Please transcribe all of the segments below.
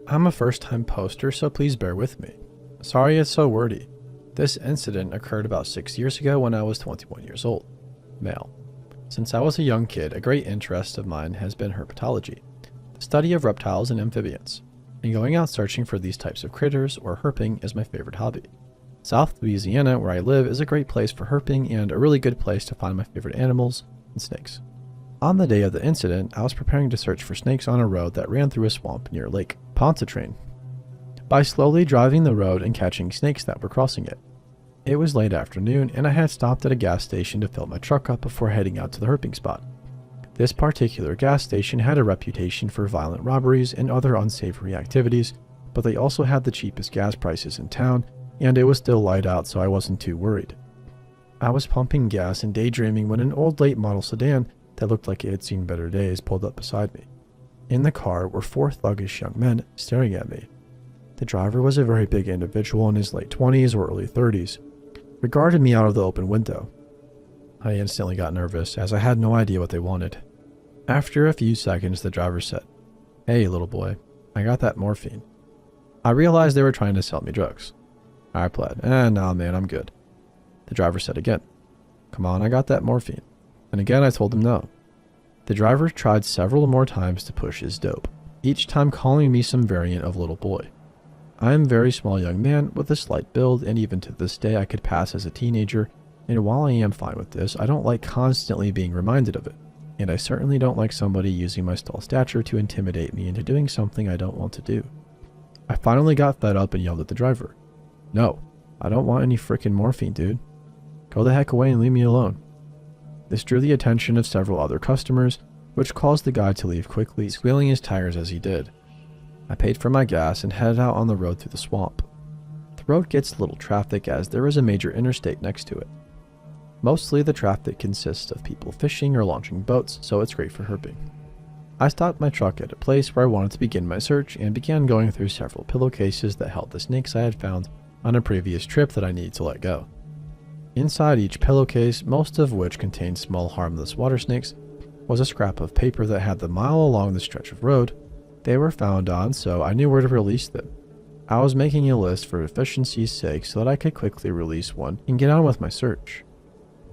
I'm a first-time poster, so please bear with me. Sorry it's so wordy. This incident occurred about 6 years ago when I was 21 years old. Male. Since I was a young kid, a great interest of mine has been herpetology, the study of reptiles and amphibians. And going out searching for these types of critters, or herping, is my favorite hobby. South Louisiana, where I live, is a great place for herping and a really good place to find my favorite animals and snakes. On the day of the incident, I was preparing to search for snakes on a road that ran through a swamp near Lake Pontchartrain by slowly driving the road and catching snakes that were crossing it. It was late afternoon, and I had stopped at a gas station to fill my truck up before heading out to the herping spot. This particular gas station had a reputation for violent robberies and other unsavory activities, but they also had the cheapest gas prices in town, and it was still light out, so I wasn't too worried. I was pumping gas and daydreaming when an old late model sedan that looked like it had seen better days pulled up beside me. In the car were four thuggish young men staring at me. The driver was a very big individual in his late 20s or early 30s, regarded me out of the open window. I instantly got nervous, as I had no idea what they wanted. After a few seconds, the driver said, "Hey, little boy, I got that morphine." I realized they were trying to sell me drugs. I replied, "Nah, man, I'm good." The driver said again, "Come on, I got that morphine." And again, I told him no. The driver tried several more times to push his dope, each time calling me some variant of little boy. I am a very small young man with a slight build, and even to this day I could pass as a teenager, and while I am fine with this, I don't like constantly being reminded of it, and I certainly don't like somebody using my tall stature to intimidate me into doing something I don't want to do. I finally got fed up and yelled at the driver, "No, I don't want any frickin' morphine, dude. Go the heck away and leave me alone." This drew the attention of several other customers, which caused the guy to leave quickly, squealing his tires as he did. I paid for my gas and headed out on the road through the swamp. The road gets little traffic as there is a major interstate next to it. Mostly the traffic consists of people fishing or launching boats, so it's great for herping. I stopped my truck at a place where I wanted to begin my search and began going through several pillowcases that held the snakes I had found on a previous trip that I needed to let go. Inside each pillowcase, most of which contained small harmless water snakes, was a scrap of paper that had the mile along the stretch of road they were found on, so I knew where to release them. I was making a list for efficiency's sake so that I could quickly release one and get on with my search.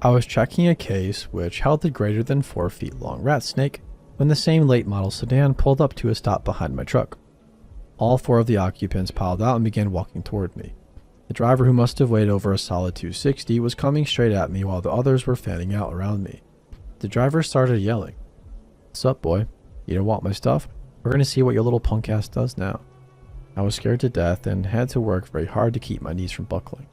I was checking a case which held the greater than 4 feet long rat snake when the same late model sedan pulled up to a stop behind my truck. All 4 of the occupants piled out and began walking toward me. The driver, who must have weighed over a solid 260, was coming straight at me while the others were fanning out around me. The driver started yelling, "What's up, boy? You don't want my stuff? We're gonna see what your little punk ass does now." I was scared to death and had to work very hard to keep my knees from buckling.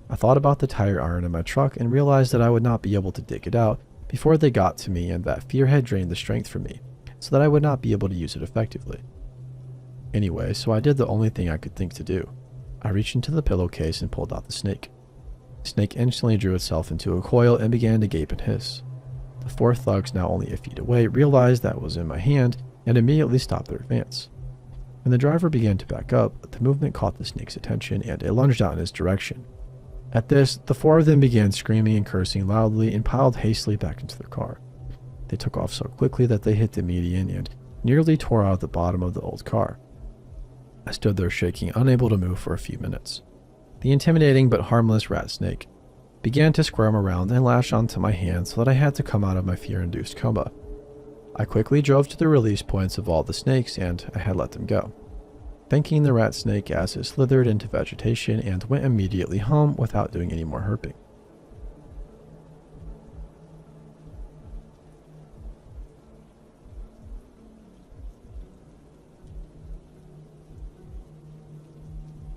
I thought about the tire iron in my truck and realized that I would not be able to dig it out before they got to me, and that fear had drained the strength from me, so that I would not be able to use it effectively. Anyway, so I did the only thing I could think to do. I reached into the pillowcase and pulled out the snake. The snake instantly drew itself into a coil and began to gape and hiss. The 4 thugs, now only a feet away, realized that was in my hand and immediately stopped their advance. When the driver began to back up, the movement caught the snake's attention and it lunged out in his direction. At this, the 4 of them began screaming and cursing loudly and piled hastily back into their car. They took off so quickly that they hit the median and nearly tore out the bottom of the old car. I stood there shaking, unable to move for a few minutes. The intimidating but harmless rat snake began to squirm around and lash onto my hand so that I had to come out of my fear-induced coma. I quickly drove to the release points of all the snakes and I had let them go, thanking the rat snake as it slithered into vegetation and went immediately home without doing any more herping.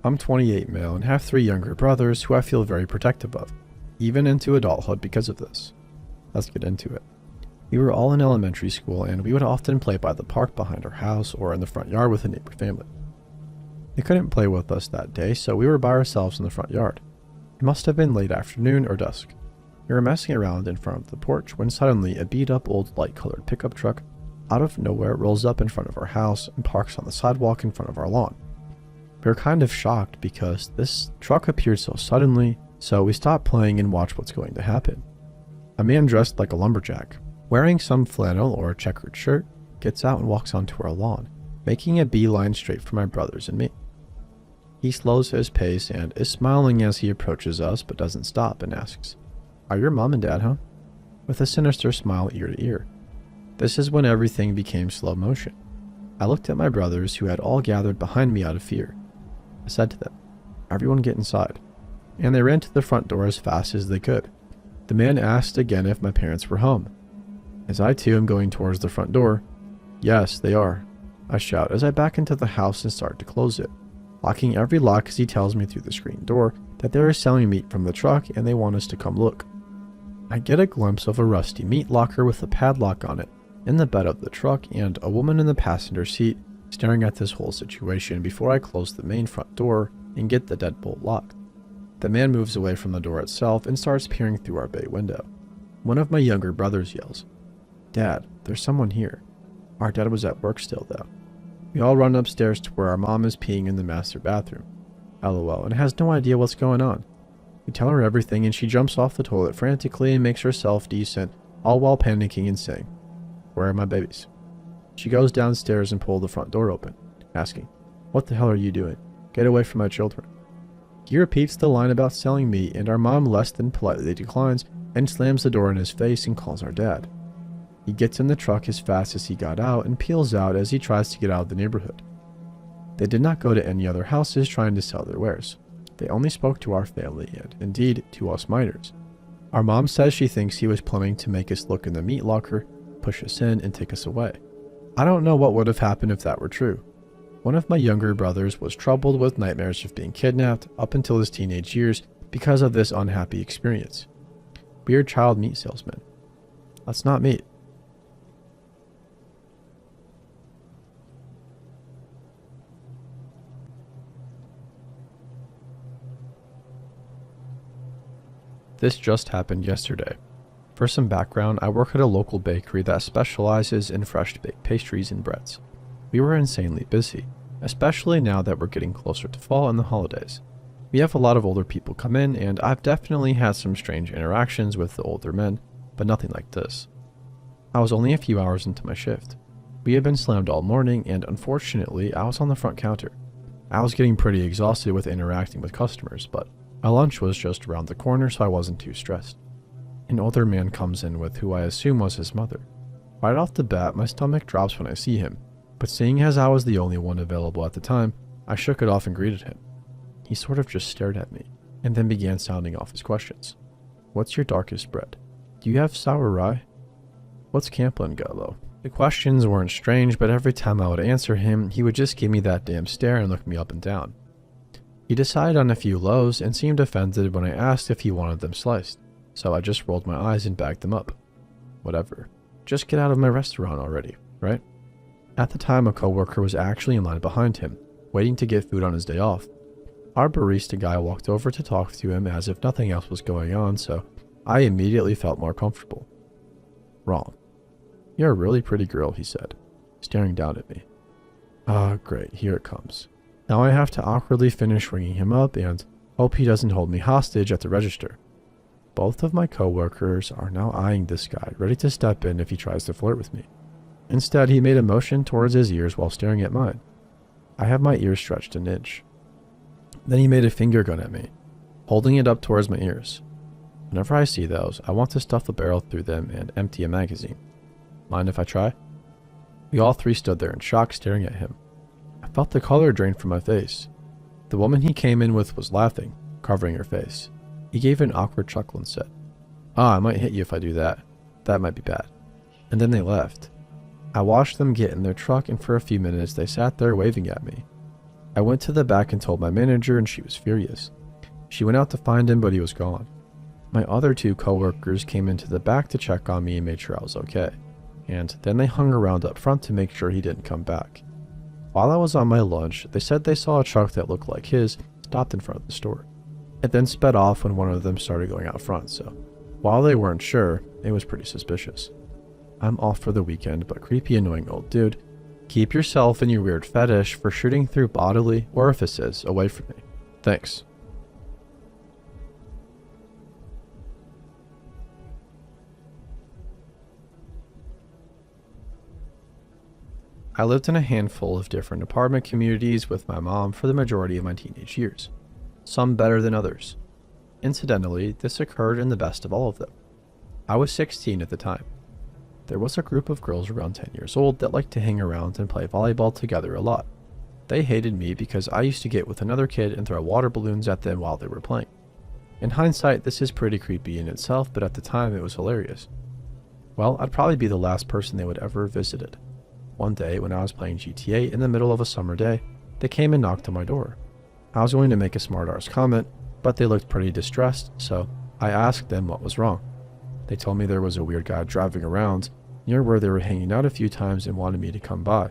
I'm 28 male and have 3 younger brothers who I feel very protective of, even into adulthood because of this. Let's get into it. We were all in elementary school and we would often play by the park behind our house or in the front yard with a neighbor family. They couldn't play with us that day, so we were by ourselves in the front yard. It must have been late afternoon or dusk. We were messing around in front of the porch when suddenly a beat-up old light-colored pickup truck out of nowhere rolls up in front of our house and parks on the sidewalk in front of our lawn. We were kind of shocked because this truck appeared so suddenly, so we stopped playing and watched what's going to happen. A man dressed like a lumberjack, wearing some flannel or checkered shirt, gets out and walks onto our lawn. making a beeline straight for my brothers and me. He slows his pace and is smiling as he approaches us but doesn't stop and asks, "Are your mom and dad home?" With a sinister smile ear to ear. This is when everything became slow motion. I looked at my brothers, who had all gathered behind me out of fear. I said to them, "Everyone get inside." And they ran to the front door as fast as they could. The man asked again if my parents were home. As I too am going towards the front door, "Yes, they are," I shout as I back into the house and start to close it, locking every lock as he tells me through the screen door that they are selling meat from the truck and they want us to come look. I get a glimpse of a rusty meat locker with a padlock on it in the bed of the truck and a woman in the passenger seat staring at this whole situation before I close the main front door and get the deadbolt locked. The man moves away from the door itself and starts peering through our bay window. One of my younger brothers yells, "Dad, there's someone here." Our dad was at work still though. We all run upstairs to where our mom is peeing in the master bathroom. LOL, and has no idea what's going on. We tell her everything and she jumps off the toilet frantically and makes herself decent, all while panicking and saying, "Where are my babies?" She goes downstairs and pulls the front door open, asking, "What the hell are you doing? Get away from my children." He repeats the line about selling meat and our mom less than politely declines and slams the door in his face and calls our dad. He gets in the truck as fast as he got out and peels out as he tries to get out of the neighborhood. They did not go to any other houses trying to sell their wares. They only spoke to our family and, indeed, to us minors. Our mom says she thinks he was planning to make us look in the meat locker, push us in, and take us away. I don't know what would have happened if that were true. One of my younger brothers was troubled with nightmares of being kidnapped up until his teenage years because of this unhappy experience. Weird child meat salesman. That's not meat. This just happened yesterday. For some background, I work at a local bakery that specializes in fresh baked pastries and breads. We were insanely busy, especially now that we're getting closer to fall and the holidays. We have a lot of older people come in, and I've definitely had some strange interactions with the older men, but nothing like this. I was only a few hours into my shift. We had been slammed all morning, and unfortunately, I was on the front counter. I was getting pretty exhausted with interacting with customers, but my lunch was just around the corner, so I wasn't too stressed. An older man comes in with who I assume was his mother. Right off the bat, my stomach drops when I see him, but seeing as I was the only one available at the time, I shook it off and greeted him. He sort of just stared at me, and then began sounding off his questions. "What's your darkest bread? Do you have sour rye? What's Camplin Gallo?" The questions weren't strange, but every time I would answer him, he would just give me that damn stare and look me up and down. He decided on a few loaves and seemed offended when I asked if he wanted them sliced, so I just rolled my eyes and bagged them up. Whatever. Just get out of my restaurant already, right? At the time, a coworker was actually in line behind him, waiting to get food on his day off. Our barista guy walked over to talk to him as if nothing else was going on, so I immediately felt more comfortable. "Wrong. You're a really pretty girl," he said, staring down at me. Ah, great, here it comes. Now I have to awkwardly finish ringing him up and hope he doesn't hold me hostage at the register. Both of my coworkers are now eyeing this guy, ready to step in if he tries to flirt with me. Instead, he made a motion towards his ears while staring at mine. I have my ears stretched an inch. Then he made a finger gun at me, holding it up towards my ears. Whenever I see those, I want to stuff a barrel through them and empty a magazine. Mind if I try? We all three stood there in shock, staring at him. I felt the color drain from my face. The woman he came in with was laughing, covering her face. He gave an awkward chuckle and said, "I might hit you if I do that. That might be bad." And then they left. I watched them get in their truck, and for a few minutes they sat there waving at me. I went to the back and told my manager, and she was furious. She went out to find him, but he was gone. My other two coworkers came into the back to check on me and made sure I was okay. And then they hung around up front to make sure he didn't come back. While I was on my lunch, they said they saw a truck that looked like his stopped in front of the store. It then sped off when one of them started going out front, so while they weren't sure, it was pretty suspicious. I'm off for the weekend, but creepy annoying old dude, keep yourself and your weird fetish for shooting through bodily orifices away from me. Thanks. I lived in a handful of different apartment communities with my mom for the majority of my teenage years, some better than others. Incidentally, this occurred in the best of all of them. I was 16 at the time. There was a group of girls around 10 years old that liked to hang around and play volleyball together a lot. They hated me because I used to get with another kid and throw water balloons at them while they were playing. In hindsight, this is pretty creepy in itself, but at the time it was hilarious. Well, I'd probably be the last person they would ever have visited. One day, when I was playing GTA in the middle of a summer day, they came and knocked on my door. I was going to make a smart-arse comment, but they looked pretty distressed, so I asked them what was wrong. They told me there was a weird guy driving around near where they were hanging out a few times and wanted me to come by.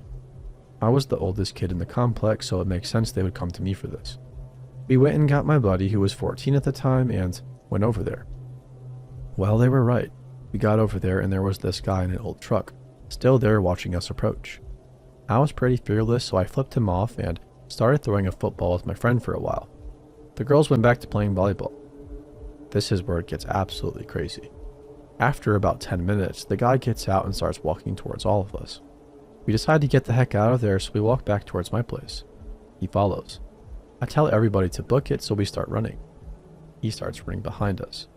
I was the oldest kid in the complex, so it makes sense they would come to me for this. We went and got my buddy, who was 14 at the time, and went over there. Well, they were right. We got over there and there was this guy in an old truck, still there watching us approach. I was pretty fearless, so I flipped him off and started throwing a football with my friend for a while. The girls went back to playing volleyball. This is where it gets absolutely crazy. After about 10 minutes, the guy gets out and starts walking towards all of us. We decide to get the heck out of there, so we walk back towards my place. He follows. I tell everybody to book it, so we start running. He starts running behind us.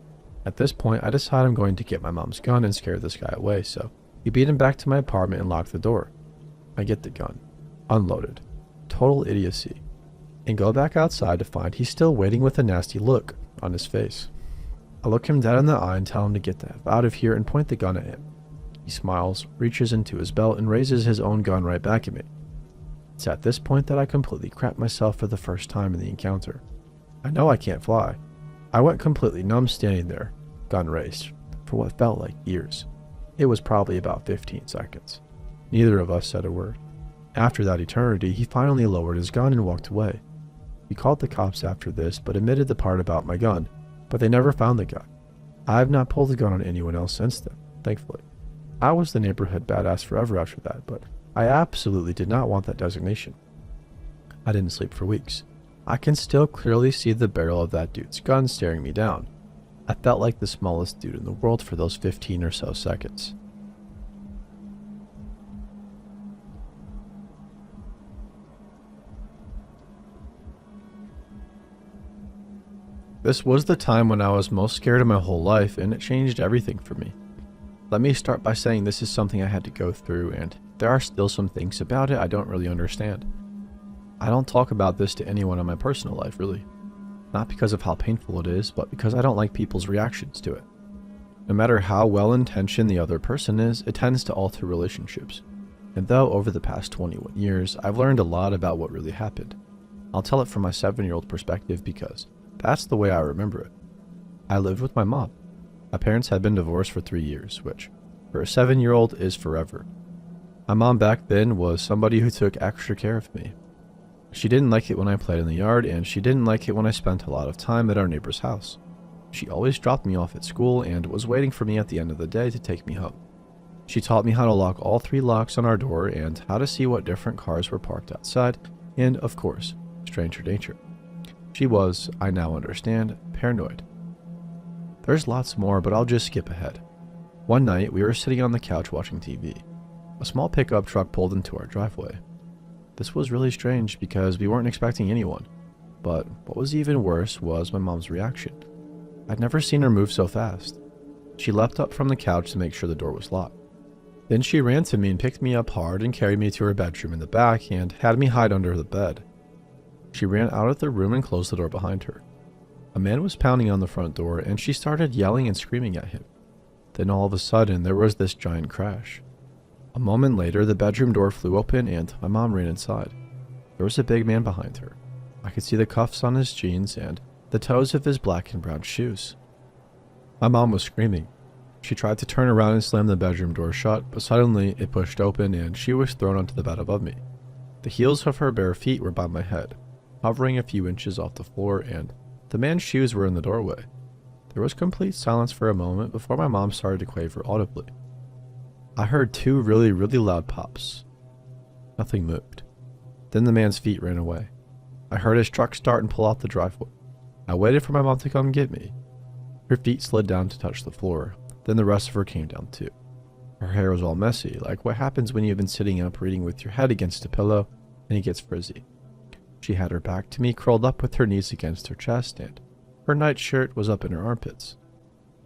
At this point, I decide I'm going to get my mom's gun and scare this guy away, so we beat him back to my apartment and lock the door. I get the gun, unloaded, total idiocy, and go back outside to find he's still waiting with a nasty look on his face. I look him dead in the eye and tell him to get the F out of here and point the gun at him. He smiles, reaches into his belt, and raises his own gun right back at me. It's at this point that I completely crap myself for the first time in the encounter. I know I can't fly. I went completely numb standing there, gun raised, for what felt like years. It was probably about 15 seconds. Neither of us said a word. After that eternity, he finally lowered his gun and walked away. We called the cops after this, but admitted the part about my gun, but they never found the guy. I have not pulled the gun on anyone else since then, thankfully. I was the neighborhood badass forever after that, but I absolutely did not want that designation. I didn't sleep for weeks. I can still clearly see the barrel of that dude's gun staring me down. I felt like the smallest dude in the world for those 15 or so seconds. This was the time when I was most scared of my whole life, and it changed everything for me. Let me start by saying this is something I had to go through, and there are still some things about it I don't really understand. I don't talk about this to anyone in my personal life, really. Not because of how painful it is, but because I don't like people's reactions to it. No matter how well-intentioned the other person is, it tends to alter relationships. And though over the past 21 years, I've learned a lot about what really happened, I'll tell it from my 7-year-old perspective because that's the way I remember it. I lived with my mom. My parents had been divorced for 3 years, which, for a 7-year-old, is forever. My mom back then was somebody who took extra care of me. She didn't like it when I played in the yard, and she didn't like it when I spent a lot of time at our neighbor's house. She always dropped me off at school and was waiting for me at the end of the day to take me home. She taught me how to lock all 3 locks on our door and how to see what different cars were parked outside, and, of course, stranger danger. She was, I now understand, paranoid. There's lots more, but I'll just skip ahead. One night, we were sitting on the couch watching TV. A small pickup truck pulled into our driveway. This was really strange because we weren't expecting anyone. But what was even worse was my mom's reaction. I'd never seen her move so fast. She leapt up from the couch to make sure the door was locked. Then she ran to me and picked me up hard and carried me to her bedroom in the back and had me hide under the bed. She ran out of the room and closed the door behind her. A man was pounding on the front door, and she started yelling and screaming at him. Then all of a sudden, there was this giant crash. A moment later, the bedroom door flew open, and my mom ran inside. There was a big man behind her. I could see the cuffs on his jeans and the toes of his black and brown shoes. My mom was screaming. She tried to turn around and slam the bedroom door shut, but suddenly it pushed open, and she was thrown onto the bed above me. The heels of her bare feet were by my head, hovering a few inches off the floor, and the man's shoes were in the doorway. There was complete silence for a moment before my mom started to quaver audibly. I heard 2 really loud pops. Nothing moved. Then the man's feet ran away. I heard his truck start and pull out the driveway. I waited for my mom to come get me. Her feet slid down to touch the floor. Then the rest of her came down too. Her hair was all messy, like what happens when you've been sitting up reading with your head against a pillow and it gets frizzy. She had her back to me, curled up with her knees against her chest, and her nightshirt was up in her armpits.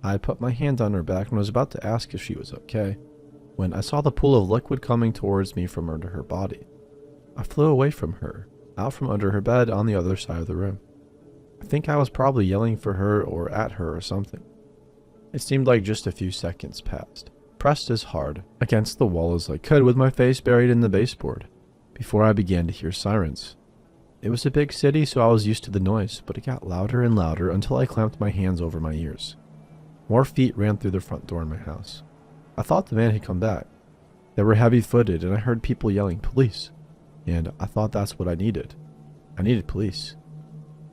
I had put my hand on her back and was about to ask if she was okay, when I saw the pool of liquid coming towards me from under her body. I flew away from her, out from under her bed on the other side of the room. I think I was probably yelling for her or at her or something. It seemed like just a few seconds passed, pressed as hard against the wall as I could with my face buried in the baseboard, before I began to hear sirens. It was a big city, so I was used to the noise, but it got louder and louder until I clamped my hands over my ears. More feet ran through the front door in my house. I thought the man had come back. They were heavy-footed, and I heard people yelling, "Police!" And I thought that's what I needed. I needed police.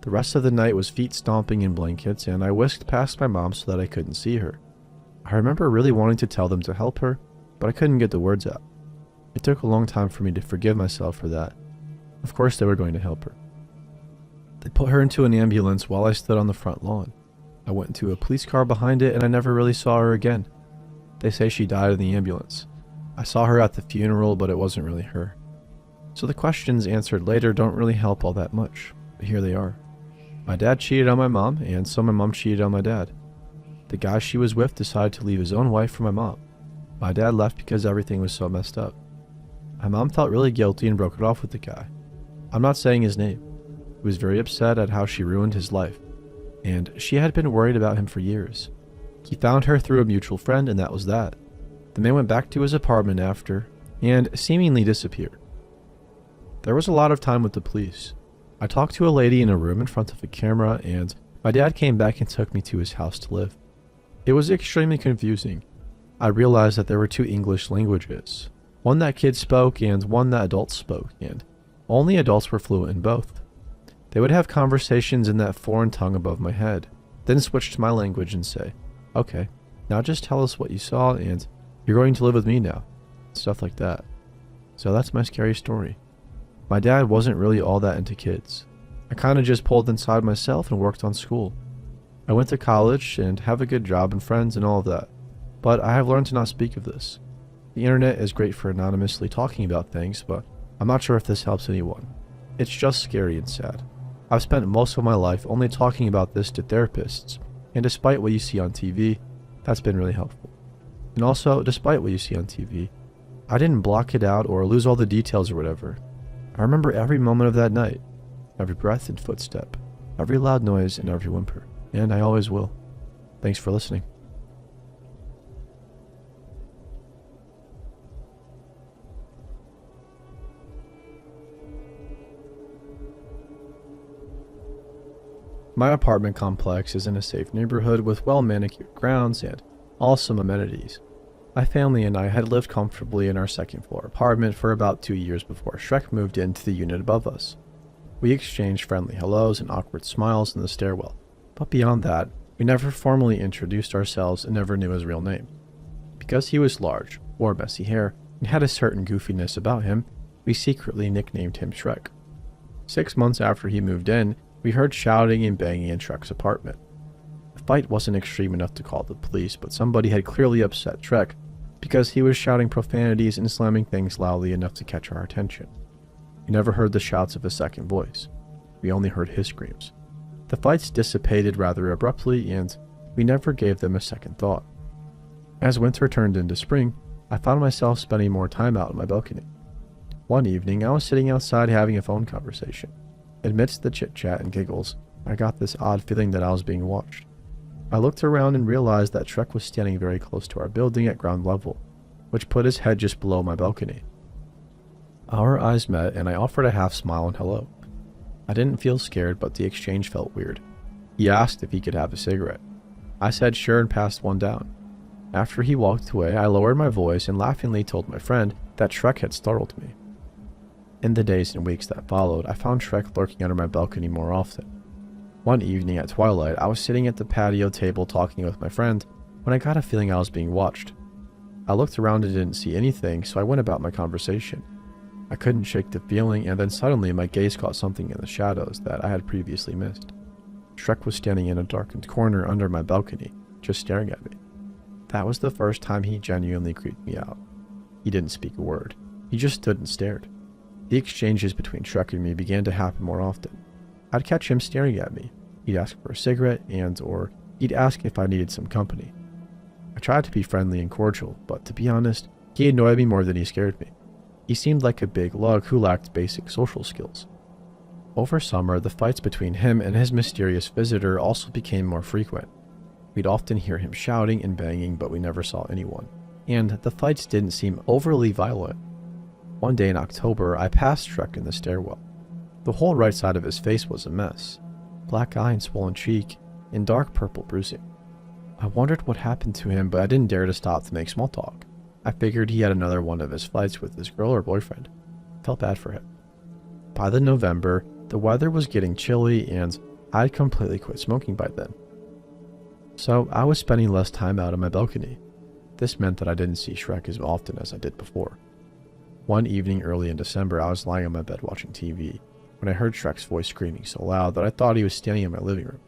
The rest of the night was feet stomping in blankets, and I whisked past my mom so that I couldn't see her. I remember really wanting to tell them to help her, but I couldn't get the words out. It took a long time for me to forgive myself for that. Of course they were going to help her. They put her into an ambulance while I stood on the front lawn. I went into a police car behind it and I never really saw her again. They say she died in the ambulance. I saw her at the funeral, but it wasn't really her. So the questions answered later don't really help all that much, but here they are. My dad cheated on my mom, and so my mom cheated on my dad. The guy she was with decided to leave his own wife for my mom. My dad left because everything was so messed up. My mom felt really guilty and broke it off with the guy. I'm not saying his name. He was very upset at how she ruined his life, and she had been worried about him for years. He found her through a mutual friend, and that was that. The man went back to his apartment after, and seemingly disappeared. There was a lot of time with the police. I talked to a lady in a room in front of a camera, and my dad came back and took me to his house to live. It was extremely confusing. I realized that there were two English languages, one that kids spoke and one that adults spoke, and only adults were fluent in both. They would have conversations in that foreign tongue above my head, then switch to my language and say, "Okay, now just tell us what you saw and you're going to live with me now." Stuff like that. So that's my scary story. My dad wasn't really all that into kids. I kind of just pulled inside myself and worked on school. I went to college and have a good job and friends and all of that, but I have learned to not speak of this. The internet is great for anonymously talking about things, but I'm not sure if this helps anyone. It's just scary and sad. I've spent most of my life only talking about this to therapists, and despite what you see on TV, that's been really helpful. And also, despite what you see on TV, I didn't block it out or lose all the details or whatever. I remember every moment of that night, every breath and footstep, every loud noise and every whimper, and I always will. Thanks for listening. My apartment complex is in a safe neighborhood with well-manicured grounds and awesome amenities. My family and I had lived comfortably in our second-floor apartment for about 2 years before Shrek moved into the unit above us. We exchanged friendly hellos and awkward smiles in the stairwell, but beyond that, we never formally introduced ourselves and never knew his real name. Because he was large, wore messy hair, and had a certain goofiness about him, we secretly nicknamed him Shrek. 6 months after he moved in, we heard shouting and banging in Shrek's apartment. The fight wasn't extreme enough to call the police, but somebody had clearly upset Shrek because he was shouting profanities and slamming things loudly enough to catch our attention. We never heard the shouts of a second voice. We only heard his screams. The fights dissipated rather abruptly, and we never gave them a second thought. As winter turned into spring, I found myself spending more time out on my balcony. One evening, I was sitting outside having a phone conversation. Amidst the chit-chat and giggles, I got this odd feeling that I was being watched. I looked around and realized that Shrek was standing very close to our building at ground level, which put his head just below my balcony. Our eyes met, and I offered a half smile and hello. I didn't feel scared, but the exchange felt weird. He asked if he could have a cigarette. I said sure and passed one down. After he walked away, I lowered my voice and laughingly told my friend that Shrek had startled me. In the days and weeks that followed, I found Shrek lurking under my balcony more often. One evening at twilight, I was sitting at the patio table talking with my friend when I got a feeling I was being watched. I looked around and didn't see anything, so I went about my conversation. I couldn't shake the feeling, and then suddenly my gaze caught something in the shadows that I had previously missed. Shrek was standing in a darkened corner under my balcony, just staring at me. That was the first time he genuinely creeped me out. He didn't speak a word. He just stood and stared. The exchanges between Shrek and me began to happen more often. I'd catch him staring at me. He'd ask for a cigarette or he'd ask if I needed some company. I tried to be friendly and cordial, but to be honest, he annoyed me more than he scared me. He seemed like a big lug who lacked basic social skills. Over summer, the fights between him and his mysterious visitor also became more frequent. We'd often hear him shouting and banging, but we never saw anyone. And the fights didn't seem overly violent. One day in October, I passed Shrek in the stairwell. The whole right side of his face was a mess. Black eye and swollen cheek, and dark purple bruising. I wondered what happened to him, but I didn't dare to stop to make small talk. I figured he had another one of his fights with his girl or boyfriend. Felt bad for him. By the November, the weather was getting chilly and I'd completely quit smoking by then. So I was spending less time out on my balcony. This meant that I didn't see Shrek as often as I did before. One evening early in December, I was lying on my bed watching TV when I heard Shrek's voice screaming so loud that I thought he was standing in my living room.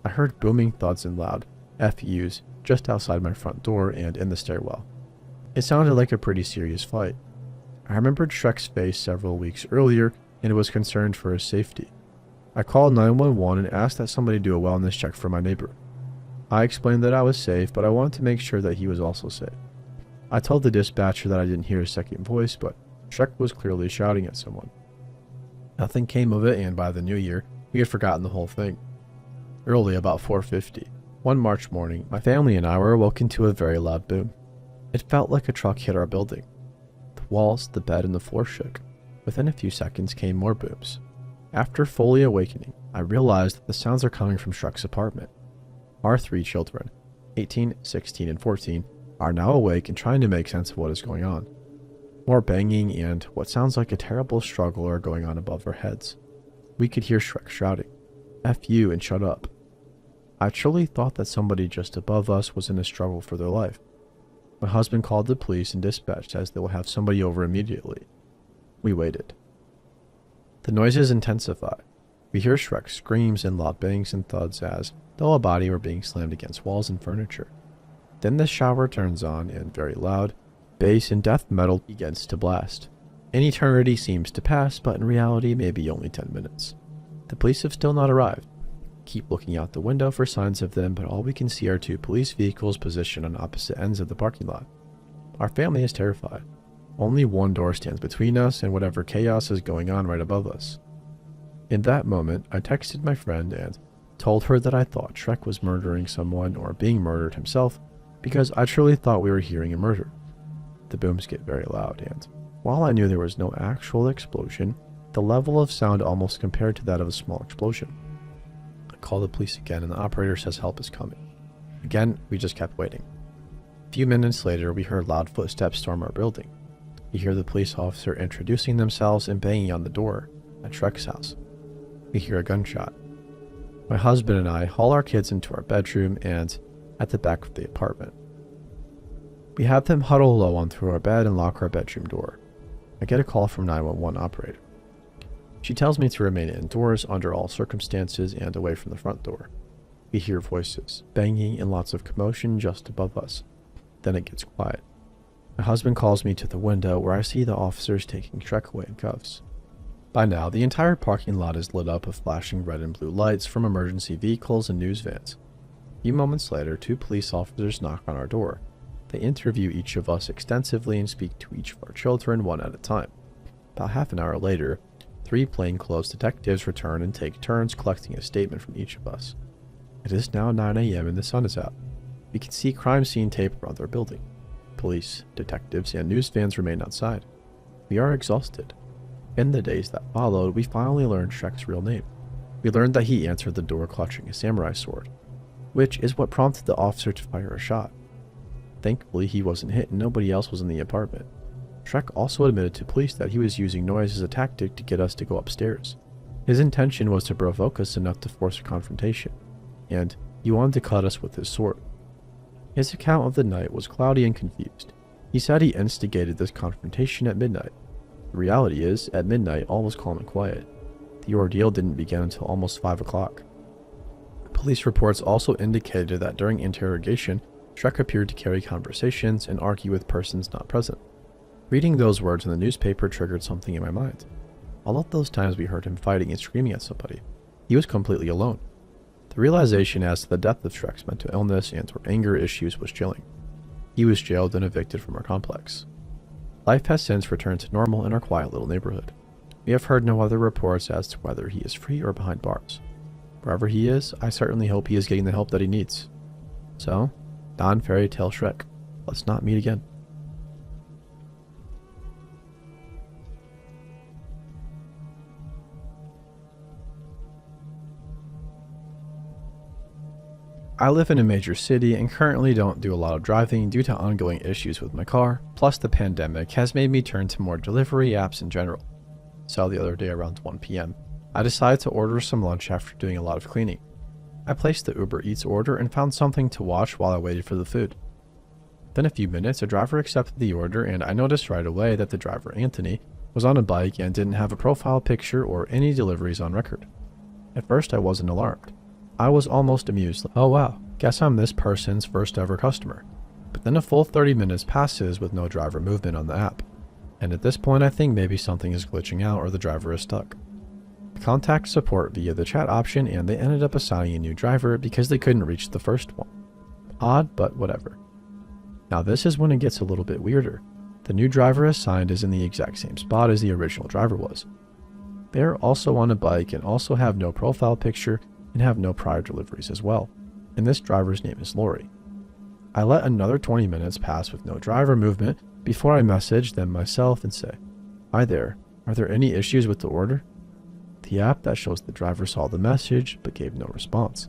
I heard booming thuds and loud FUs just outside my front door and in the stairwell. It sounded like a pretty serious fight. I remembered Shrek's face several weeks earlier and was concerned for his safety. I called 911 and asked that somebody do a wellness check for my neighbor. I explained that I was safe, but I wanted to make sure that he was also safe. I told the dispatcher that I didn't hear a second voice, but Shrek was clearly shouting at someone. Nothing came of it, and by the new year, we had forgotten the whole thing. Early, about 4:50, one March morning, my family and I were awoken to a very loud boom. It felt like a truck hit our building. The walls, the bed, and the floor shook. Within a few seconds came more booms. After fully awakening, I realized that the sounds are coming from Shrek's apartment. Our three children, 18, 16, and 14, are now awake and trying to make sense of what is going on. More banging and what sounds like a terrible struggle are going on above our heads. We could hear Shrek shouting, "F you and shut up." I truly thought that somebody just above us was in a struggle for their life. My husband called the police and dispatched as they will have somebody over immediately. We waited. The noises intensify. We hear Shrek's screams and loud bangs and thuds as though a body were being slammed against walls and furniture. Then the shower turns on and very loud, bass and death metal begins to blast. An eternity seems to pass, but in reality maybe only 10 minutes. The police have still not arrived. Keep looking out the window for signs of them, but all we can see are two police vehicles positioned on opposite ends of the parking lot. Our family is terrified. Only one door stands between us and whatever chaos is going on right above us. In that moment, I texted my friend and told her that I thought Shrek was murdering someone or being murdered himself because I truly thought we were hearing a murder. The booms get very loud, and while I knew there was no actual explosion, the level of sound almost compared to that of a small explosion. I call the police again and the operator says help is coming. Again, we just kept waiting. A few minutes later, we heard loud footsteps storm our building. We hear the police officer introducing themselves and banging on the door at Shrek's house. We hear a gunshot. My husband and I haul our kids into our bedroom and at the back of the apartment. We have them huddle low onto our bed and lock our bedroom door. I get a call from 911 operator. She tells me to remain indoors under all circumstances and away from the front door. We hear voices, banging, and lots of commotion just above us. Then it gets quiet. My husband calls me to the window where I see the officers taking Shrek away in cuffs. By now, the entire parking lot is lit up with flashing red and blue lights from emergency vehicles and news vans. A few moments later, two police officers knock on our door. They interview each of us extensively and speak to each of our children one at a time. About half an hour later, three plainclothes detectives return and take turns collecting a statement from each of us. It is now 9 a.m. and the sun is out. We can see crime scene tape around our building. Police, detectives, and news vans remain outside. We are exhausted. In the days that followed, we finally learned Shrek's real name. We learned that he answered the door clutching a samurai sword, which is what prompted the officer to fire a shot. Thankfully, he wasn't hit and nobody else was in the apartment. Shrek also admitted to police that he was using noise as a tactic to get us to go upstairs. His intention was to provoke us enough to force a confrontation, and he wanted to cut us with his sword. His account of the night was cloudy and confused. He said he instigated this confrontation at midnight. The reality is, at midnight, all was calm and quiet. The ordeal didn't begin until almost 5 o'clock. Police reports also indicated that during interrogation, Shrek appeared to carry conversations and argue with persons not present. Reading those words in the newspaper triggered something in my mind. All of those times we heard him fighting and screaming at somebody, he was completely alone. The realization as to the depth of Shrek's mental illness and or anger issues was chilling. He was jailed and evicted from our complex. Life has since returned to normal in our quiet little neighborhood. We have heard no other reports as to whether he is free or behind bars. Wherever he is, I certainly hope he is getting the help that he needs. So, Don Fairy Tale Shrek, let's not meet again. I live in a major city and currently don't do a lot of driving due to ongoing issues with my car, plus the pandemic has made me turn to more delivery apps in general. So the other day around 1 p.m., I decided to order some lunch after doing a lot of cleaning. I placed the Uber Eats order and found something to watch while I waited for the food. Within a few minutes, a driver accepted the order and I noticed right away that the driver, Anthony, was on a bike and didn't have a profile picture or any deliveries on record. At first I wasn't alarmed. I was almost amused. Oh wow, guess I'm this person's first ever customer. But then a full 30 minutes passes with no driver movement on the app. And at this point I think maybe something is glitching out or the driver is stuck. I contacted support via the chat option and they ended up assigning a new driver because they couldn't reach the first one. Odd, but whatever. Now this is when it gets a little bit weirder. The new driver assigned is in the exact same spot as the original driver was. They are also on a bike and also have no profile picture and have no prior deliveries as well, and this driver's name is Lori. I let another 20 minutes pass with no driver movement before I message them myself and say, "Hi there, are there any issues with the order?" The app that shows the driver saw the message but gave no response.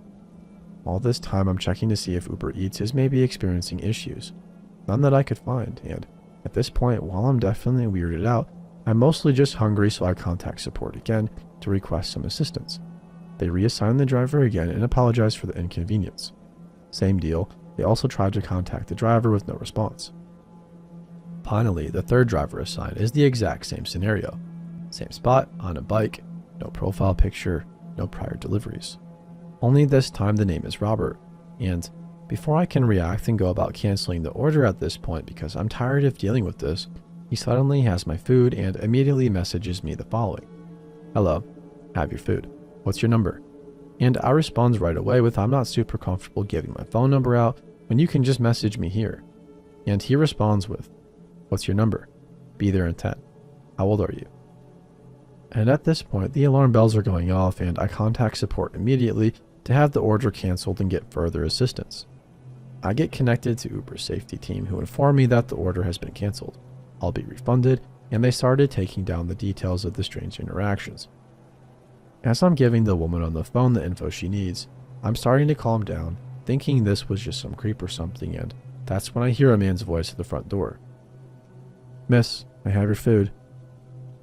All this time I'm checking to see if Uber Eats is maybe experiencing issues. None that I could find, and at this point, while I'm definitely weirded out, I'm mostly just hungry, so I contact support again to request some assistance. They reassign the driver again and apologize for the inconvenience. Same deal, they also tried to contact the driver with no response. Finally, the third driver assigned is the exact same scenario. Same spot, on a bike, no profile picture, no prior deliveries. Only this time the name is Robert, and before I can react and go about canceling the order at this point because I'm tired of dealing with this, he suddenly has my food and immediately messages me the following. "Hello, have your food. What's your number?" And I respond right away with, "I'm not super comfortable giving my phone number out when you can just message me here." And he responds with, "What's your number? Be there in 10. How old are you?" And at this point, the alarm bells are going off and I contact support immediately to have the order canceled and get further assistance. I get connected to Uber's safety team who inform me that the order has been canceled. I'll be refunded, and they started taking down the details of the strange interactions. As I'm giving the woman on the phone the info she needs, I'm starting to calm down, thinking this was just some creep or something, and that's when I hear a man's voice at the front door. "Miss, I have your food."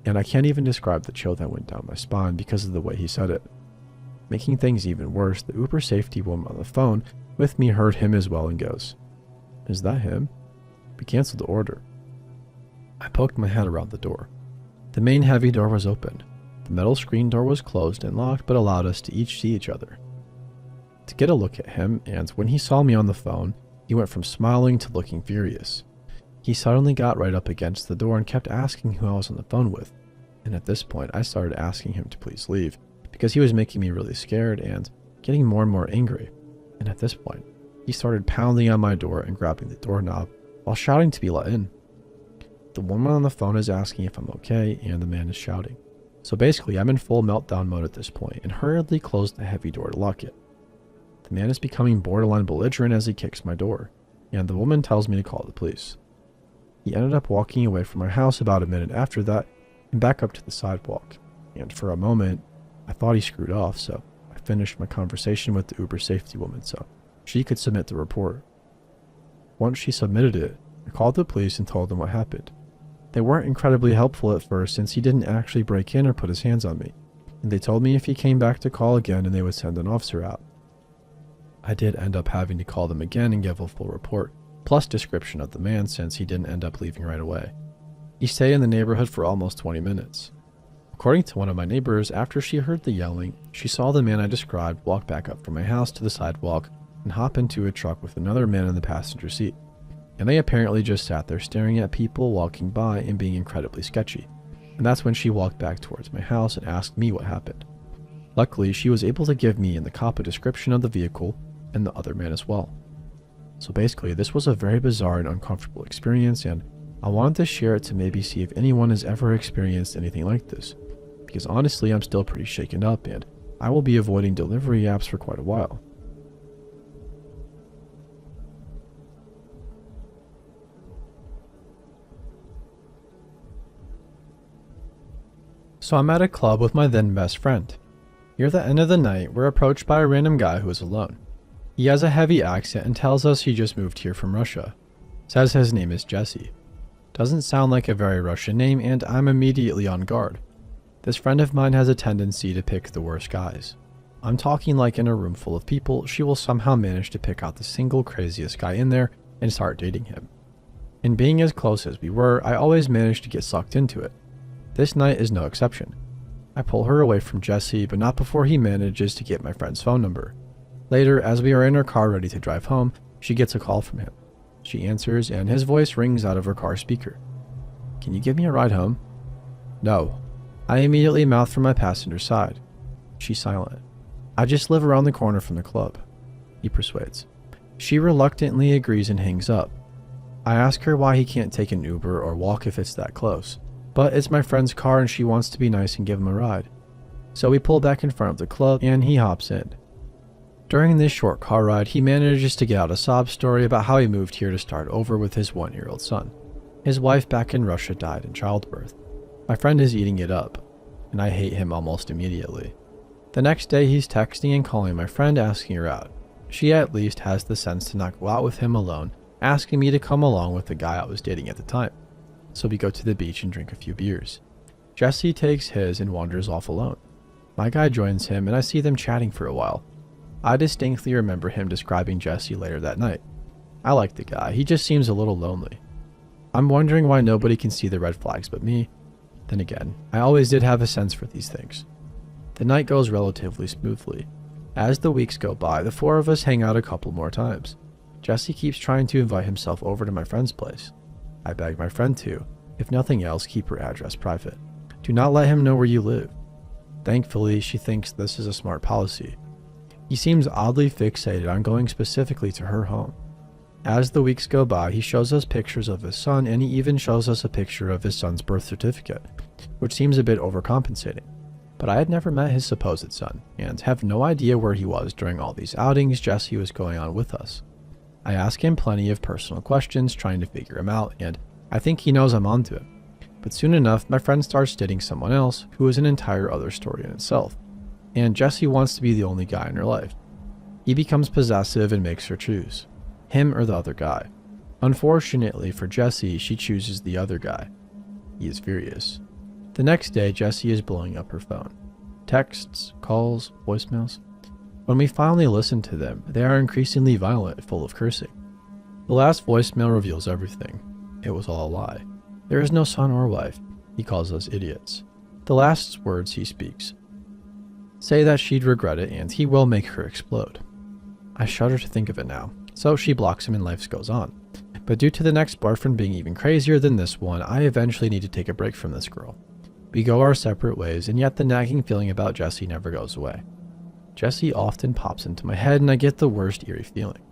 And I can't even describe the chill that went down my spine because of the way he said it. Making things even worse, the Uber safety woman on the phone with me heard him as well and goes, "Is that him? We canceled the order." I poked my head around the door. The main heavy door was open. The metal screen door was closed and locked but allowed us to each see each other. To get a look at him, and when he saw me on the phone, he went from smiling to looking furious. He suddenly got right up against the door and kept asking who I was on the phone with, and at this point I started asking him to please leave, because he was making me really scared and getting more and more angry. And at this point, he started pounding on my door and grabbing the doorknob while shouting to be let in. The woman on the phone is asking if I'm okay, and the man is shouting. So basically, I'm in full meltdown mode at this point and hurriedly closed the heavy door to lock it. The man is becoming borderline belligerent as he kicks my door, and the woman tells me to call the police. He ended up walking away from our house about a minute after that and back up to the sidewalk, and for a moment, I thought he screwed off, so I finished my conversation with the Uber safety woman so she could submit the report. Once she submitted it, I called the police and told them what happened. They weren't incredibly helpful at first since he didn't actually break in or put his hands on me, and they told me if he came back to call again and they would send an officer out. I did end up having to call them again and give a full report, plus description of the man since he didn't end up leaving right away. He stayed in the neighborhood for almost 20 minutes. According to one of my neighbors, after she heard the yelling, she saw the man I described walk back up from my house to the sidewalk and hop into a truck with another man in the passenger seat. And they apparently just sat there staring at people walking by and being incredibly sketchy. And that's when she walked back towards my house and asked me what happened. Luckily, she was able to give me and the cop a description of the vehicle and the other man as well. So basically, this was a very bizarre and uncomfortable experience, and I wanted to share it to maybe see if anyone has ever experienced anything like this. Because honestly, I'm still pretty shaken up, and I will be avoiding delivery apps for quite a while. So I'm at a club with my then best friend. Near the end of the night, we're approached by a random guy who is alone. He has a heavy accent and tells us he just moved here from Russia. Says his name is Jesse. Doesn't sound like a very Russian name, and I'm immediately on guard. This friend of mine has a tendency to pick the worst guys. I'm talking like in a room full of people, she will somehow manage to pick out the single craziest guy in there and start dating him. And being as close as we were, I always managed to get sucked into it. This night is no exception. I pull her away from Jesse, but not before he manages to get my friend's phone number. Later, as we are in her car ready to drive home, she gets a call from him. She answers, and his voice rings out of her car speaker. "Can you give me a ride home?" "No." I immediately mouth from my passenger side. She's silent. "I just live around the corner from the club." He persuades. She reluctantly agrees and hangs up. I ask her why he can't take an Uber or walk if it's that close. But it's my friend's car and she wants to be nice and give him a ride. So we pull back in front of the club and he hops in. During this short car ride, he manages to get out a sob story about how he moved here to start over with his 1-year-old son. His wife back in Russia died in childbirth. My friend is eating it up, and I hate him almost immediately. The next day he's texting and calling my friend asking her out. She at least has the sense to not go out with him alone, asking me to come along with the guy I was dating at the time. So we go to the beach and drink a few beers. Jesse takes his and wanders off alone. My guy joins him and I see them chatting for a while. I distinctly remember him describing Jesse later that night. I like the guy, he just seems a little lonely. I'm wondering why nobody can see the red flags but me. Then again, I always did have a sense for these things. The night goes relatively smoothly. As the weeks go by, the four of us hang out a couple more times. Jesse keeps trying to invite himself over to my friend's place. I beg my friend to, if nothing else, keep her address private. Do not let him know where you live. Thankfully, she thinks this is a smart policy. He seems oddly fixated on going specifically to her home. As the weeks go by, he shows us pictures of his son and he even shows us a picture of his son's birth certificate, which seems a bit overcompensating. But I had never met his supposed son and have no idea where he was during all these outings Jesse was going on with us. I ask him plenty of personal questions trying to figure him out, and I think he knows I'm onto him. But soon enough, my friend starts dating someone else who is an entire other story in itself, and Jesse wants to be the only guy in her life. He becomes possessive and makes her choose, him or the other guy. Unfortunately for Jesse, she chooses the other guy. He is furious. The next day, Jesse is blowing up her phone. Texts, calls, voicemails. When we finally listen to them, they are increasingly violent, full of cursing. The last voicemail reveals everything. It was all a lie. There is no son or wife. He calls us idiots. The last words he speaks say that she'd regret it and he will make her explode. I shudder to think of it now, so she blocks him and life goes on. But due to the next boyfriend being even crazier than this one, I eventually need to take a break from this girl. We go our separate ways, and yet the nagging feeling about Jesse never goes away. Jesse often pops into my head and I get the worst eerie feeling.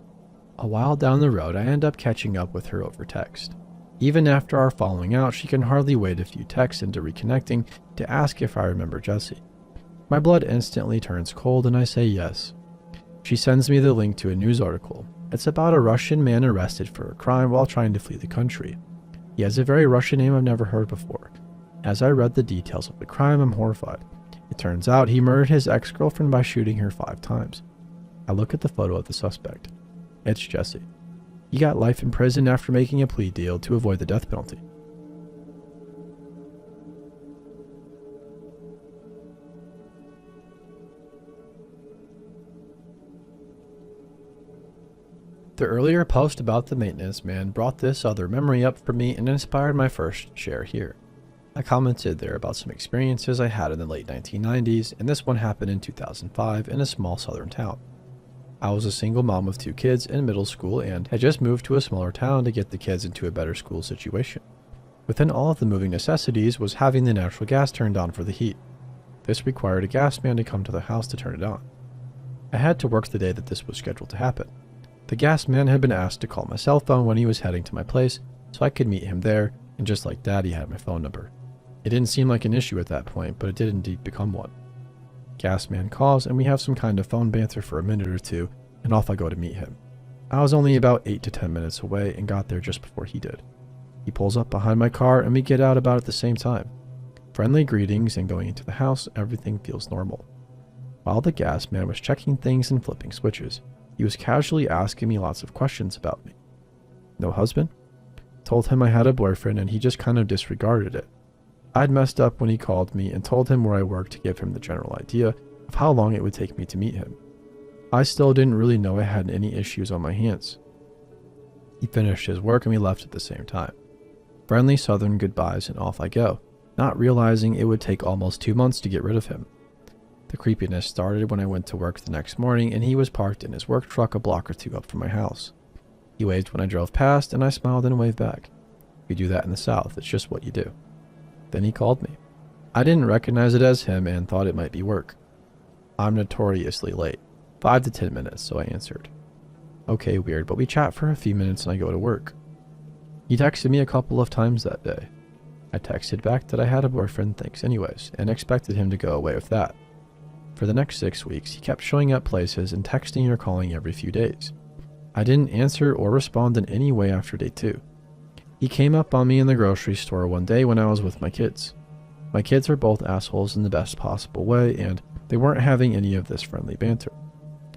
A while down the road, I end up catching up with her over text. Even after our falling out, she can hardly wait a few texts into reconnecting to ask if I remember Jesse. My blood instantly turns cold and I say yes. She sends me the link to a news article. It's about a Russian man arrested for a crime while trying to flee the country. He has a very Russian name I've never heard before. As I read the details of the crime, I'm horrified. It turns out he murdered his ex-girlfriend by shooting her 5 times. I look at the photo of the suspect. It's Jesse. He got life in prison after making a plea deal to avoid the death penalty. The earlier post about the maintenance man brought this other memory up for me and inspired my first share here. I commented there about some experiences I had in the late 1990s, and this one happened in 2005 in a small southern town. I was a single mom with 2 kids in middle school and had just moved to a smaller town to get the kids into a better school situation. Within all of the moving necessities was having the natural gas turned on for the heat. This required a gas man to come to the house to turn it on. I had to work the day that this was scheduled to happen. The gas man had been asked to call my cell phone when he was heading to my place so I could meet him there, and just like that, he had my phone number. It didn't seem like an issue at that point, but it did indeed become one. Gas man calls and we have some kind of phone banter for a minute or two, and off I go to meet him. I was only about 8 to 10 minutes away and got there just before he did. He pulls up behind my car and we get out about at the same time. Friendly greetings, and going into the house, everything feels normal. While the gas man was checking things and flipping switches, he was casually asking me lots of questions about me. No husband? Told him I had a boyfriend and he just kind of disregarded it. I'd messed up when he called me and told him where I worked to give him the general idea of how long it would take me to meet him. I still didn't really know I had any issues on my hands. He finished his work and we left at the same time. Friendly southern goodbyes and off I go, not realizing it would take almost 2 months to get rid of him. The creepiness started when I went to work the next morning and he was parked in his work truck a block or 2 up from my house. He waved when I drove past and I smiled and waved back. We do that in the South, it's just what you do. Then he called me. I didn't recognize it as him and thought it might be work. I'm notoriously late, 5 to 10 minutes, so I answered. Okay, weird, but we chat for a few minutes and I go to work. He texted me a couple of times that day. I texted back that I had a boyfriend, thanks anyways, and expected him to go away with that. For the next 6 weeks, he kept showing up places and texting or calling every few days. I didn't answer or respond in any way after day 2. He came up on me in the grocery store one day when I was with my kids. My kids are both assholes in the best possible way, and they weren't having any of this friendly banter.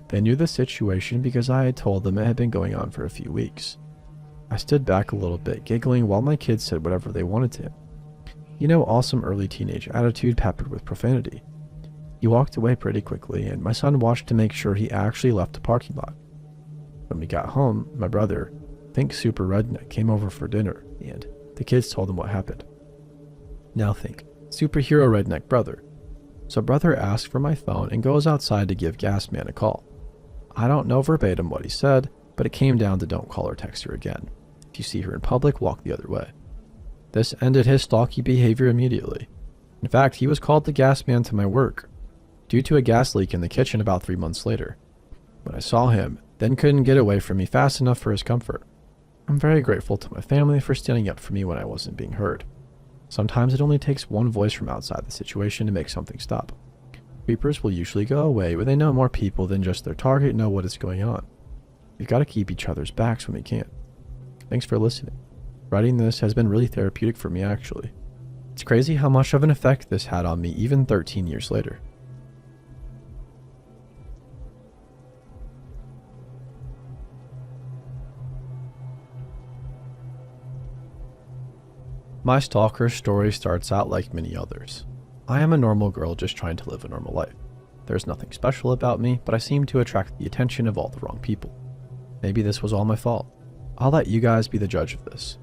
They knew the situation because I had told them it had been going on for a few weeks. I stood back a little bit, giggling while my kids said whatever they wanted to him. You know, awesome early teenage attitude peppered with profanity. He walked away pretty quickly, and my son watched to make sure he actually left the parking lot. When we got home, my brother, think super redneck, came over for dinner, and the kids told him what happened. Now think, superhero redneck brother. So brother asks for my phone and goes outside to give gas man a call. I don't know verbatim what he said, but it came down to don't call or text her again. If you see her in public, walk the other way. This ended his stalky behavior immediately. In fact, he was called the gas man to my work, due to a gas leak in the kitchen about 3 months later. When I saw him, then couldn't get away from me fast enough for his comfort. I'm very grateful to my family for standing up for me when I wasn't being heard. Sometimes it only takes one voice from outside the situation to make something stop. Creepers will usually go away when they know more people than just their target know what is going on. We've got to keep each other's backs when we can. Thanks for listening. Writing this has been really therapeutic for me, actually. It's crazy how much of an effect this had on me even 13 years later. My stalker story starts out like many others. I am a normal girl just trying to live a normal life. There's nothing special about me, but I seem to attract the attention of all the wrong people. Maybe this was all my fault. I'll let you guys be the judge of this.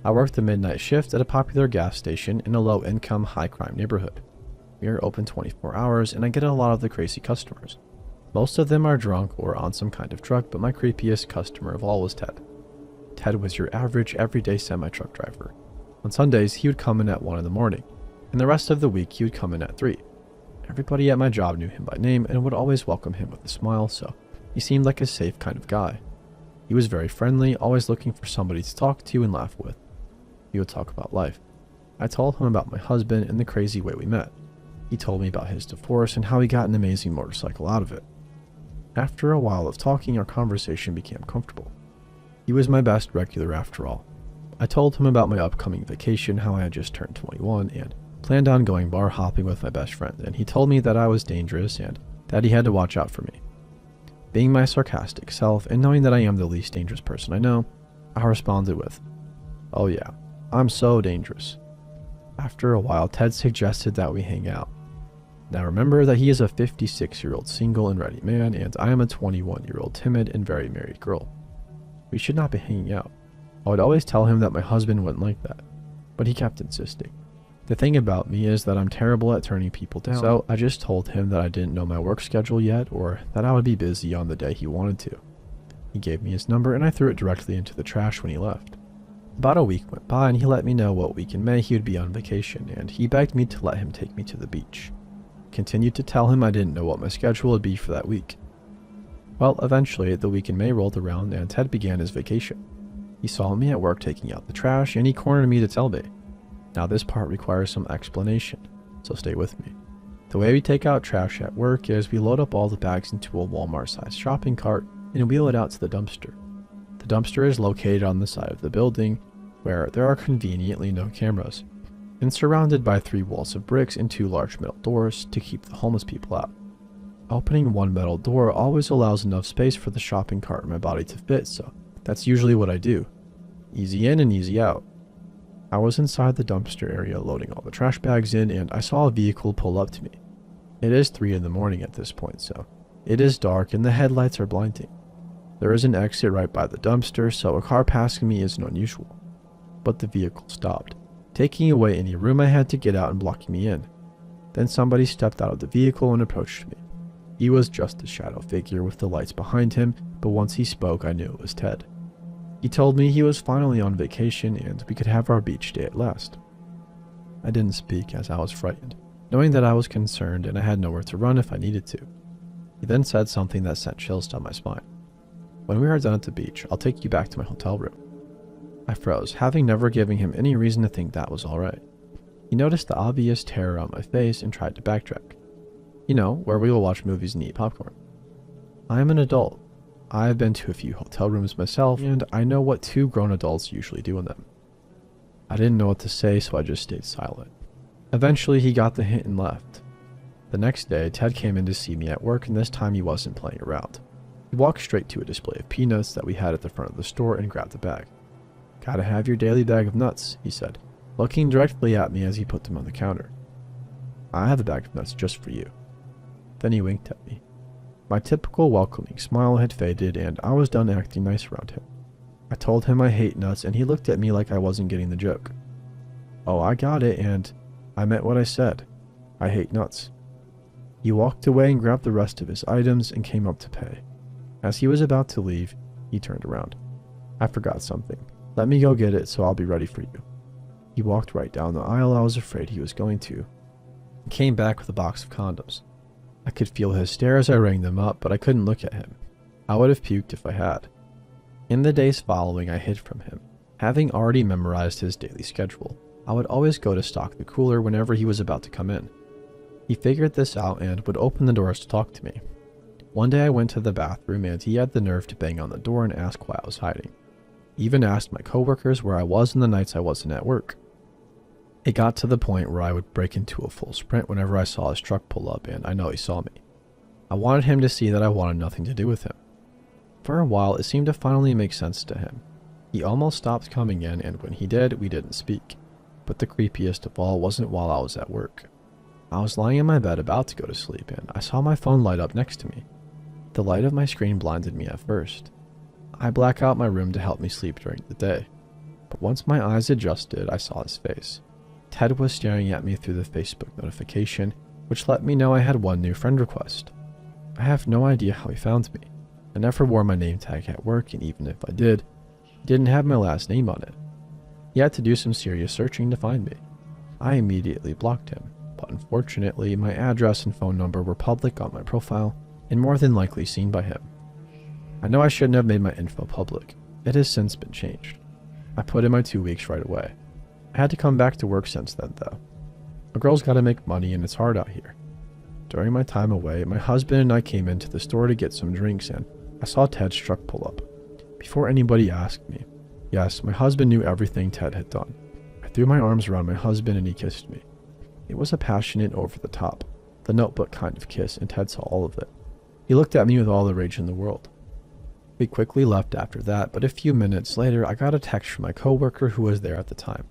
I work the midnight shift at a popular gas station in a low-income, high-crime neighborhood. We are open 24 hours and I get a lot of the crazy customers. Most of them are drunk or on some kind of drug, but my creepiest customer of all was Ted. Ted was your average, everyday semi-truck driver. On Sundays, he would come in at 1 in the morning, and the rest of the week he would come in at 3. Everybody at my job knew him by name and would always welcome him with a smile, so he seemed like a safe kind of guy. He was very friendly, always looking for somebody to talk to and laugh with. We would talk about life. I told him about my husband and the crazy way we met. He told me about his divorce and how he got an amazing motorcycle out of it. After a while of talking, our conversation became comfortable. He was my best regular after all. I told him about my upcoming vacation, how I had just turned 21 and planned on going bar hopping with my best friend, and he told me that I was dangerous and that he had to watch out for me. Being my sarcastic self and knowing that I am the least dangerous person I know, I responded with, "Oh yeah, I'm so dangerous." After a while, Ted suggested that we hang out. Now remember that he is a 56-year-old single and ready man, and I am a 21-year-old timid and very married girl. We should not be hanging out. I would always tell him that my husband wouldn't like that, but he kept insisting. The thing about me is that I'm terrible at turning people down, so I just told him that I didn't know my work schedule yet or that I would be busy on the day he wanted to. He gave me his number and I threw it directly into the trash when he left. About a week went by and he let me know what week in May he would be on vacation, and he begged me to let him take me to the beach. Continued to tell him I didn't know what my schedule would be for that week. Well, eventually the week in May rolled around and Ted began his vacation. He saw me at work taking out the trash and he cornered me to tell me. Now this part requires some explanation, so stay with me. The way we take out trash at work is we load up all the bags into a Walmart-sized shopping cart and wheel it out to the dumpster. The dumpster is located on the side of the building where there are conveniently no cameras, and surrounded by 3 walls of bricks and 2 large metal doors to keep the homeless people out. Opening one metal door always allows enough space for the shopping cart and my body to fit, so that's usually what I do. Easy in and easy out. I was inside the dumpster area loading all the trash bags in, and I saw a vehicle pull up to me. It is 3 in the morning at this point, so it is dark and the headlights are blinding. There is an exit right by the dumpster, so a car passing me isn't unusual. But the vehicle stopped, taking away any room I had to get out and blocking me in. Then somebody stepped out of the vehicle and approached me. He was just a shadow figure with the lights behind him, but once he spoke I knew it was Ted. He told me he was finally on vacation and we could have our beach day at last. I didn't speak as I was frightened, knowing that I was concerned and I had nowhere to run if I needed to. He then said something that sent chills down my spine. When we are done at the beach, I'll take you back to my hotel room. I froze, having never given him any reason to think that was alright. He noticed the obvious terror on my face and tried to backtrack. You know, where we will watch movies and eat popcorn. I am an adult. I have been to a few hotel rooms myself, and I know what 2 grown adults usually do in them. I didn't know what to say, so I just stayed silent. Eventually, he got the hint and left. The next day, Ted came in to see me at work, and this time he wasn't playing around. He walked straight to a display of peanuts that we had at the front of the store and grabbed the bag. "Gotta have your daily bag of nuts," he said, looking directly at me as he put them on the counter. "I have a bag of nuts just for you." Then he winked at me. My typical welcoming smile had faded and I was done acting nice around him. I told him I hate nuts and he looked at me like I wasn't getting the joke. "Oh, I got it, and I meant what I said. I hate nuts." He walked away and grabbed the rest of his items and came up to pay. As he was about to leave, he turned around. "I forgot something. Let me go get it so I'll be ready for you." He walked right down the aisle I was afraid he was going to, and came back with a box of condoms. I could feel his stare as I rang them up, but I couldn't look at him. I would have puked if I had. In the days following, I hid from him. Having already memorized his daily schedule, I would always go to stock the cooler whenever he was about to come in. He figured this out and would open the doors to talk to me. One day I went to the bathroom and he had the nerve to bang on the door and ask why I was hiding. He even asked my coworkers where I was on the nights I wasn't at work. It got to the point where I would break into a full sprint whenever I saw his truck pull up, and I know he saw me. I wanted him to see that I wanted nothing to do with him. For a while, it seemed to finally make sense to him. He almost stopped coming in, and when he did, we didn't speak. But the creepiest of all wasn't while I was at work. I was lying in my bed about to go to sleep, and I saw my phone light up next to me. The light of my screen blinded me at first. I black out my room to help me sleep during the day. But once my eyes adjusted, I saw his face. Ted was staring at me through the Facebook notification, which let me know I had 1 new friend request. I have no idea how he found me. I never wore my name tag at work, and even if I did, it didn't have my last name on it. He had to do some serious searching to find me. I immediately blocked him, but unfortunately my address and phone number were public on my profile, and more than likely seen by him. I know I shouldn't have made my info public. It has since been changed. I put in my 2 weeks right away. I had to come back to work since then, though. A girl's gotta make money and it's hard out here. During my time away, my husband and I came into the store to get some drinks and I saw Ted's truck pull up. Before anybody asked me, yes, my husband knew everything Ted had done. I threw my arms around my husband and he kissed me. It was a passionate, over-the-top, the Notebook kind of kiss, and Ted saw all of it. He looked at me with all the rage in the world. We quickly left after that, but a few minutes later I got a text from my coworker who was there at the time.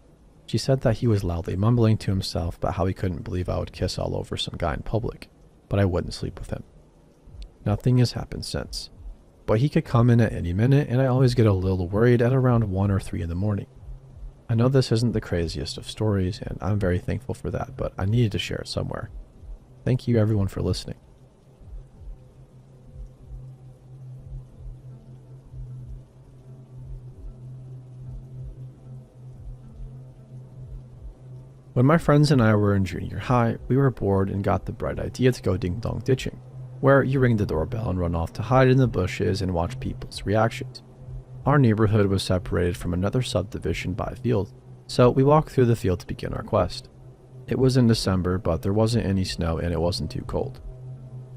She said that he was loudly mumbling to himself about how he couldn't believe I would kiss all over some guy in public, but I wouldn't sleep with him. Nothing has happened since, but he could come in at any minute and I always get a little worried at around 1 or 3 in the morning. I know this isn't the craziest of stories, and I'm very thankful for that, but I needed to share it somewhere. Thank you everyone for listening. When my friends and I were in junior high, we were bored and got the bright idea to go ding-dong ditching, where you ring the doorbell and run off to hide in the bushes and watch people's reactions. Our neighborhood was separated from another subdivision by a field, so we walked through the field to begin our quest. It was in December, but there wasn't any snow and it wasn't too cold.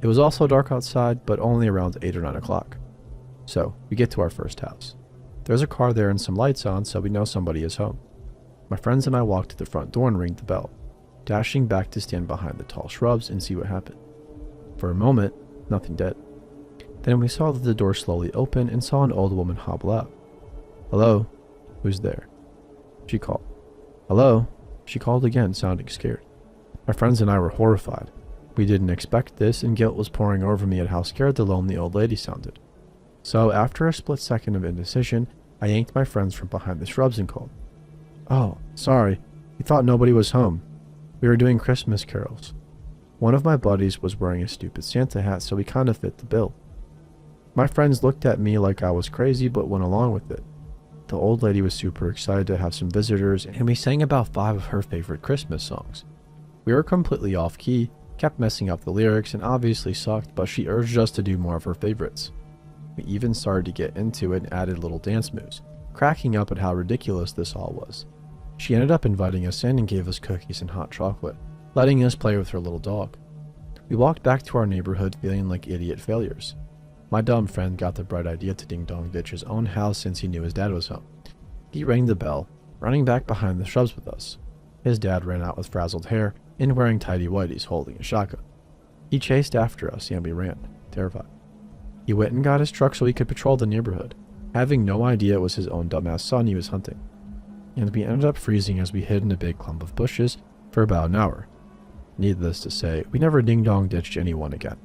It was also dark outside, but only around 8 or 9 o'clock. So, we get to our first house. There's a car there and some lights on, so we know somebody is home. My friends and I walked to the front door and ring the bell, dashing back to stand behind the tall shrubs and see what happened. For a moment, nothing did. Then we saw that the door slowly opened and saw an old woman hobble out. "Hello? Who's there?" She called. "Hello?" She called again, sounding scared. My friends and I were horrified. We didn't expect this, and guilt was pouring over me at how scared the lonely old lady sounded. So after a split second of indecision, I yanked my friends from behind the shrubs and called, "Oh, sorry. We thought nobody was home. We were doing Christmas carols." One of my buddies was wearing a stupid Santa hat, so we kind of fit the bill. My friends looked at me like I was crazy, but went along with it. The old lady was super excited to have some visitors, and we sang about 5 of her favorite Christmas songs. We were completely off key, kept messing up the lyrics, and obviously sucked, but she urged us to do more of her favorites. We even started to get into it and added little dance moves, cracking up at how ridiculous this all was. She ended up inviting us in and gave us cookies and hot chocolate, letting us play with her little dog. We walked back to our neighborhood feeling like idiot failures. My dumb friend got the bright idea to ding-dong ditch his own house since he knew his dad was home. He rang the bell, running back behind the shrubs with us. His dad ran out with frazzled hair and wearing tidy whities holding a shotgun. He chased after us and we ran, terrified. He went and got his truck so he could patrol the neighborhood, having no idea it was his own dumbass son he was hunting. And we ended up freezing as we hid in a big clump of bushes for about an hour. Needless to say, we never ding-dong ditched anyone again.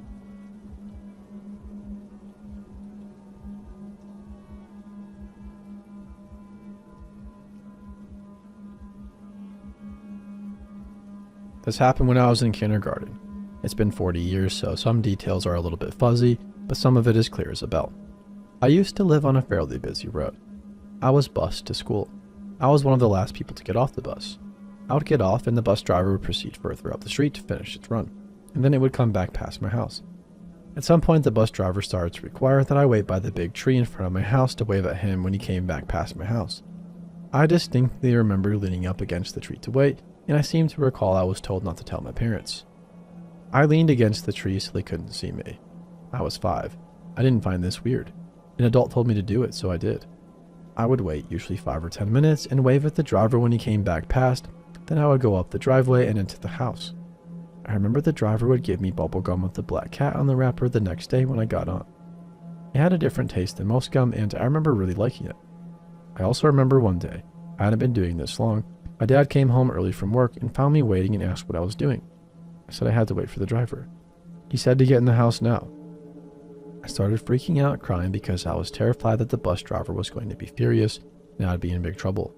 This happened when I was in kindergarten. It's been 40 years, so some details are a little bit fuzzy, but some of it is clear as a bell. I used to live on a fairly busy road. I was bused to school. I was one of the last people to get off the bus. I would get off and the bus driver would proceed further up the street to finish its run, and then it would come back past my house. At some point, the bus driver started to require that I wait by the big tree in front of my house to wave at him when he came back past my house. I distinctly remember leaning up against the tree to wait, and I seem to recall I was told not to tell my parents. I leaned against the tree so they couldn't see me. I was 5. I didn't find this weird. An adult told me to do it, so I did. I would wait, usually 5 or 10 minutes, and wave at the driver when he came back past, then I would go up the driveway and into the house. I remember the driver would give me bubble gum with the black cat on the wrapper the next day when I got on. It had a different taste than most gum, and I remember really liking it. I also remember one day, I hadn't been doing this long, my dad came home early from work and found me waiting and asked what I was doing. I said I had to wait for the driver. He said to get in the house now. I started freaking out, crying because I was terrified that the bus driver was going to be furious and I'd be in big trouble.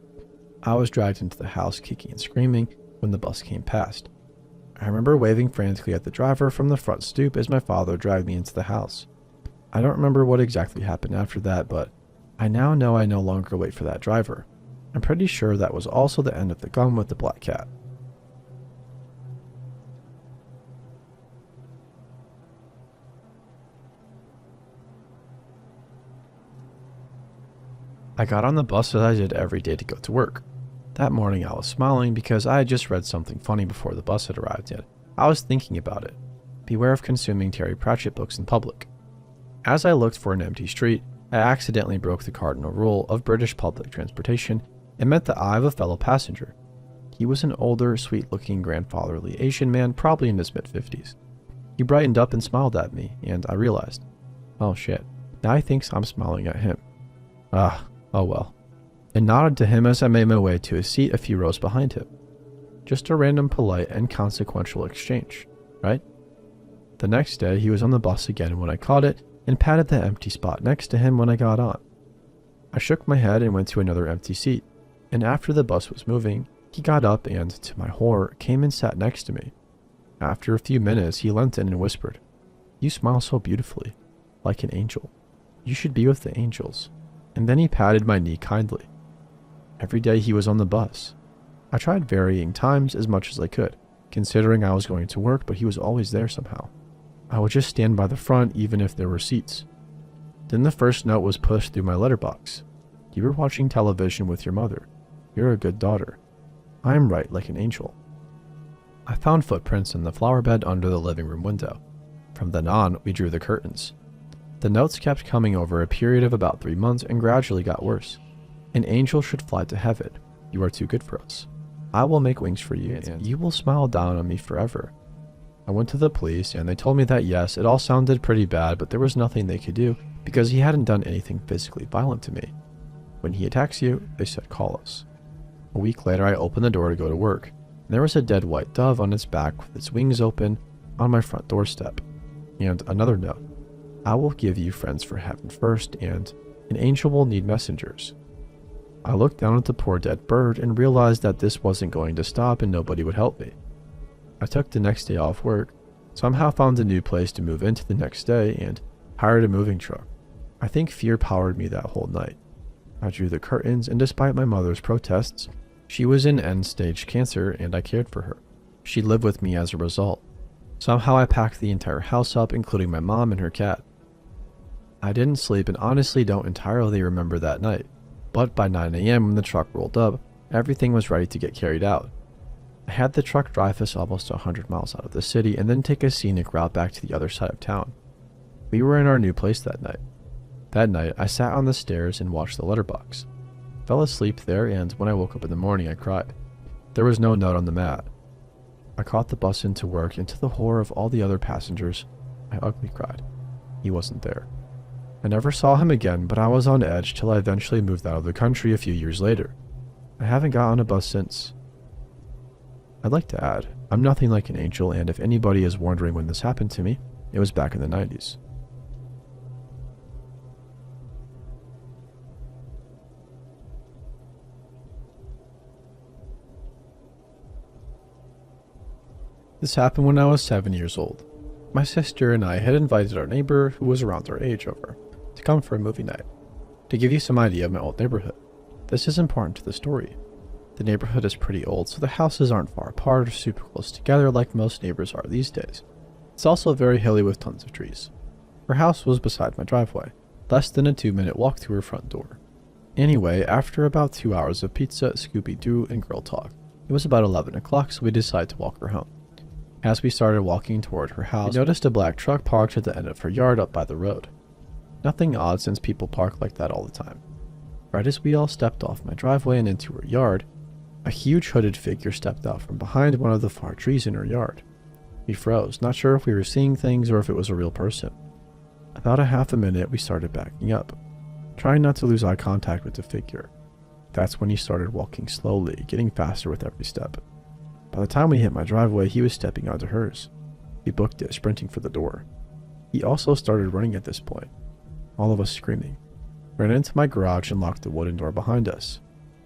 I was dragged into the house kicking and screaming when the bus came past. I remember waving frantically at the driver from the front stoop as my father dragged me into the house. I don't remember what exactly happened after that, but I now know I no longer wait for that driver. I'm pretty sure that was also the end of the gum with the black cat. I got on the bus as I did every day to go to work. That morning I was smiling because I had just read something funny before the bus had arrived yet. I was thinking about it. Beware of consuming Terry Pratchett books in public. As I looked for an empty street, I accidentally broke the cardinal rule of British public transportation and met the eye of a fellow passenger. He was an older, sweet-looking, grandfatherly Asian man, probably in his mid-50s. He brightened up and smiled at me, and I realized, oh shit, now he thinks I'm smiling at him. Oh well. And nodded to him as I made my way to his seat a few rows behind him. Just a random polite and consequential exchange, right? The next day, he was on the bus again when I caught it, and patted the empty spot next to him when I got on. I shook my head and went to another empty seat. And after the bus was moving, he got up and, to my horror, came and sat next to me. After a few minutes, he leant in and whispered, "You smile so beautifully, like an angel. You should be with the angels." And then he patted my knee kindly. Every day he was on the bus. I tried varying times as much as I could, considering I was going to work, but he was always there somehow. I would just stand by the front even if there were seats. Then the first note was pushed through my letterbox. "You were watching television with your mother. You're a good daughter. I am right like an angel." I found footprints in the flower bed under the living room window. From then on, we drew the curtains. The notes kept coming over a period of about 3 months and gradually got worse. "An angel should fly to heaven. You are too good for us. I will make wings for you, and you will smile down on me forever." I went to the police, and they told me that yes, it all sounded pretty bad, but there was nothing they could do because he hadn't done anything physically violent to me. When he attacks you, they said call us. A week later, I opened the door to go to work, and there was a dead white dove on its back with its wings open on my front doorstep. And another note: "I will give you friends for heaven first, and an angel will need messengers." I looked down at the poor dead bird and realized that this wasn't going to stop and nobody would help me. I took the next day off work, somehow found a new place to move into the next day, and hired a moving truck. I think fear powered me that whole night. I drew the curtains, and despite my mother's protests, she was in end-stage cancer and I cared for her. She lived with me as a result. Somehow I packed the entire house up, including my mom and her cat. I didn't sleep and honestly don't entirely remember that night, but by 9 a.m. when the truck rolled up, everything was ready to get carried out. I had the truck drive us almost 100 miles out of the city and then take a scenic route back to the other side of town. We were in our new place that night. That night, I sat on the stairs and watched the letterbox. Fell asleep there, and when I woke up in the morning, I cried. There was no note on the mat. I caught the bus into work, and to the horror of all the other passengers, I ugly cried. He wasn't there. I never saw him again, but I was on edge till I eventually moved out of the country a few years later. I haven't got on a bus since. I'd like to add, I'm nothing like an angel, and if anybody is wondering when this happened to me, it was back in the 90s. This happened when I was 7 years old. My sister and I had invited our neighbor, who was around our age, over to come for a movie night. To give you some idea of my old neighborhood, this is important to the story. The neighborhood is pretty old, so the houses aren't far apart or super close together like most neighbors are these days. It's also very hilly with tons of trees. Her house was beside my driveway, less than a 2-minute walk to her front door. Anyway, after about 2 hours of pizza, Scooby-Doo, and girl talk, it was about 11 o'clock, so we decided to walk her home. As we started walking toward her house, we noticed a black truck parked at the end of her yard up by the road. Nothing odd since people park like that all the time. Right as we all stepped off my driveway and into her yard, a huge hooded figure stepped out from behind one of the far trees in her yard. We froze, not sure if we were seeing things or if it was a real person. About a half a minute, we started backing up, trying not to lose eye contact with the figure. That's when he started walking slowly, getting faster with every step. By the time we hit my driveway, he was stepping onto hers. We booked it, sprinting for the door. He also started running at this point, all of us screaming. Ran into my garage and locked the wooden door behind us.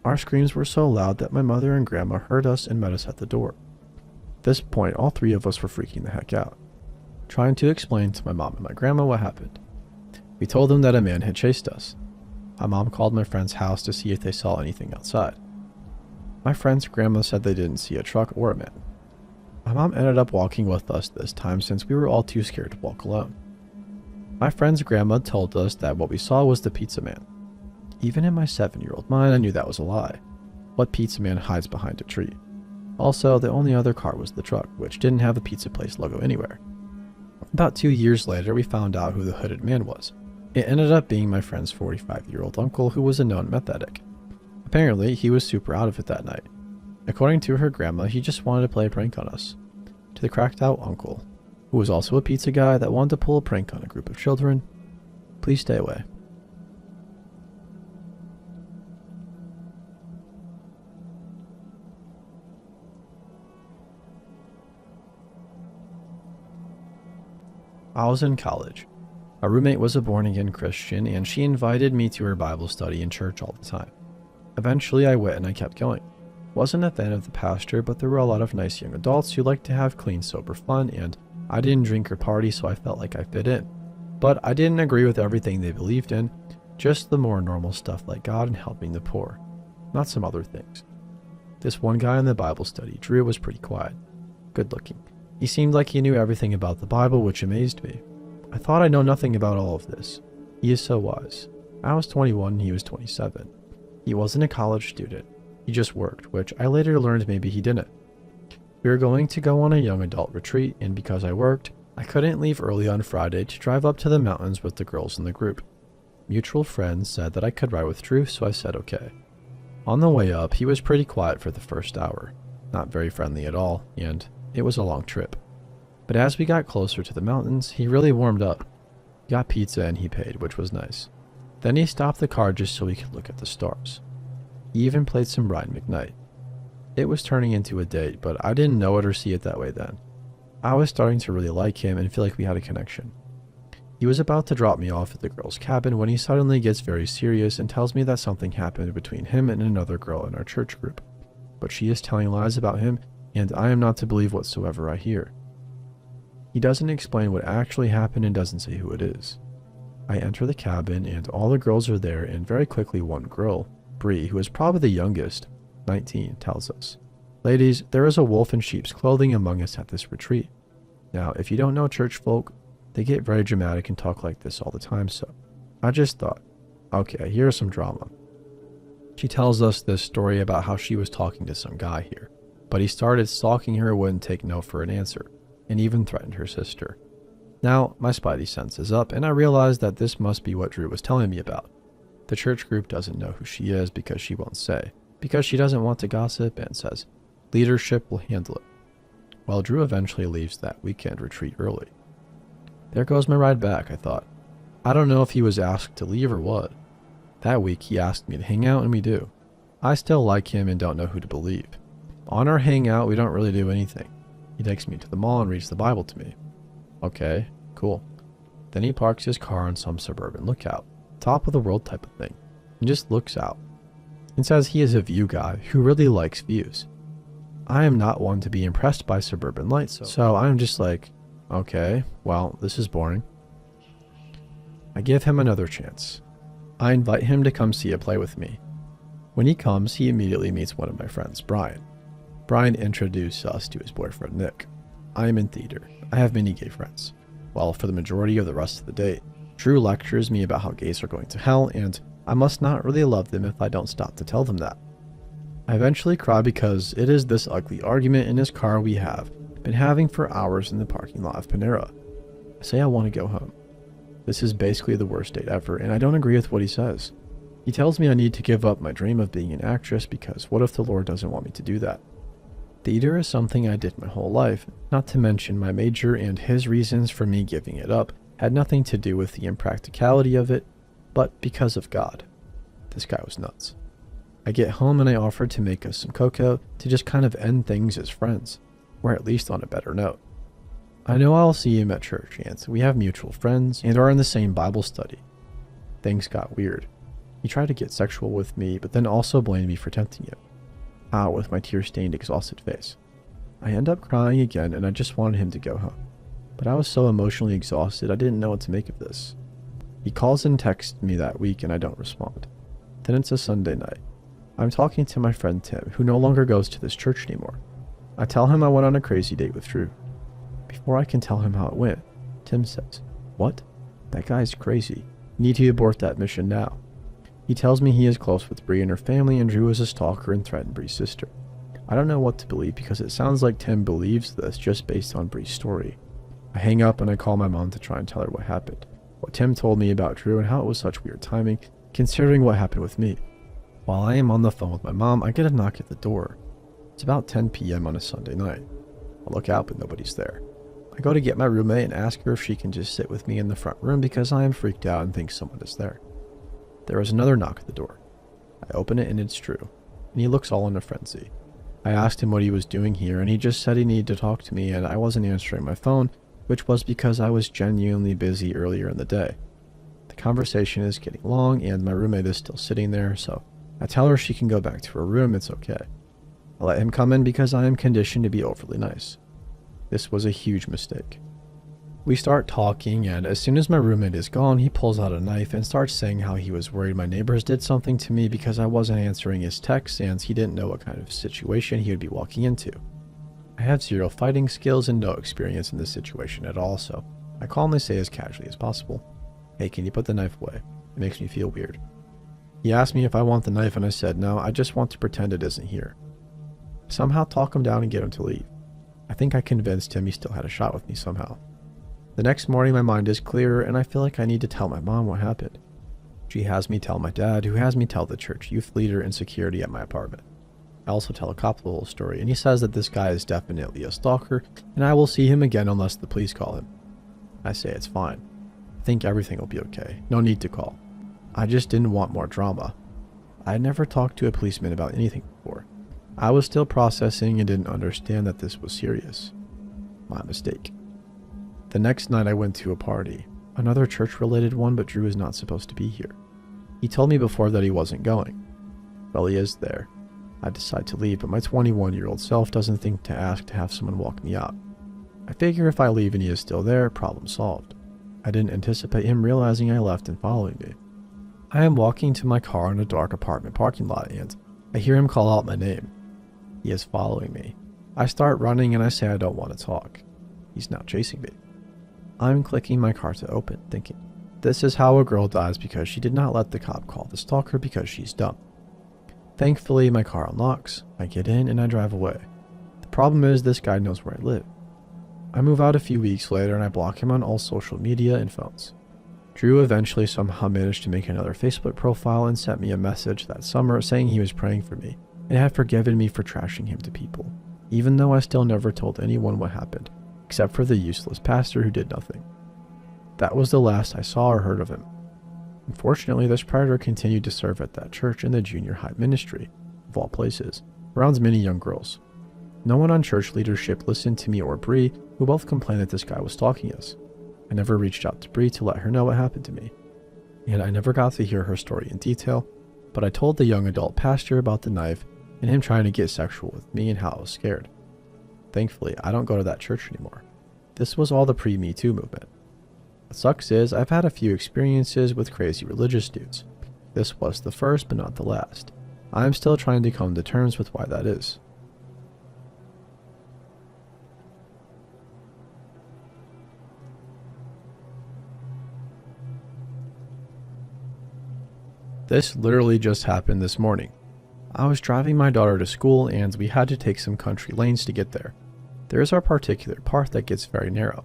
Our screams were so loud that my mother and grandma heard us and met us at the door. At this point, all three of us were freaking the heck out, trying to explain to my mom and my grandma what happened. We told them that a man had chased us. My mom called my friend's house to see if they saw anything outside. My friend's grandma said they didn't see a truck or a man. My mom ended up walking with us this time since we were all too scared to walk alone. My friend's grandma told us that what we saw was the pizza man. Even in my 7-year-old mind, I knew that was a lie. What pizza man hides behind a tree? Also, the only other car was the truck, which didn't have a pizza place logo anywhere. About 2 years later, we found out who the hooded man was. It ended up being my friend's 45-year-old uncle, who was a known meth addict. Apparently, he was super out of it that night. According to her grandma, he just wanted to play a prank on us. To the cracked out uncle, who was also a pizza guy that wanted to pull a prank on a group of children, please stay away. I was in college. My roommate was a born-again Christian, and she invited me to her Bible study in church all the time. Eventually I went and I kept going. Wasn't a fan of the pastor, but there were a lot of nice young adults who liked to have clean, sober fun, and I didn't drink or party, so I felt like I fit in. But I didn't agree with everything they believed in, just the more normal stuff like God and helping the poor, not some other things. This one guy in the Bible study, Drew, was pretty quiet, good looking. He seemed like he knew everything about the Bible, which amazed me. I thought I know nothing about all of this. He is so wise. I was 21 and he was 27. He wasn't a college student. He just worked, which I later learned maybe he didn't. We were going to go on a young adult retreat, and because I worked, I couldn't leave early on Friday to drive up to the mountains with the girls in the group. Mutual friends said that I could ride with Drew, so I said okay. On the way up, he was pretty quiet for the first hour, not very friendly at all, and it was a long trip. But as we got closer to the mountains, he really warmed up. He got pizza and he paid, which was nice. Then he stopped the car just so we could look at the stars. He even played some Brian McKnight. It was turning into a date, but I didn't know it or see it that way then. I was starting to really like him and feel like we had a connection. He was about to drop me off at the girl's cabin when he suddenly gets very serious and tells me that something happened between him and another girl in our church group. But she is telling lies about him, and I am not to believe whatsoever I hear. He doesn't explain what actually happened and doesn't say who it is. I enter the cabin and all the girls are there, and very quickly one girl, Bree, who is probably the youngest, 19, tells us, "Ladies, there is a wolf in sheep's clothing among us at this retreat." Now, if you don't know church folk, they get very dramatic and talk like this all the time, so I just thought, okay, here's some drama. She tells us this story about how she was talking to some guy here, but he started stalking her and wouldn't take no for an answer, and even threatened her sister. Now, my spidey sense is up, and I realize that this must be what Drew was telling me about. The church group doesn't know who she is because she won't say, because she doesn't want to gossip and says, leadership will handle it. Well, Drew eventually leaves that weekend retreat early. There goes my ride back, I thought. I don't know if he was asked to leave or what. That week he asked me to hang out and we do. I still like him and don't know who to believe. On our hangout, we don't really do anything. He takes me to the mall and reads the Bible to me. Okay, cool. Then he parks his car on some suburban lookout, top of the world type of thing, and just looks out. And says he is a view guy who really likes views. I am not one to be impressed by suburban lights, so I'm just like, okay, well, this is boring. I give him another chance. I invite him to come see a play with me. When he comes, he immediately meets one of my friends, Brian. Brian introduced us to his boyfriend, Nick. I am in theater. I have many gay friends. Well, for the majority of the rest of the date, Drew lectures me about how gays are going to hell, and I must not really love them if I don't stop to tell them that. I eventually cry because it is this ugly argument in his car we have been having for hours in the parking lot of Panera. I say I want to go home. This is basically the worst date ever, and I don't agree with what he says. He tells me I need to give up my dream of being an actress because what if the Lord doesn't want me to do that? Theater is something I did my whole life, not to mention my major, and his reasons for me giving it up had nothing to do with the impracticality of it, but because of God. This guy was nuts. I get home and I offered to make us some cocoa to just kind of end things as friends, or at least on a better note. I know I'll see him at church, and we have mutual friends and are in the same Bible study. Things got weird. He tried to get sexual with me, but then also blamed me for tempting him. Out with my tear-stained, exhausted face. I end up crying again, and I just wanted him to go home. But I was so emotionally exhausted, I didn't know what to make of this. He calls and texts me that week, and I don't respond. Then it's a Sunday night. I'm talking to my friend Tim, who no longer goes to this church anymore. I tell him I went on a crazy date with Drew. Before I can tell him how it went, Tim says, "What? That guy's crazy. You need to abort that mission now." He tells me he is close with Bree and her family, and Drew is a stalker and threatened Bree's sister. I don't know what to believe because it sounds like Tim believes this just based on Bree's story. I hang up and I call my mom to try and tell her what happened, what Tim told me about Drew and how it was such weird timing, considering what happened with me. While I am on the phone with my mom, I get a knock at the door. It's about 10 p.m. on a Sunday night. I look out, but nobody's there. I go to get my roommate and ask her if she can just sit with me in the front room because I am freaked out and think someone is there. There is another knock at the door. I open it and it's Drew, and he looks all in a frenzy. I asked him what he was doing here, and he just said he needed to talk to me, and I wasn't answering my phone, which was because I was genuinely busy earlier in the day. The conversation is getting long, and my roommate is still sitting there, so I tell her she can go back to her room, it's okay. I let him come in because I am conditioned to be overly nice. This was a huge mistake. We start talking, and as soon as my roommate is gone, he pulls out a knife and starts saying how he was worried my neighbors did something to me because I wasn't answering his texts and he didn't know what kind of situation he would be walking into. I have zero fighting skills and no experience in this situation at all, so I calmly say as casually as possible, "Hey, can you put the knife away? It makes me feel weird." He asked me if I want the knife and I said no, I just want to pretend it isn't here. Somehow talk him down and get him to leave. I think I convinced him he still had a shot with me somehow. The next morning my mind is clearer and I feel like I need to tell my mom what happened. She has me tell my dad, who has me tell the church youth leader and security at my apartment. I also tell a cop the whole story and he says that this guy is definitely a stalker and I will see him again unless the police call him. I say it's fine. I think everything will be okay. No need to call. I just didn't want more drama. I had never talked to a policeman about anything before. I was still processing and didn't understand that this was serious. My mistake. The next night I went to a party. Another church-related one, but Drew is not supposed to be here. He told me before that he wasn't going. Well, he is there. I decide to leave, but my 21-year-old self doesn't think to ask to have someone walk me out. I figure if I leave and he is still there, problem solved. I didn't anticipate him realizing I left and following me. I am walking to my car in a dark apartment parking lot and I hear him call out my name. He is following me. I start running and I say I don't want to talk. He's now chasing me. I'm clicking my car to open, thinking, this is how a girl dies because she did not let the cop call the stalker because she's dumb. Thankfully, my car unlocks. I get in and I drive away. The problem is this guy knows where I live. I move out a few weeks later and I block him on all social media and phones. Drew eventually somehow managed to make another Facebook profile and sent me a message that summer saying he was praying for me and had forgiven me for trashing him to people, even though I still never told anyone what happened, except for the useless pastor who did nothing. That was the last I saw or heard of him. Unfortunately, this predator continued to serve at that church in the junior high ministry, of all places, around many young girls. No one on church leadership listened to me or Bree, who both complained that this guy was stalking us. I never reached out to Bree to let her know what happened to me, and I never got to hear her story in detail, but I told the young adult pastor about the knife and him trying to get sexual with me and how I was scared. Thankfully, I don't go to that church anymore. This was all the pre-Me Too movement. What sucks is I've had a few experiences with crazy religious dudes. This was the first but not the last. I am still trying to come to terms with why that is. This literally just happened this morning. I was driving my daughter to school and we had to take some country lanes to get there. There is our particular part that gets very narrow.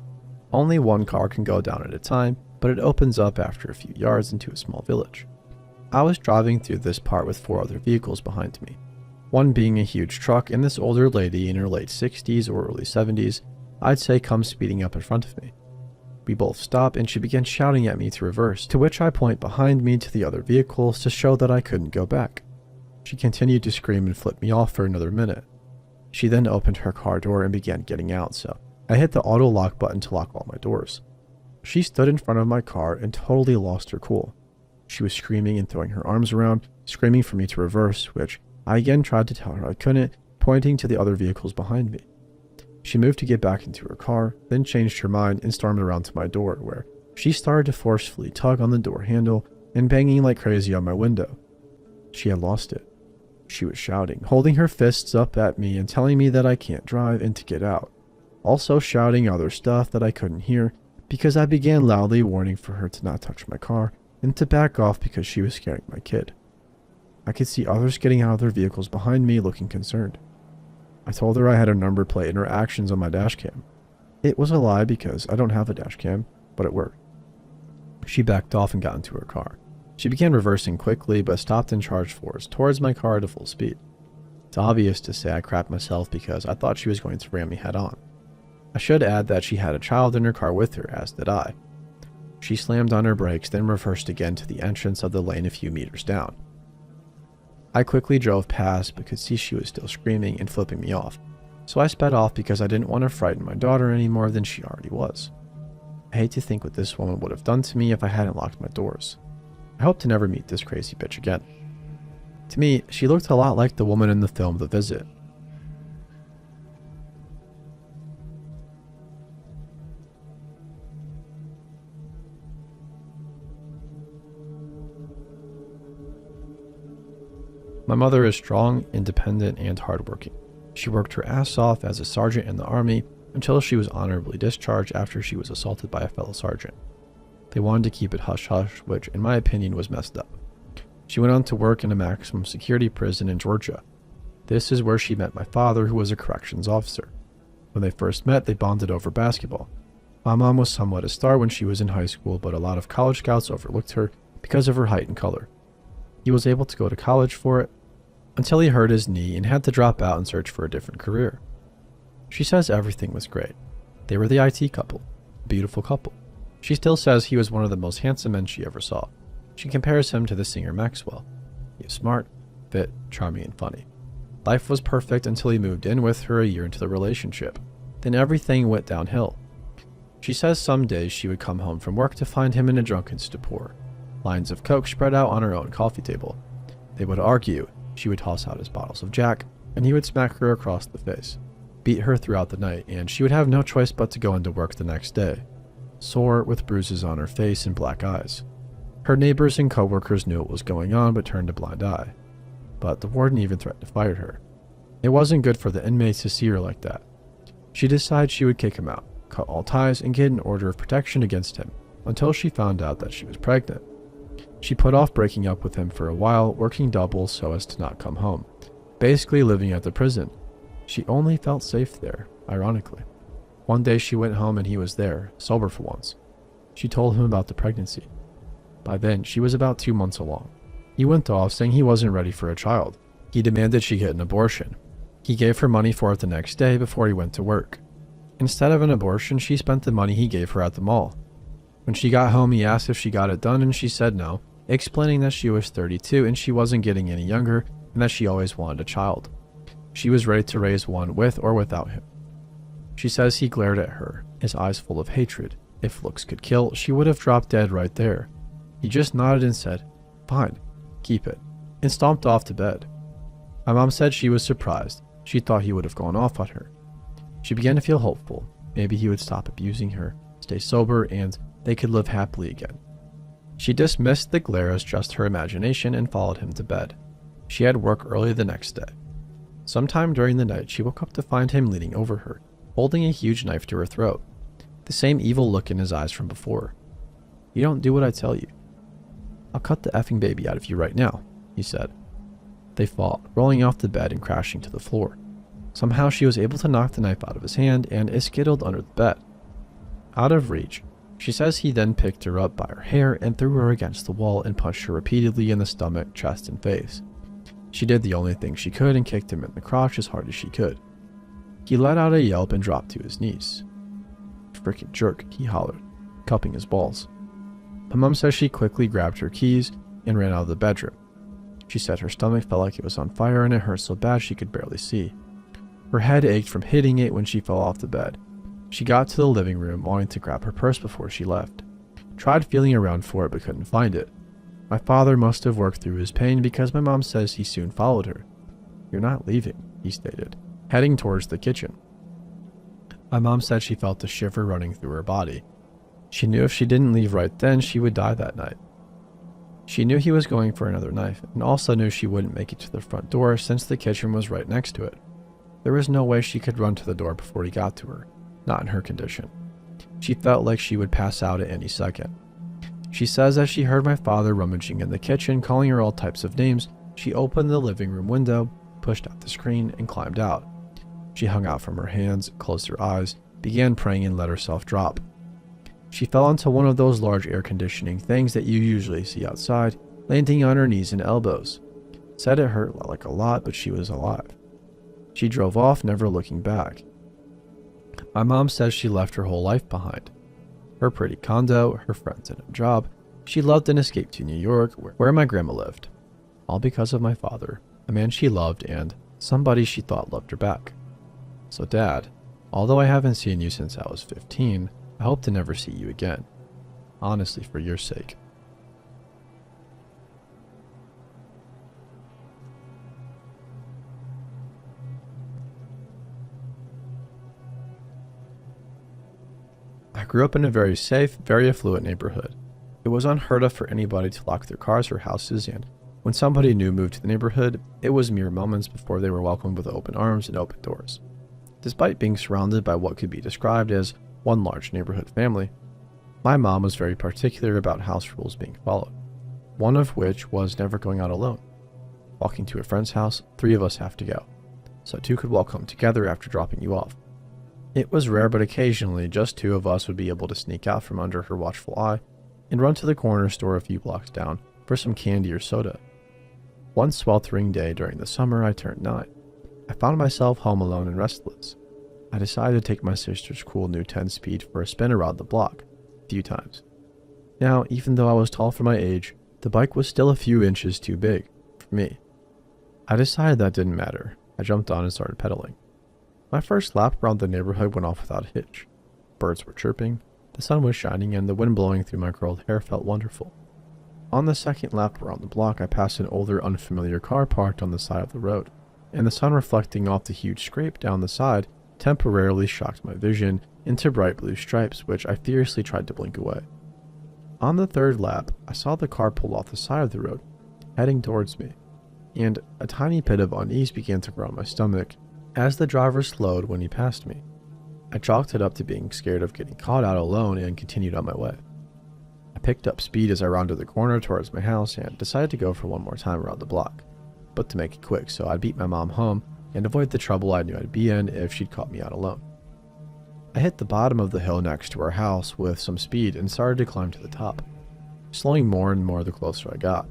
Only one car can go down at a time, but it opens up after a few yards into a small village. I was driving through this part with 4 other vehicles behind me, one being a huge truck and this older lady in her late 60s or early 70s, I'd say, comes speeding up in front of me. We both stop and she begins shouting at me to reverse, to which I point behind me to the other vehicles to show that I couldn't go back. She continued to scream and flip me off for another minute. She then opened her car door and began getting out, so I hit the auto lock button to lock all my doors. She stood in front of my car and totally lost her cool. She was screaming and throwing her arms around, screaming for me to reverse, which I again tried to tell her I couldn't, pointing to the other vehicles behind me. She moved to get back into her car, then changed her mind and stormed around to my door, where she started to forcefully tug on the door handle and banging like crazy on my window. She had lost it. She was shouting, holding her fists up at me and telling me that I can't drive and to get out. Also shouting other stuff that I couldn't hear because I began loudly warning for her to not touch my car and to back off because she was scaring my kid. I could see others getting out of their vehicles behind me looking concerned. I told her I had a number plate and her actions on my dash cam. It was a lie because I don't have a dash cam, but it worked. She backed off and got into her car. She began reversing quickly but stopped and charged forwards towards my car at a full speed. It's obvious to say I crapped myself because I thought she was going to ram me head on. I should add that she had a child in her car with her, as did I. She slammed on her brakes, then reversed again to the entrance of the lane a few meters down. I quickly drove past but could see she was still screaming and flipping me off, so I sped off because I didn't want to frighten my daughter any more than she already was. I hate to think what this woman would have done to me if I hadn't locked my doors. I hope to never meet this crazy bitch again. To me, she looked a lot like the woman in the film The Visit. My mother is strong, independent, and hardworking. She worked her ass off as a sergeant in the Army until she was honorably discharged after she was assaulted by a fellow sergeant. They wanted to keep it hush-hush, which in my opinion was messed up. She went on to work in a maximum security prison in Georgia. This is where she met my father, who was a corrections officer. When they first met, they bonded over basketball. My mom was somewhat a star when she was in high school, but a lot of college scouts overlooked her because of her height and color. He was able to go to college for it, until he hurt his knee and had to drop out and search for a different career. She says everything was great. They were the IT couple, a beautiful couple. She still says he was one of the most handsome men she ever saw. She compares him to the singer Maxwell. He is smart, fit, charming, and funny. Life was perfect until he moved in with her a year into the relationship. Then everything went downhill. She says some days she would come home from work to find him in a drunken stupor. Lines of coke spread out on her own coffee table. They would argue. She would toss out his bottles of Jack, and he would smack her across the face, beat her throughout the night, and she would have no choice but to go into work the next day, sore with bruises on her face and black eyes. Her neighbors and coworkers knew what was going on but turned a blind eye. But the warden even threatened to fire her. It wasn't good for the inmates to see her like that. She decided she would kick him out, cut all ties, and get an order of protection against him until she found out that she was pregnant. She put off breaking up with him for a while, working doubles so as to not come home, basically living at the prison. She only felt safe there, ironically. One day she went home and he was there, sober for once. She told him about the pregnancy. By then, she was about 2 months along. He went off saying he wasn't ready for a child. He demanded she get an abortion. He gave her money for it the next day before he went to work. Instead of an abortion, she spent the money he gave her at the mall. When she got home, he asked if she got it done and she said no, explaining that she was 32 and she wasn't getting any younger and that she always wanted a child. She was ready to raise one with or without him. She says he glared at her, his eyes full of hatred. If looks could kill, she would have dropped dead right there. He just nodded and said, "Fine, keep it," and stomped off to bed. My mom said she was surprised. She thought he would have gone off on her. She began to feel hopeful. Maybe he would stop abusing her, stay sober, and they could live happily again. She dismissed the glare as just her imagination and followed him to bed. She had work early the next day. Sometime during the night, she woke up to find him leaning over her, holding a huge knife to her throat. The same evil look in his eyes from before. "You don't do what I tell you." "I'll cut the effing baby out of you right now," he said. They fought, rolling off the bed and crashing to the floor. Somehow she was able to knock the knife out of his hand and it skittled under the bed. Out of reach, she says he then picked her up by her hair and threw her against the wall and punched her repeatedly in the stomach, chest, and face. She did the only thing she could and kicked him in the crotch as hard as she could. He let out a yelp and dropped to his knees. "Frickin' jerk," he hollered, cupping his balls. My mom says she quickly grabbed her keys and ran out of the bedroom. She said her stomach felt like it was on fire and it hurt so bad she could barely see. Her head ached from hitting it when she fell off the bed. She got to the living room wanting to grab her purse before she left. Tried feeling around for it but couldn't find it. My father must have worked through his pain because my mom says he soon followed her. "You're not leaving," he stated, heading towards the kitchen. My mom said she felt a shiver running through her body. She knew if she didn't leave right then, she would die that night. She knew he was going for another knife, and also knew she wouldn't make it to the front door since the kitchen was right next to it. There was no way she could run to the door before he got to her, not in her condition. She felt like she would pass out at any second. She says as she heard my father rummaging in the kitchen, calling her all types of names, she opened the living room window, pushed out the screen, and climbed out. She hung out from her hands, closed her eyes, began praying, and let herself drop. She fell onto one of those large air conditioning things that you usually see outside, landing on her knees and elbows. Said it hurt like a lot, but she was alive. She drove off, never looking back. My mom says she left her whole life behind. Her pretty condo, her friends and a job. She loved and escaped to New York, where my grandma lived. All because of my father, a man she loved and somebody she thought loved her back. So Dad, although I haven't seen you since I was 15, I hope to never see you again. Honestly, for your sake. I grew up in a very safe, very affluent neighborhood. It was unheard of for anybody to lock their cars or houses, and when somebody new moved to the neighborhood, it was mere moments before they were welcomed with open arms and open doors. Despite being surrounded by what could be described as one large neighborhood family, my mom was very particular about house rules being followed, one of which was never going out alone. Walking to a friend's house, 3 of us have to go, so 2 could walk home together after dropping you off. It was rare, but occasionally just 2 of us would be able to sneak out from under her watchful eye and run to the corner store a few blocks down for some candy or soda. One sweltering day during the summer, I turned 9. I found myself home alone and restless. I decided to take my sister's cool new 10-speed for a spin around the block, a few times. Now, even though I was tall for my age, the bike was still a few inches too big for me. I decided that didn't matter. I jumped on and started pedaling. My first lap around the neighborhood went off without a hitch. Birds were chirping, the sun was shining, and the wind blowing through my curled hair felt wonderful. On the second lap around the block, I passed an older, unfamiliar car parked on the side of the road, and the sun reflecting off the huge scrape down the side temporarily shocked my vision into bright blue stripes, which I furiously tried to blink away. On the third lap, I saw the car pull off the side of the road, heading towards me, and a tiny pit of unease began to grow in my stomach as the driver slowed when he passed me. I chalked it up to being scared of getting caught out alone and continued on my way. I picked up speed as I rounded the corner towards my house and decided to go for one more time around the block, but to make it quick so I'd beat my mom home and avoid the trouble I knew I'd be in if she'd caught me out alone. I hit the bottom of the hill next to our house with some speed and started to climb to the top, slowing more and more the closer I got.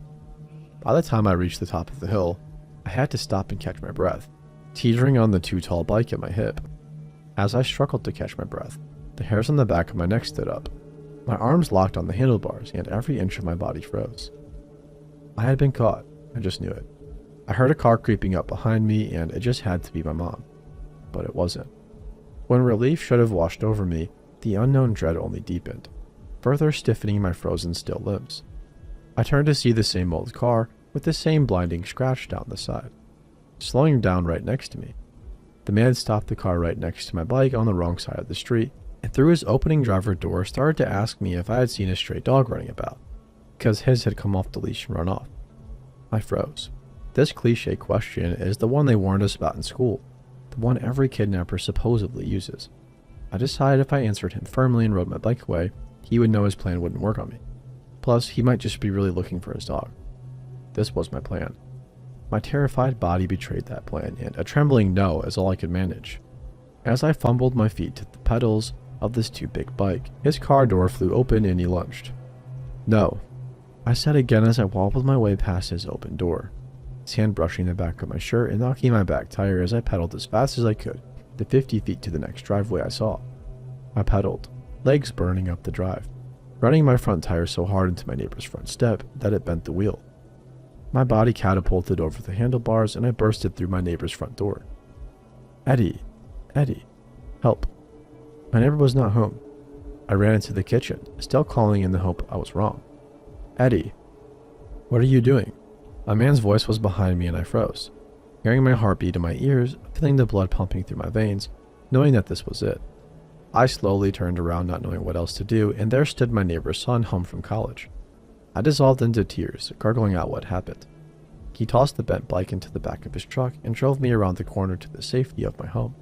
By the time I reached the top of the hill, I had to stop and catch my breath, teetering on the too tall bike at my hip. As I struggled to catch my breath, the hairs on the back of my neck stood up. My arms locked on the handlebars and every inch of my body froze. I had been caught. I just knew it. I heard a car creeping up behind me and it just had to be my mom. But it wasn't. When relief should have washed over me, the unknown dread only deepened, further stiffening my frozen still limbs. I turned to see the same old car with the same blinding scratch down the side, slowing down right next to me. The man stopped the car right next to my bike on the wrong side of the street, and through his opening driver door started to ask me if I had seen a stray dog running about, because his had come off the leash and run off. I froze. This cliche question is the one they warned us about in school, the one every kidnapper supposedly uses. I decided if I answered him firmly and rode my bike away, he would know his plan wouldn't work on me. Plus, he might just be really looking for his dog. This was my plan. My terrified body betrayed that plan, and a trembling no is all I could manage. As I fumbled my feet to the pedals of this too big bike, his car door flew open and he lunged. No, I said again as I wobbled my way past his open door, his hand brushing the back of my shirt and knocking my back tire as I pedaled as fast as I could, the 50 feet to the next driveway I saw. I pedaled, legs burning up the drive, running my front tire so hard into my neighbor's front step that it bent the wheel. My body catapulted over the handlebars and I bursted through my neighbor's front door. Eddie, Eddie, help. My neighbor was not home. I ran into the kitchen, still calling in the hope I was wrong. Eddie, what are you doing? A man's voice was behind me and I froze, hearing my heartbeat in my ears, feeling the blood pumping through my veins, knowing that this was it. I slowly turned around, not knowing what else to do, and there stood my neighbor's son home from college. I dissolved into tears, gargling out what happened. He tossed the bent bike into the back of his truck and drove me around the corner to the safety of my home.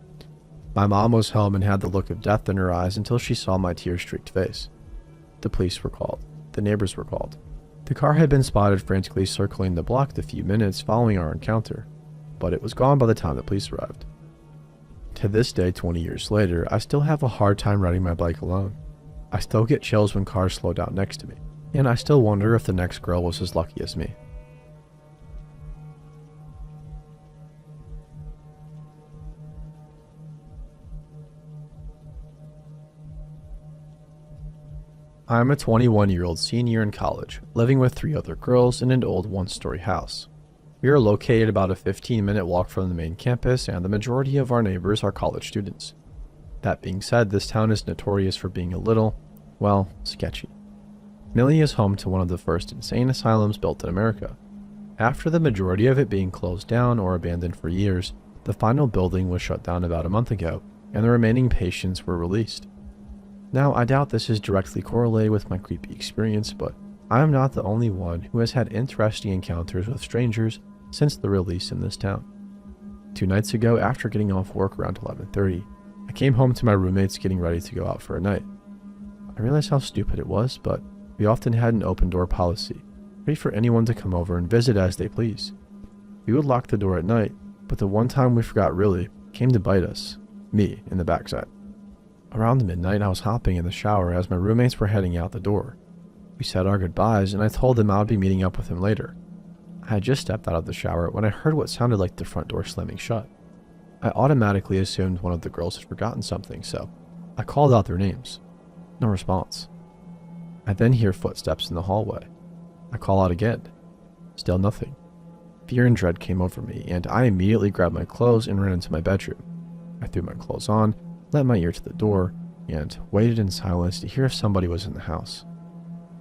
My mom was home and had the look of death in her eyes until she saw my tear-streaked face. The police were called. The neighbors were called. The car had been spotted frantically circling the block the few minutes following our encounter, but it was gone by the time the police arrived. To this day, 20 years later, I still have a hard time riding my bike alone. I still get chills when cars slow down next to me, and I still wonder if the next girl was as lucky as me. I am a 21-year-old senior in college, living with 3 other girls in an old one-story house. We are located about a 15-minute walk from the main campus, and the majority of our neighbors are college students. That being said, this town is notorious for being a little, well, sketchy. Millie is home to one of the first insane asylums built in America. After the majority of it being closed down or abandoned for years, the final building was shut down about a month ago, and the remaining patients were released. Now, I doubt this is directly correlated with my creepy experience, but I am not the only one who has had interesting encounters with strangers since the release in this town. 2 nights ago, after getting off work around 11:30, I came home to my roommates getting ready to go out for a night. I realized how stupid it was, but we often had an open door policy, ready for anyone to come over and visit as they please. We would lock the door at night, but the one time we forgot really came to bite us, me in the backside. Around midnight, I was hopping in the shower as my roommates were heading out the door. We said our goodbyes, and I told them I would be meeting up with him later. I had just stepped out of the shower when I heard what sounded like the front door slamming shut. I automatically assumed one of the girls had forgotten something, so I called out their names. No response. I then hear footsteps in the hallway. I call out again. Still nothing. Fear and dread came over me, and I immediately grabbed my clothes and ran into my bedroom. I threw my clothes on, let my ear to the door, and waited in silence to hear if somebody was in the house.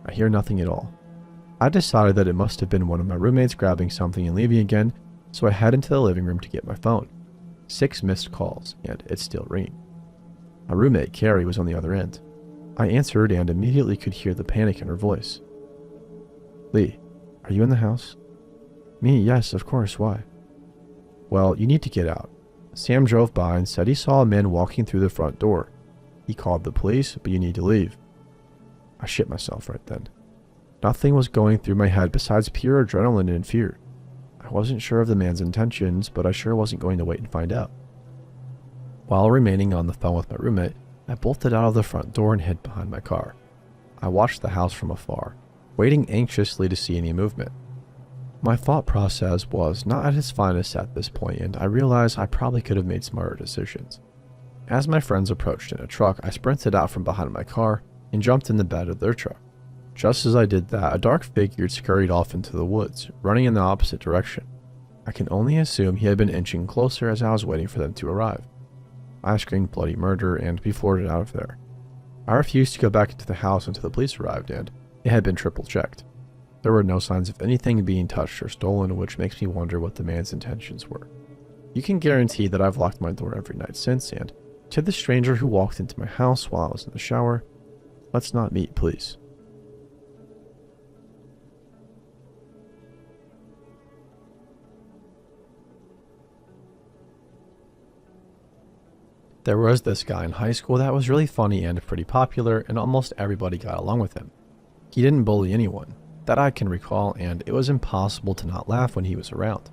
I hear nothing at all. I decided that it must have been one of my roommates grabbing something and leaving again, so I head into the living room to get my phone. 6 missed calls, and it's still ringing. My roommate, Carrie, was on the other end. I answered and immediately could hear the panic in her voice. "Lee, are you in the house?" "Me, yes, of course, why?" "Well, you need to get out. Sam drove by and said he saw a man walking through the front door. He called the police, but you need to leave." I shit myself right then. Nothing was going through my head besides pure adrenaline and fear. I wasn't sure of the man's intentions, but I sure wasn't going to wait and find out. While remaining on the phone with my roommate, I bolted out of the front door and hid behind my car. I watched the house from afar, waiting anxiously to see any movement. My thought process was not at its finest at this point, and I realized I probably could have made smarter decisions. As my friends approached in a truck, I sprinted out from behind my car and jumped in the bed of their truck. Just as I did that, a dark figure scurried off into the woods, running in the opposite direction. I can only assume he had been inching closer as I was waiting for them to arrive. I screamed bloody murder and we floated out of there. I refused to go back into the house until the police arrived, and it had been triple checked. There were no signs of anything being touched or stolen, which makes me wonder what the man's intentions were. You can guarantee that I've locked my door every night since, and to the stranger who walked into my house while I was in the shower, let's not meet, please. There was this guy in high school that was really funny and pretty popular, and almost everybody got along with him. He didn't bully anyone, that I can recall, and it was impossible to not laugh when he was around.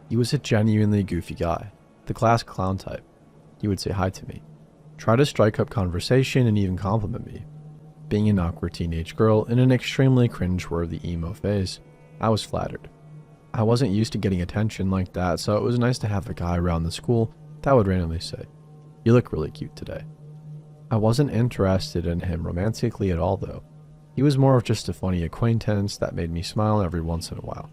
He was a genuinely goofy guy, the class clown type. He would say hi to me, try to strike up conversation, and even compliment me. Being an awkward teenage girl in an extremely cringe-worthy emo phase, I was flattered. I wasn't used to getting attention like that, so it was nice to have a guy around the school that would randomly say, "You look really cute today." I wasn't interested in him romantically at all, though. He was more of just a funny acquaintance that made me smile every once in a while.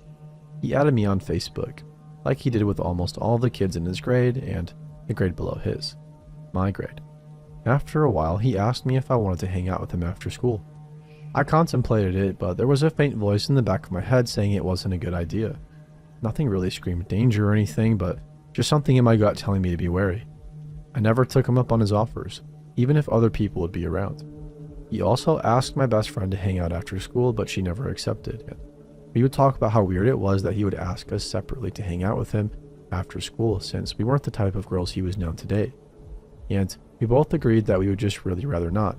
He added me on Facebook, like he did with almost all the kids in his grade and the grade below his, my grade. After a while, he asked me if I wanted to hang out with him after school. I contemplated it, but there was a faint voice in the back of my head saying it wasn't a good idea. Nothing really screamed danger or anything, but just something in my gut telling me to be wary. I never took him up on his offers, even if other people would be around. He also asked my best friend to hang out after school, but she never accepted. We would talk about how weird it was that he would ask us separately to hang out with him after school, since we weren't the type of girls he was known to date. And we both agreed that we would just really rather not.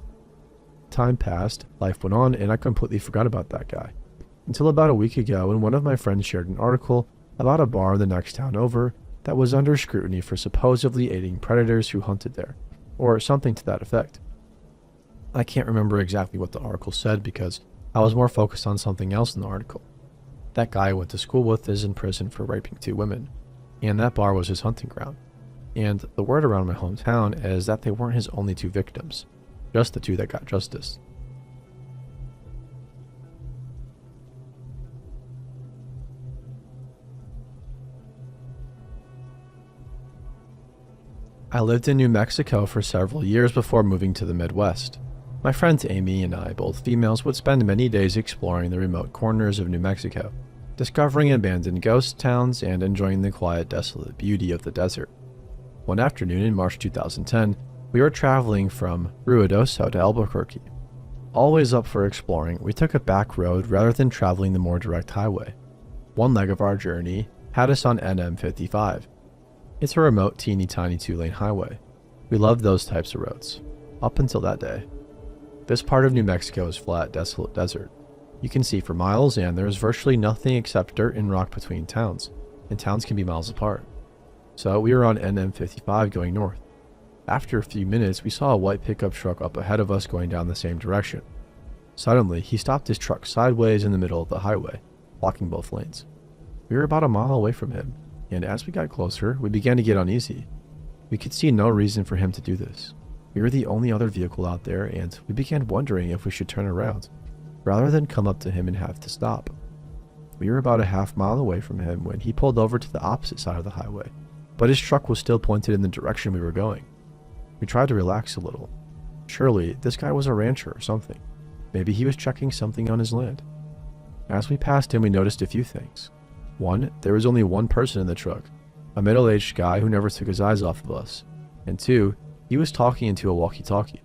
Time passed, life went on, and I completely forgot about that guy. Until about a week ago, when one of my friends shared an article about a bar in the next town over that was under scrutiny for supposedly aiding predators who hunted there, or something to that effect. I can't remember exactly what the article said because I was more focused on something else in the article. That guy I went to school with is in prison for raping 2 women, and that bar was his hunting ground. And the word around my hometown is that they weren't his only 2 victims, just the 2 that got justice. I lived in New Mexico for several years before moving to the Midwest. My friends Amy and I, both females, would spend many days exploring the remote corners of New Mexico, discovering abandoned ghost towns and enjoying the quiet, desolate beauty of the desert. One afternoon in March 2010, We were traveling from Ruidoso to Albuquerque. Always up for exploring, we took a back road rather than traveling the more direct highway. One leg of our journey had us on NM55. It's a remote, teeny tiny 2-lane highway. We loved those types of roads, up until that day. This part of New Mexico is flat, desolate desert. You can see for miles, and there is virtually nothing except dirt and rock between towns, and towns can be miles apart. So we were on NM55 going north. After a few minutes, we saw a white pickup truck up ahead of us going down the same direction. Suddenly, he stopped his truck sideways in the middle of the highway, blocking both lanes. We were about a mile away from him, and as we got closer, we began to get uneasy. We could see no reason for him to do this. We were the only other vehicle out there, and we began wondering if we should turn around, rather than come up to him and have to stop. We were about a half-mile away from him when he pulled over to the opposite side of the highway, but his truck was still pointed in the direction we were going. We tried to relax a little. Surely, this guy was a rancher or something. Maybe he was checking something on his land. As we passed him, we noticed a few things. One, there was only one person in the truck, a middle-aged guy who never took his eyes off of us. And two, he was talking into a walkie-talkie.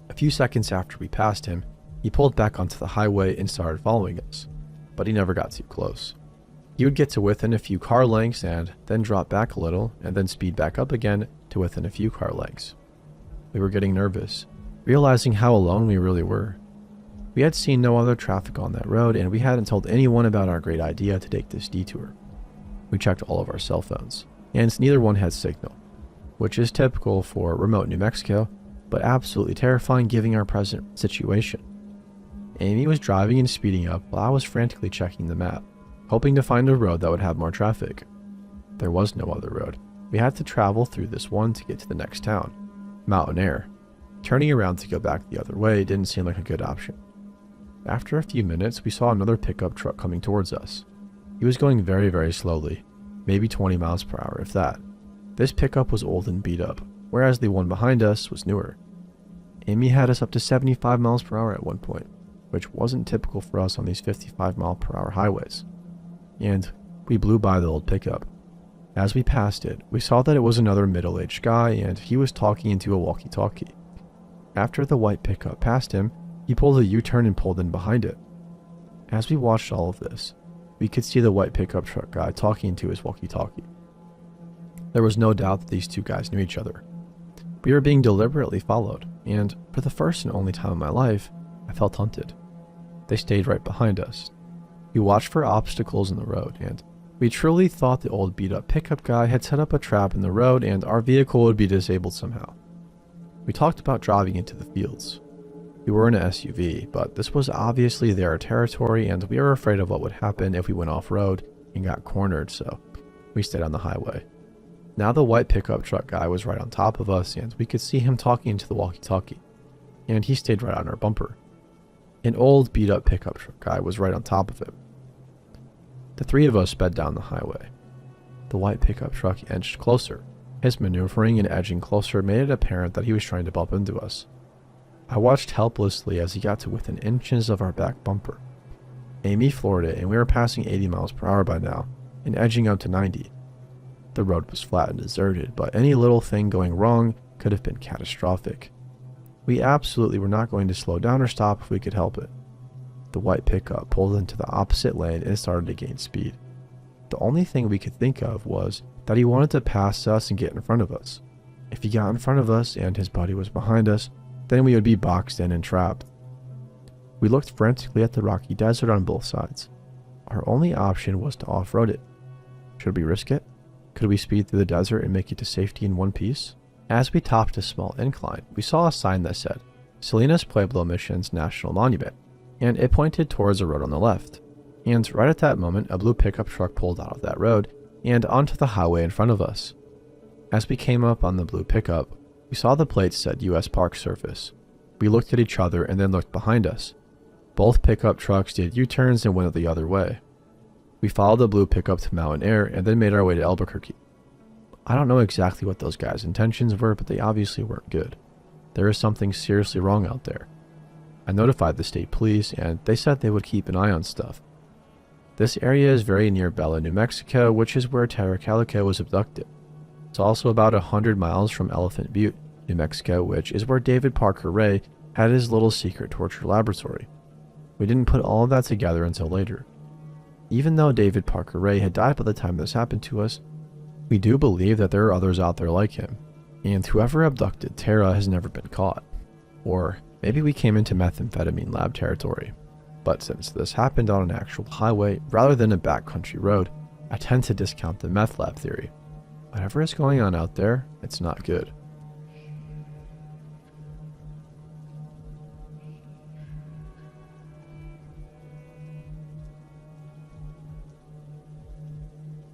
A few seconds after we passed him, he pulled back onto the highway and started following us, but he never got too close. He would get to within a few car lengths and then drop back a little and then speed back up again to within a few car lengths. We were getting nervous, realizing how alone we really were. We had seen no other traffic on that road, and we hadn't told anyone about our great idea to take this detour. We checked all of our cell phones, and neither one had signal, which is typical for remote New Mexico, but absolutely terrifying given our present situation. Amy was driving and speeding up while I was frantically checking the map, hoping to find a road that would have more traffic. There was no other road. We had to travel through this one to get to the next town, Mountain Air. Turning around to go back the other way didn't seem like a good option. After a few minutes, we saw another pickup truck coming towards us. He was going very, very slowly, maybe 20 miles per hour, if that. This pickup was old and beat up, whereas the one behind us was newer. Amy had us up to 75 miles per hour at one point, which wasn't typical for us on these 55 mile per hour highways. And we blew by the old pickup. As we passed it, we saw that it was another middle-aged guy, and he was talking into a walkie-talkie. After the white pickup passed him, he pulled a U-turn and pulled in behind it. As we watched all of this, we could see the white pickup truck guy talking to his walkie-talkie. There was no doubt that these two guys knew each other. We were being deliberately followed, and for the first and only time in my life, I felt hunted. They stayed right behind us. We watched for obstacles in the road, and we truly thought the old beat-up pickup guy had set up a trap in the road and our vehicle would be disabled somehow. We talked about driving into the fields. We were in an SUV, but this was obviously their territory, and we were afraid of what would happen if we went off-road and got cornered, so we stayed on the highway. Now the white pickup truck guy was right on top of us, and we could see him talking into the walkie-talkie, and he stayed right on our bumper. An old beat-up pickup truck guy was right on top of him. The three of us sped down the highway. The white pickup truck edged closer. His maneuvering and edging closer made it apparent that he was trying to bump into us. I watched helplessly as he got to within inches of our back bumper. Amy floored it, and we were passing 80 miles per hour by now, and edging up to 90. The road was flat and deserted, but any little thing going wrong could have been catastrophic. We absolutely were not going to slow down or stop if we could help it. The white pickup pulled into the opposite lane and started to gain speed. The only thing we could think of was that he wanted to pass us and get in front of us. If he got in front of us and his buddy was behind us, then we would be boxed in and trapped. We looked frantically at the rocky desert on both sides. Our only option was to off-road it. Should we risk it? Could we speed through the desert and make it to safety in one piece? As we topped a small incline, we saw a sign that said, Salinas Pueblo Missions National Monument, and it pointed towards a road on the left. And right at that moment, a blue pickup truck pulled out of that road and onto the highway in front of us. As we came up on the blue pickup, we saw the plates said U.S. Park Service. We looked at each other and then looked behind us. Both pickup trucks did U-turns and went the other way. We followed the blue pickup to Mountain Air and then made our way to Albuquerque. I don't know exactly what those guys' intentions were, but they obviously weren't good. There is something seriously wrong out there. I notified the state police, and they said they would keep an eye on stuff. This area is very near Bella, New Mexico, which is where Tara Calico was abducted. It's also about 100 miles from Elephant Butte, New Mexico, which is where David Parker Ray had his little secret torture laboratory. We didn't put all of that together until later. Even though David Parker Ray had died by the time this happened to us, we do believe that there are others out there like him, and whoever abducted Tara has never been caught. Or maybe we came into methamphetamine lab territory. But since this happened on an actual highway rather than a backcountry road, I tend to discount the meth lab theory. Whatever is going on out there, it's not good.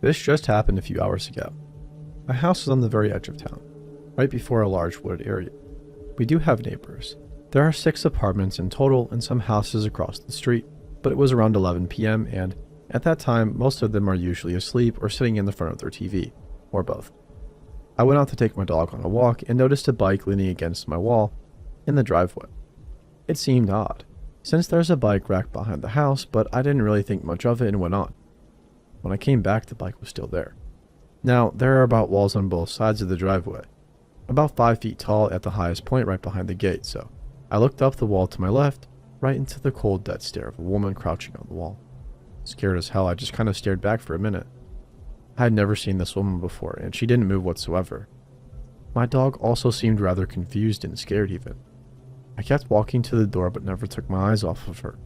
This just happened a few hours ago. My house is on the very edge of town, right before a large wooded area. We do have neighbors. There are 6 apartments in total and some houses across the street, but it was around 11 p.m. and at that time, most of them are usually asleep or sitting in the front of their TV, or both. I went out to take my dog on a walk and noticed a bike leaning against my wall in the driveway. It seemed odd, since there's a bike rack behind the house, but I didn't really think much of it and went on. When I came back, the bike was still there. Now, there are about walls on both sides of the driveway, about 5 feet tall at the highest point right behind the gate, so I looked up the wall to my left, right into the cold dead stare of a woman crouching on the wall. Scared as hell, I just kind of stared back for a minute. I had never seen this woman before, and she didn't move whatsoever. My dog also seemed rather confused and scared even. I kept walking to the door but never took my eyes off of her.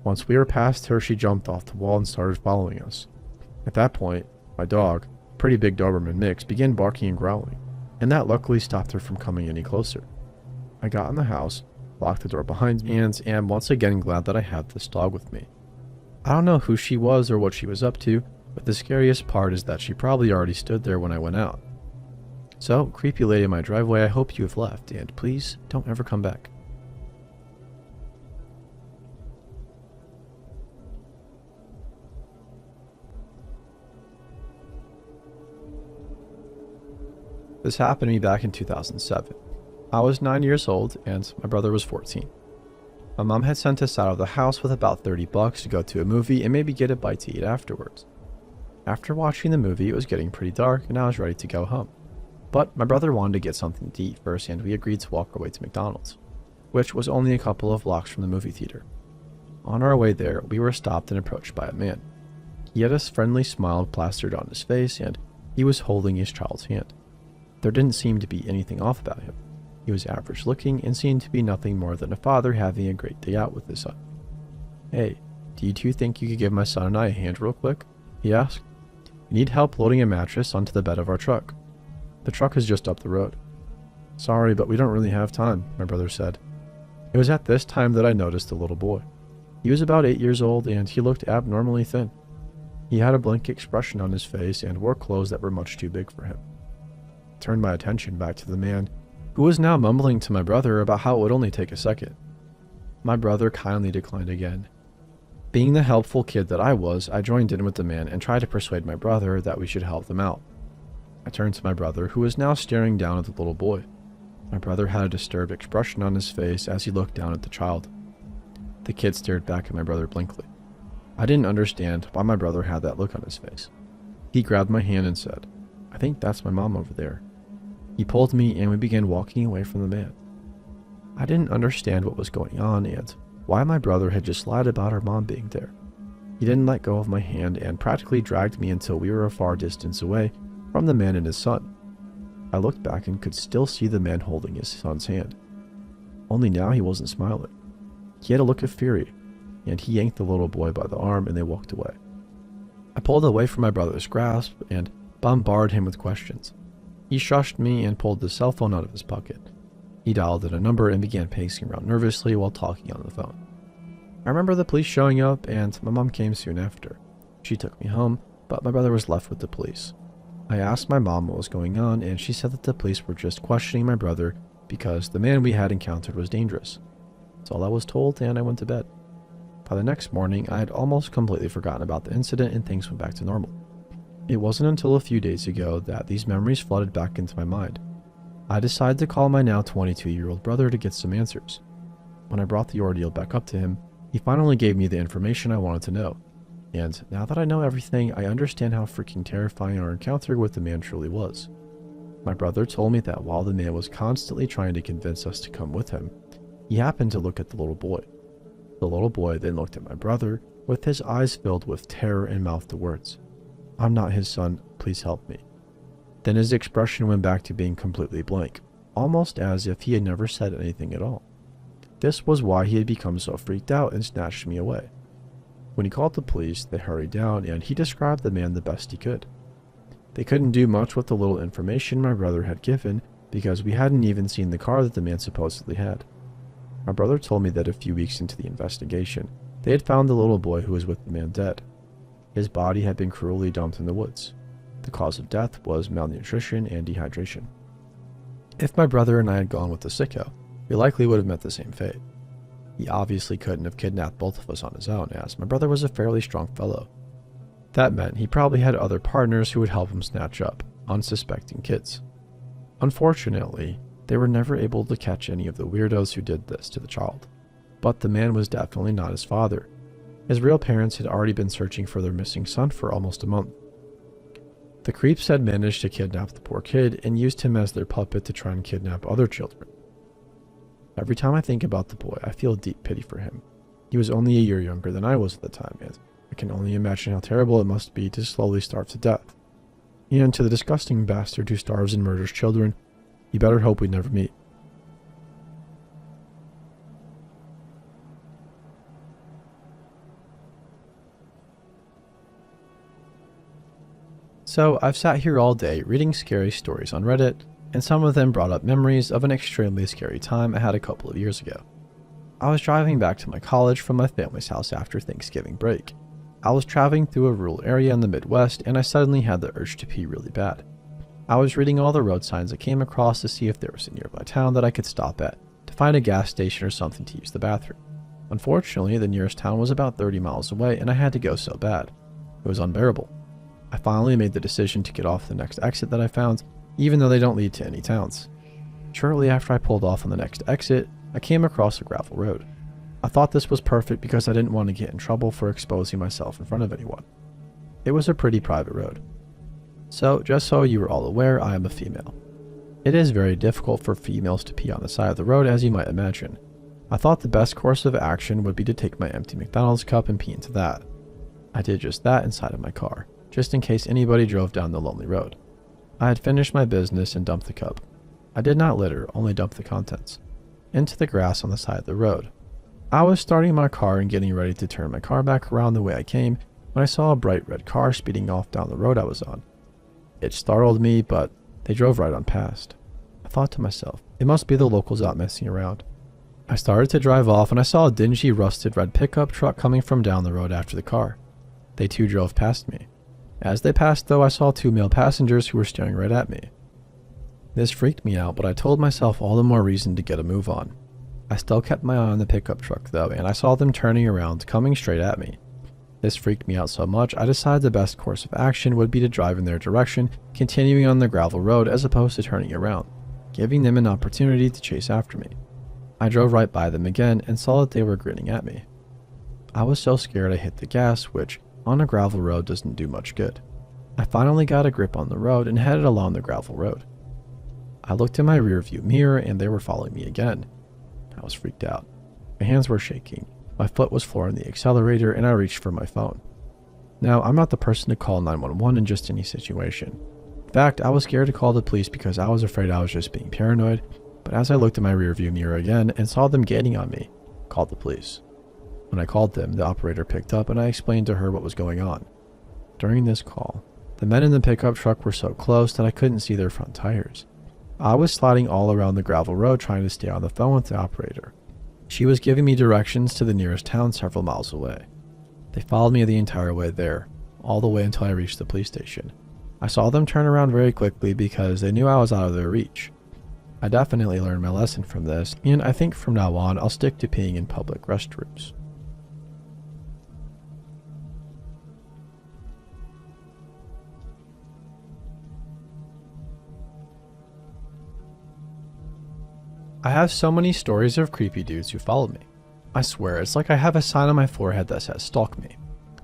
Once we were past her, she jumped off the wall and started following us. At that point, my dog, pretty big Doberman mix, began barking and growling, and that luckily stopped her from coming any closer. I got in the house, locked the door behind me, and am once again glad that I had this dog with me. I don't know who she was or what she was up to, but the scariest part is that she probably already stood there when I went out. So, creepy lady in my driveway, I hope you have left, and please don't ever come back. This happened to me back in 2007. I was 9 years old and my brother was 14. My mom had sent us out of the house with about $30 to go to a movie and maybe get a bite to eat afterwards. After watching the movie, it was getting pretty dark and I was ready to go home. But my brother wanted to get something to eat first and we agreed to walk our way to McDonald's, which was only a couple of blocks from the movie theater. On our way there, we were stopped and approached by a man. He had a friendly smile plastered on his face and he was holding his child's hand. There didn't seem to be anything off about him. He was average looking and seemed to be nothing more than a father having a great day out with his son. "Hey, do you two think you could give my son and I a hand real quick?" he asked. "We need help loading a mattress onto the bed of our truck. The truck is just up the road." "Sorry, but we don't really have time," my brother said. It was at this time that I noticed a little boy. He was about 8 years old and he looked abnormally thin. He had a blank expression on his face and wore clothes that were much too big for him. I turned my attention back to the man, who was now mumbling to my brother about how it would only take a second. My brother kindly declined again. Being the helpful kid that I was, I joined in with the man and tried to persuade my brother that we should help them out. I turned to my brother, who was now staring down at the little boy. My brother had a disturbed expression on his face as he looked down at the child. The kid stared back at my brother blankly. I didn't understand why my brother had that look on his face. He grabbed my hand and said, "I think that's my mom over there." He pulled me and we began walking away from the man. I didn't understand what was going on and why my brother had just lied about our mom being there. He didn't let go of my hand and practically dragged me until we were a far distance away from the man and his son. I looked back and could still see the man holding his son's hand. Only now he wasn't smiling. He had a look of fury, and he yanked the little boy by the arm and they walked away. I pulled away from my brother's grasp and bombarded him with questions. He shushed me and pulled the cell phone out of his pocket. He dialed in a number and began pacing around nervously while talking on the phone. I remember the police showing up and my mom came soon after. She took me home, but my brother was left with the police. I asked my mom what was going on and she said that the police were just questioning my brother because the man we had encountered was dangerous. That's all I was told and I went to bed. By the next morning, I had almost completely forgotten about the incident and things went back to normal. It wasn't until a few days ago that these memories flooded back into my mind. I decided to call my now 22-year-old brother to get some answers. When I brought the ordeal back up to him, he finally gave me the information I wanted to know. And now that I know everything, I understand how freaking terrifying our encounter with the man truly was. My brother told me that while the man was constantly trying to convince us to come with him, he happened to look at the little boy. The little boy then looked at my brother with his eyes filled with terror and mouthed the words, "I'm not his son, please help me." Then his expression went back to being completely blank, almost as if he had never said anything at all. This was why he had become so freaked out and snatched me away. When he called the police, they hurried down and he described the man the best he could. They couldn't do much with the little information my brother had given because we hadn't even seen the car that the man supposedly had. My brother told me that a few weeks into the investigation, they had found the little boy who was with the man dead. His body had been cruelly dumped in the woods. The cause of death was malnutrition and dehydration. If my brother and I had gone with the sicko, we likely would have met the same fate. He obviously couldn't have kidnapped both of us on his own, as my brother was a fairly strong fellow. That meant he probably had other partners who would help him snatch up unsuspecting kids. Unfortunately, they were never able to catch any of the weirdos who did this to the child. But the man was definitely not his father. His real parents had already been searching for their missing son for almost a month. The creeps had managed to kidnap the poor kid and used him as their puppet to try and kidnap other children. Every time I think about the boy, I feel deep pity for him. He was only a year younger than I was at the time, and I can only imagine how terrible it must be to slowly starve to death. And to the disgusting bastard who starves and murders children, you better hope we never meet. So I've sat here all day reading scary stories on Reddit, and some of them brought up memories of an extremely scary time I had a couple of years ago. I was driving back to my college from my family's house after Thanksgiving break. I was traveling through a rural area in the Midwest, and I suddenly had the urge to pee really bad. I was reading all the road signs I came across to see if there was a nearby town that I could stop at, to find a gas station or something to use the bathroom. Unfortunately, the nearest town was about 30 miles away, and I had to go so bad. It was unbearable. I finally made the decision to get off the next exit that I found, even though they don't lead to any towns. Shortly after I pulled off on the next exit, I came across a gravel road. I thought this was perfect because I didn't want to get in trouble for exposing myself in front of anyone. It was a pretty private road. So, just so you are all aware, I am a female. It is very difficult for females to pee on the side of the road, as you might imagine. I thought the best course of action would be to take my empty McDonald's cup and pee into that. I did just that inside of my car, just in case anybody drove down the lonely road. I had finished my business and dumped the cup. I did not litter, only dump the contents into the grass on the side of the road. I was starting my car and getting ready to turn my car back around the way I came when I saw a bright red car speeding off down the road I was on. It startled me, but they drove right on past. I thought to myself, it must be the locals out messing around. I started to drive off and I saw a dingy, rusted red pickup truck coming from down the road after the car. They too drove past me. As they passed, though, I saw two male passengers who were staring right at me. This freaked me out, but I told myself all the more reason to get a move on. I still kept my eye on the pickup truck, though, and I saw them turning around, coming straight at me. This freaked me out so much, I decided the best course of action would be to drive in their direction, continuing on the gravel road as opposed to turning around, giving them an opportunity to chase after me. I drove right by them again and saw that they were grinning at me. I was so scared I hit the gas, which, on a gravel road, doesn't do much good. I finally got a grip on the road and headed along the gravel road. I looked in my rearview mirror and they were following me again. I was freaked out. My hands were shaking. My foot was flooring the accelerator and I reached for my phone. Now, I'm not the person to call 911 in just any situation. In fact, I was scared to call the police because I was afraid I was just being paranoid, but as I looked in my rearview mirror again and saw them gaining on me, I called the police. When I called them, the operator picked up and I explained to her what was going on. During this call, the men in the pickup truck were so close that I couldn't see their front tires. I was sliding all around the gravel road trying to stay on the phone with the operator. She was giving me directions to the nearest town several miles away. They followed me the entire way there, all the way until I reached the police station. I saw them turn around very quickly because they knew I was out of their reach. I definitely learned my lesson from this, and I think from now on I'll stick to peeing in public restrooms. I have so many stories of creepy dudes who followed me. I swear, it's like I have a sign on my forehead that says stalk me.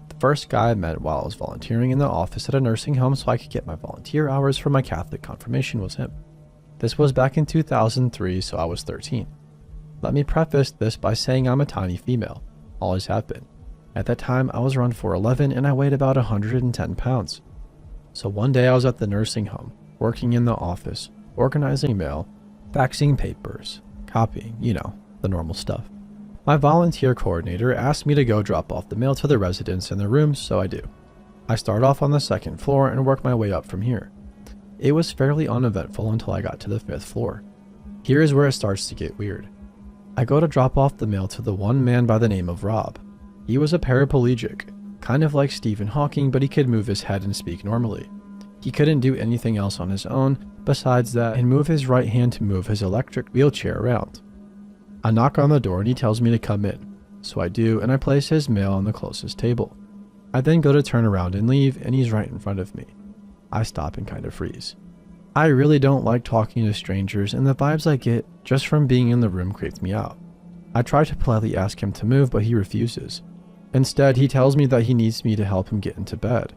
The first guy I met while I was volunteering in the office at a nursing home so I could get my volunteer hours for my Catholic confirmation was him. This was back in 2003, so I was 13. Let me preface this by saying I'm a tiny female, always have been. At that time, I was around 4'11" and I weighed about 110 pounds. So one day I was at the nursing home, working in the office, organizing mail, faxing papers, copying, the normal stuff. My volunteer coordinator asked me to go drop off the mail to the residents in their rooms, so I do. I start off on the second floor and work my way up from here. It was fairly uneventful until I got to the 5th floor. Here is where it starts to get weird. I go to drop off the mail to the one man by the name of Rob. He was a paraplegic, kind of like Stephen Hawking, but he could move his head and speak normally. He couldn't do anything else on his own besides that and move his right hand to move his electric wheelchair around. I knock on the door and he tells me to come in, so I do, and I place his mail on the closest table. I then go to turn around and leave, and he's right in front of me. I stop and kind of freeze. I really don't like talking to strangers, and the vibes I get just from being in the room creeps me out. I try to politely ask him to move, but he refuses. Instead, he tells me that he needs me to help him get into bed.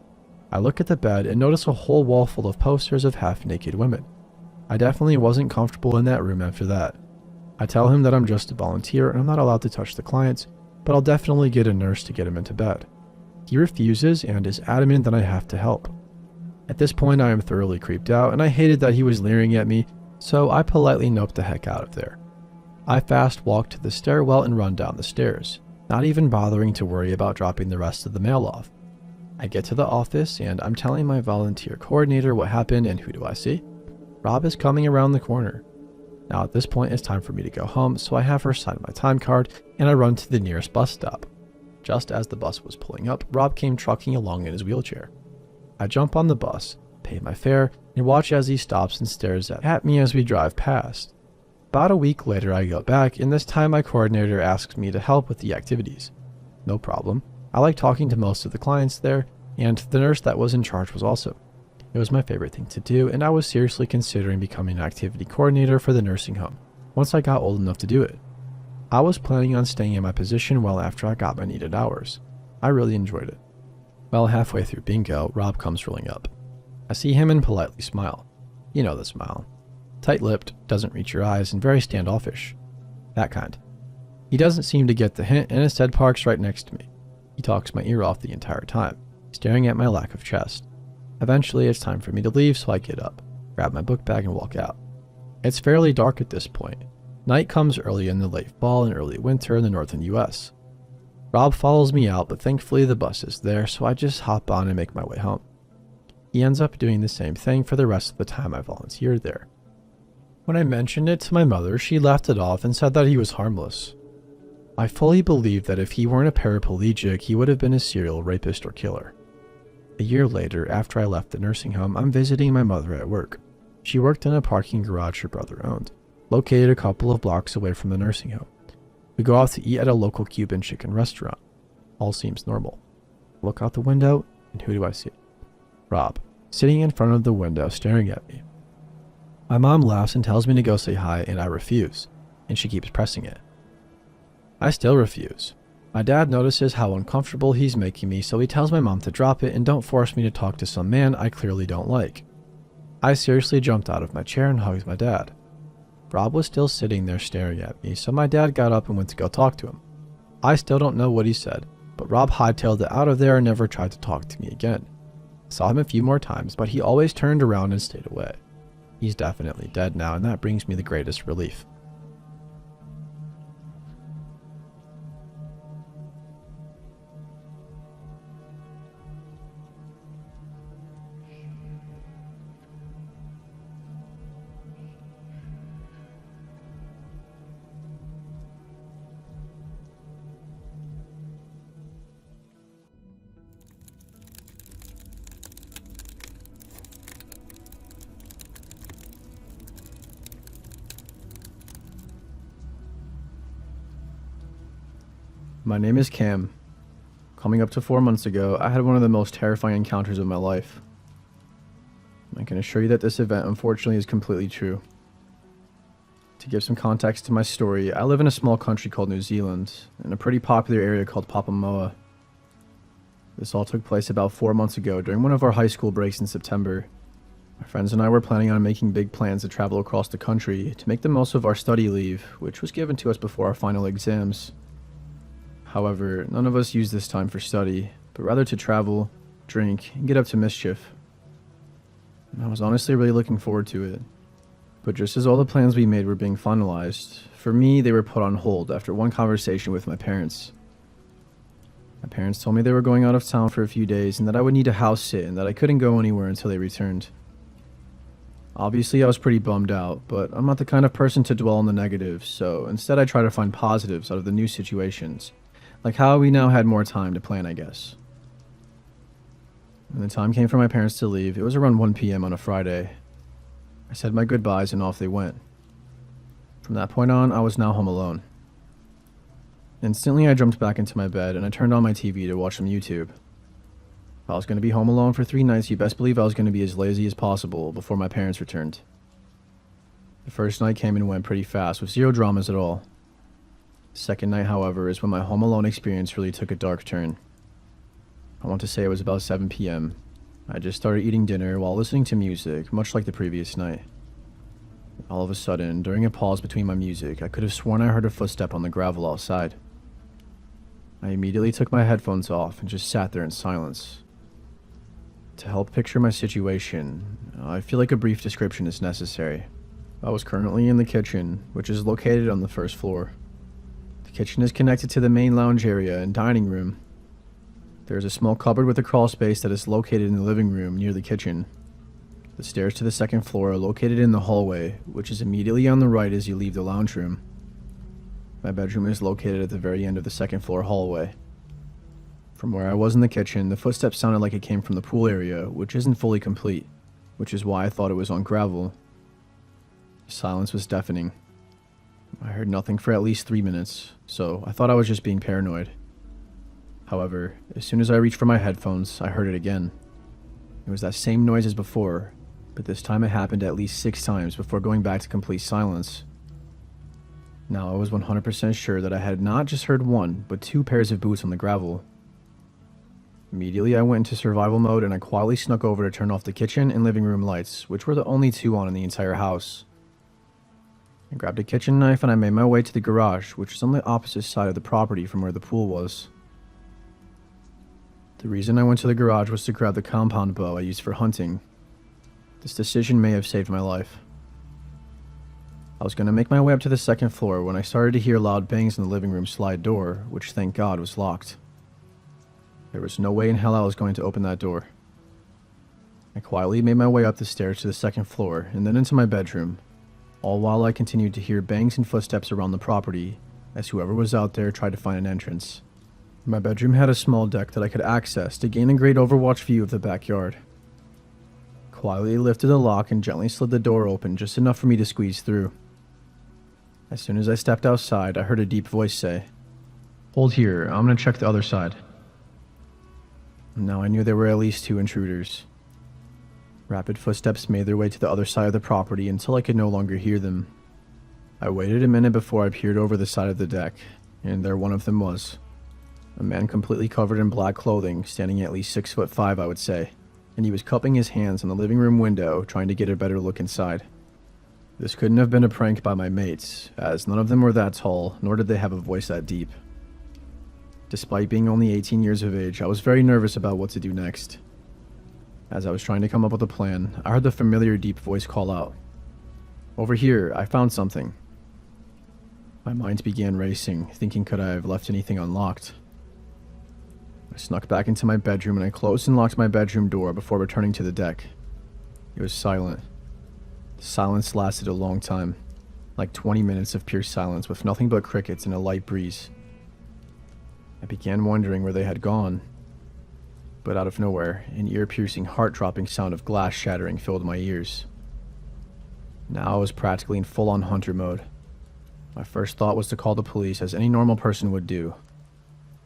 I look at the bed and notice a whole wall full of posters of half-naked women. I definitely wasn't comfortable in that room after that. I tell him that I'm just a volunteer and I'm not allowed to touch the clients, but I'll definitely get a nurse to get him into bed. He refuses and is adamant that I have to help. At this point, I am thoroughly creeped out and I hated that he was leering at me, so I politely nope the heck out of there. I fast walk to the stairwell and run down the stairs, not even bothering to worry about dropping the rest of the mail off. I get to the office and I'm telling my volunteer coordinator what happened, and who do I see? Rob is coming around the corner. Now at this point it's time for me to go home, so I have her sign my time card and I run to the nearest bus stop. Just as the bus was pulling up, Rob came trucking along in his wheelchair. I jump on the bus, pay my fare, and watch as he stops and stares at me as we drive past. About a week later I go back, and this time my coordinator asks me to help with the activities. No problem. I like talking to most of the clients there, and the nurse that was in charge was also. It was my favorite thing to do, and I was seriously considering becoming an activity coordinator for the nursing home once I got old enough to do it. I was planning on staying in my position well after I got my needed hours. I really enjoyed it. Well, halfway through bingo, Rob comes rolling up. I see him and politely smile. You know the smile. Tight-lipped, doesn't reach your eyes, and very standoffish. That kind. He doesn't seem to get the hint and instead parks right next to me. He talks my ear off the entire time, staring at my lack of chest. Eventually, it's time for me to leave, so I get up, grab my book bag, and walk out. It's fairly dark at this point. Night comes early in the late fall and early winter in the northern US. Rob follows me out, but thankfully the bus is there, so I just hop on and make my way home. He ends up doing the same thing for the rest of the time I volunteered there. When I mentioned it to my mother, she laughed it off and said that he was harmless. I fully believe that if he weren't a paraplegic, he would have been a serial rapist or killer. A year later, after I left the nursing home, I'm visiting my mother at work. She worked in a parking garage her brother owned, located a couple of blocks away from the nursing home. We go out to eat at a local Cuban chicken restaurant. All seems normal. I look out the window, and who do I see? Rob, sitting in front of the window staring at me. My mom laughs and tells me to go say hi, and I refuse, and she keeps pressing it. I still refuse. My dad notices how uncomfortable he's making me, so he tells my mom to drop it and don't force me to talk to some man I clearly don't like. I seriously jumped out of my chair and hugged my dad. Rob was still sitting there staring at me, so my dad got up and went to go talk to him. I still don't know what he said, but Rob hightailed it out of there and never tried to talk to me again. I saw him a few more times, but he always turned around and stayed away. He's definitely dead now, and that brings me the greatest relief. My name is Cam. Coming up to 4 months ago, I had one of the most terrifying encounters of my life. I can assure you that this event unfortunately is completely true. To give some context to my story, I live in a small country called New Zealand, in a pretty popular area called Papamoa. This all took place about 4 months ago during one of our high school breaks in September. My friends and I were planning on making big plans to travel across the country to make the most of our study leave, which was given to us before our final exams. However, none of us used this time for study, but rather to travel, drink, and get up to mischief. And I was honestly really looking forward to it. But just as all the plans we made were being finalized, for me they were put on hold after one conversation with my parents. My parents told me they were going out of town for a few days and that I would need a house sit and that I couldn't go anywhere until they returned. Obviously I was pretty bummed out, but I'm not the kind of person to dwell on the negatives, so instead I try to find positives out of the new situations, like how we now had more time to plan, I guess. When the time came for my parents to leave, it was around 1 p.m. on a Friday. I said my goodbyes and off they went. From that point on, I was now home alone. Instantly, I jumped back into my bed and I turned on my TV to watch some YouTube. If I was going to be home alone for 3 nights, you best believe I was going to be as lazy as possible before my parents returned. The first night came and went pretty fast with zero dramas at all. The second night, however, is when my home alone experience really took a dark turn. I want to say it was about 7 p.m. I just started eating dinner while listening to music, much like the previous night. All of a sudden, during a pause between my music, I could have sworn I heard a footstep on the gravel outside. I immediately took my headphones off and just sat there in silence. To help picture my situation, I feel like a brief description is necessary. I was currently in the kitchen, which is located on the first floor. The kitchen is connected to the main lounge area and dining room. There is a small cupboard with a crawl space that is located in the living room near the kitchen. The stairs to the second floor are located in the hallway, which is immediately on the right as you leave the lounge room. My bedroom is located at the very end of the second floor hallway. From where I was in the kitchen, the footsteps sounded like it came from the pool area, which isn't fully complete, which is why I thought it was on gravel. The silence was deafening. I heard nothing for at least 3 minutes, so I thought I was just being paranoid. However, as soon as I reached for my headphones, I heard it again. It was that same noise as before, but this time it happened at least 6 times before going back to complete silence. Now I was 100% sure that I had not just heard 1, but 2 pairs of boots on the gravel. Immediately I went into survival mode and I quietly snuck over to turn off the kitchen and living room lights, which were the only 2 on in the entire house. I grabbed a kitchen knife and I made my way to the garage, which is on the opposite side of the property from where the pool was. The reason I went to the garage was to grab the compound bow I used for hunting. This decision may have saved my life. I was going to make my way up to the second floor when I started to hear loud bangs on the living room slide door, which thank God was locked. There was no way in hell I was going to open that door. I quietly made my way up the stairs to the second floor and then into my bedroom, all while I continued to hear bangs and footsteps around the property as whoever was out there tried to find an entrance. My bedroom had a small deck that I could access to gain a great overwatch view of the backyard. Quietly lifted the lock and gently slid the door open just enough for me to squeeze through. As soon as I stepped outside, I heard a deep voice say, "Hold here, I'm gonna check the other side." Now I knew there were at least 2 intruders. Rapid footsteps made their way to the other side of the property until I could no longer hear them. I waited a minute before I peered over the side of the deck, and there one of them was. A man completely covered in black clothing, standing at least 6'5", I would say, and he was cupping his hands on the living room window, trying to get a better look inside. This couldn't have been a prank by my mates, as none of them were that tall, nor did they have a voice that deep. Despite being only 18 years of age, I was very nervous about what to do next. As I was trying to come up with a plan, I heard the familiar deep voice call out, "Over here, I found something." My mind began racing, thinking could I have left anything unlocked. I snuck back into my bedroom and I closed and locked my bedroom door before returning to the deck. It was silent. The silence lasted a long time, like 20 minutes of pure silence with nothing but crickets and a light breeze. I began wondering where they had gone, but out of nowhere, an ear-piercing, heart-dropping sound of glass shattering filled my ears. Now I was practically in full-on hunter mode. My first thought was to call the police as any normal person would do.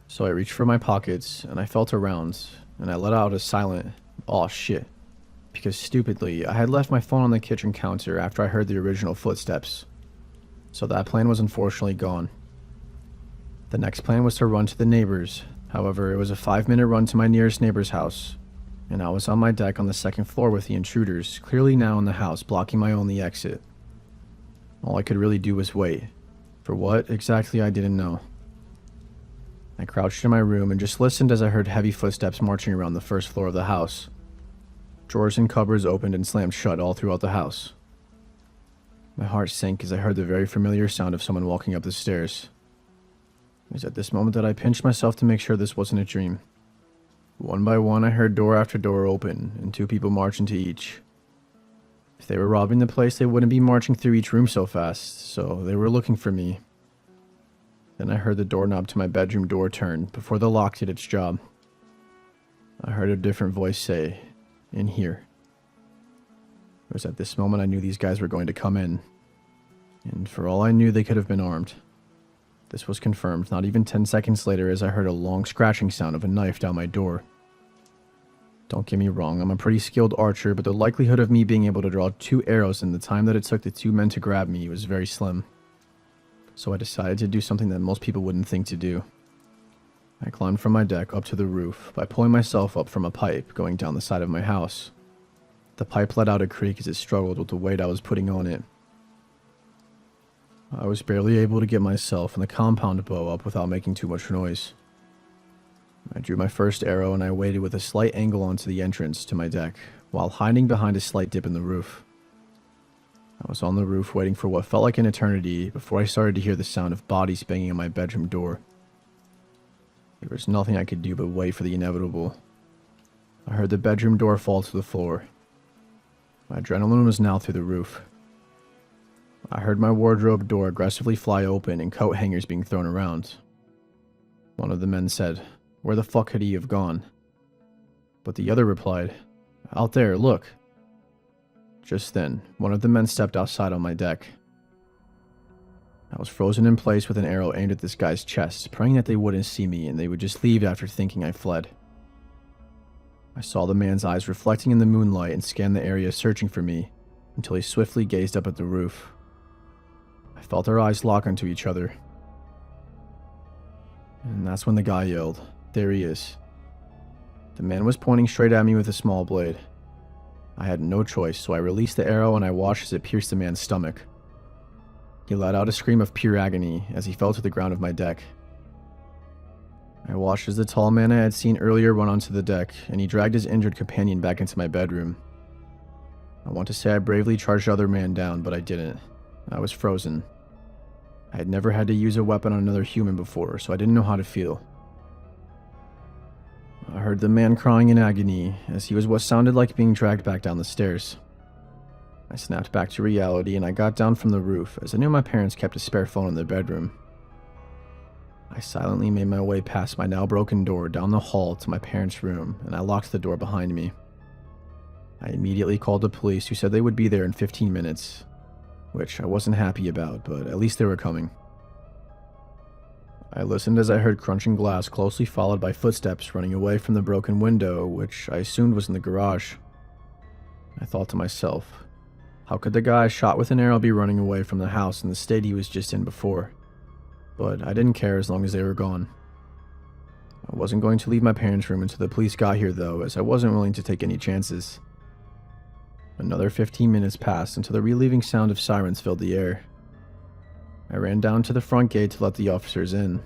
So I reached for my pockets and I felt around and I let out a silent, "Aw shit," because stupidly I had left my phone on the kitchen counter after I heard the original footsteps. So that plan was unfortunately gone. The next plan was to run to the neighbors. However, it was a 5-minute run to my nearest neighbor's house, and I was on my deck on the second floor with the intruders, clearly now in the house, blocking my only exit. All I could really do was wait. For what exactly, I didn't know. I crouched in my room and just listened as I heard heavy footsteps marching around the first floor of the house. Drawers and cupboards opened and slammed shut all throughout the house. My heart sank as I heard the very familiar sound of someone walking up the stairs. It was at this moment that I pinched myself to make sure this wasn't a dream. One by one, I heard door after door open, and 2 people march into each. If they were robbing the place, they wouldn't be marching through each room so fast, so they were looking for me. Then I heard the doorknob to my bedroom door turn before the lock did its job. I heard a different voice say, "In here." It was at this moment I knew these guys were going to come in, and for all I knew, they could have been armed. This was confirmed not even 10 seconds later as I heard a long scratching sound of a knife down my door. Don't get me wrong, I'm a pretty skilled archer, but the likelihood of me being able to draw 2 arrows in the time that it took the 2 men to grab me was very slim. So I decided to do something that most people wouldn't think to do. I climbed from my deck up to the roof by pulling myself up from a pipe going down the side of my house. The pipe let out a creak as it struggled with the weight I was putting on it. I was barely able to get myself and the compound bow up without making too much noise. I drew my first arrow and I waited with a slight angle onto the entrance to my deck, while hiding behind a slight dip in the roof. I was on the roof waiting for what felt like an eternity before I started to hear the sound of bodies banging on my bedroom door. There was nothing I could do but wait for the inevitable. I heard the bedroom door fall to the floor. My adrenaline was now through the roof. I heard my wardrobe door aggressively fly open and coat hangers being thrown around. One of the men said, "Where the fuck could he have gone?" But the other replied, "Out there, look." Just then, one of the men stepped outside on my deck. I was frozen in place with an arrow aimed at this guy's chest, praying that they wouldn't see me and they would just leave after thinking I fled. I saw the man's eyes reflecting in the moonlight and scanned the area searching for me until he swiftly gazed up at the roof. I felt our eyes lock onto each other. And that's when the guy yelled, "There he is." The man was pointing straight at me with a small blade. I had no choice, so I released the arrow and I watched as it pierced the man's stomach. He let out a scream of pure agony as he fell to the ground of my deck. I watched as the tall man I had seen earlier run onto the deck, and he dragged his injured companion back into my bedroom. I want to say I bravely charged the other man down, but I didn't. I was frozen. I had never had to use a weapon on another human before, so I didn't know how to feel. I heard the man crying in agony as he was what sounded like being dragged back down the stairs. I snapped back to reality and I got down from the roof as I knew my parents kept a spare phone in their bedroom. I silently made my way past my now broken door down the hall to my parents' room and I locked the door behind me. I immediately called the police who said they would be there in 15 minutes, which I wasn't happy about, but at least they were coming. I listened as I heard crunching glass closely followed by footsteps running away from the broken window, which I assumed was in the garage. I thought to myself, how could the guy shot with an arrow be running away from the house in the state he was just in before? But I didn't care as long as they were gone. I wasn't going to leave my parents' room until the police got here though, as I wasn't willing to take any chances. Another 15 minutes passed until the relieving sound of sirens filled the air. I ran down to the front gate to let the officers in.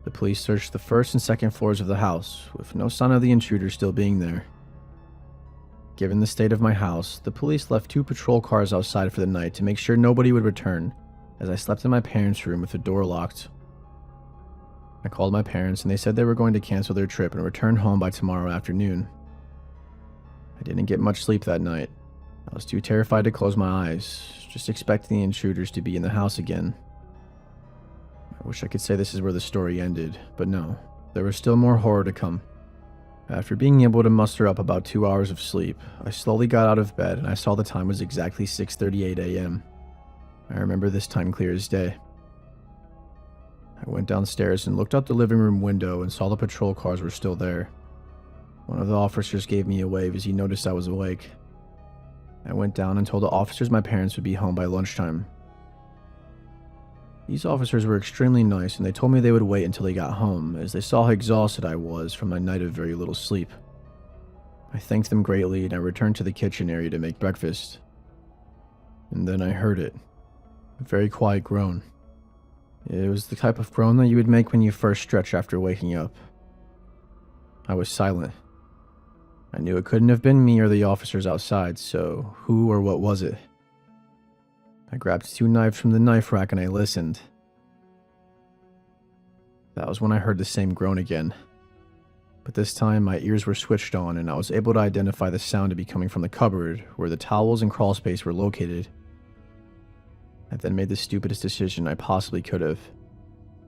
The police searched the first and second floors of the house, with no sign of the intruder still being there. Given the state of my house, the police left 2 patrol cars outside for the night to make sure nobody would return, as I slept in my parents' room with the door locked. I called my parents and they said they were going to cancel their trip and return home by tomorrow afternoon. I didn't get much sleep that night. I was too terrified to close my eyes, just expecting the intruders to be in the house again. I wish I could say this is where the story ended, but no, there was still more horror to come. After being able to muster up about 2 hours of sleep, I slowly got out of bed and I saw the time was exactly 6:38 a.m. I remember this time clear as day. I went downstairs and looked out the living room window and saw the patrol cars were still there. One of the officers gave me a wave as he noticed I was awake. I went down and told the officers my parents would be home by lunchtime. These officers were extremely nice, and they told me they would wait until they got home, as they saw how exhausted I was from my night of very little sleep. I thanked them greatly, and I returned to the kitchen area to make breakfast. And then I heard it. A very quiet groan. It was the type of groan that you would make when you first stretch after waking up. I was silent. I knew it couldn't have been me or the officers outside, so who or what was it? I grabbed 2 knives from the knife rack and I listened. That was when I heard the same groan again. But this time my ears were switched on and I was able to identify the sound to be coming from the cupboard where the towels and crawl space were located. I then made the stupidest decision I possibly could have.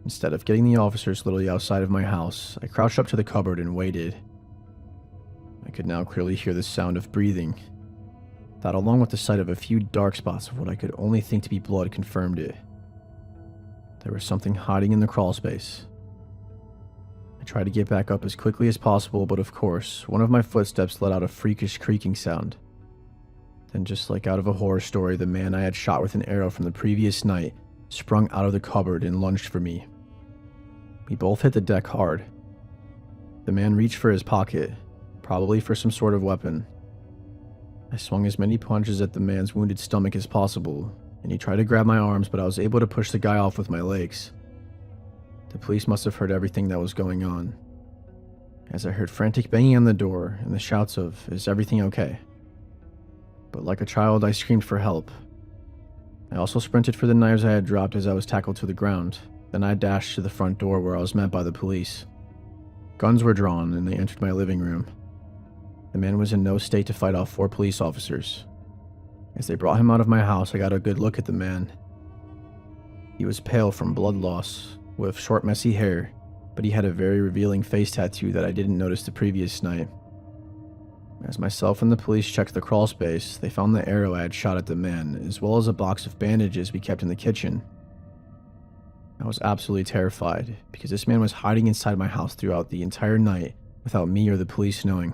Instead of getting the officers literally outside of my house, I crouched up to the cupboard and waited. I could now clearly hear the sound of breathing. That, along with the sight of a few dark spots of what I could only think to be blood, confirmed it. There was something hiding in the crawl space. I tried to get back up as quickly as possible, but of course, one of my footsteps let out a freakish creaking sound. Then, just like out of a horror story, the man I had shot with an arrow from the previous night sprung out of the cupboard and lunged for me. We both hit the deck hard. The man reached for his pocket, probably for some sort of weapon. I swung as many punches at the man's wounded stomach as possible, and he tried to grab my arms, but I was able to push the guy off with my legs. The police must have heard everything that was going on, as I heard frantic banging on the door and the shouts of, "Is everything okay?" But like a child, I screamed for help. I also sprinted for the knives I had dropped as I was tackled to the ground. Then I dashed to the front door where I was met by the police. Guns were drawn and they entered my living room. The man was in no state to fight off 4 police officers. As they brought him out of my house, I got a good look at the man. He was pale from blood loss, with short messy hair, but he had a very revealing face tattoo that I didn't notice the previous night. As myself and the police checked the crawl space, they found the arrow I had shot at the man, as well as a box of bandages we kept in the kitchen. I was absolutely terrified, because this man was hiding inside my house throughout the entire night without me or the police knowing.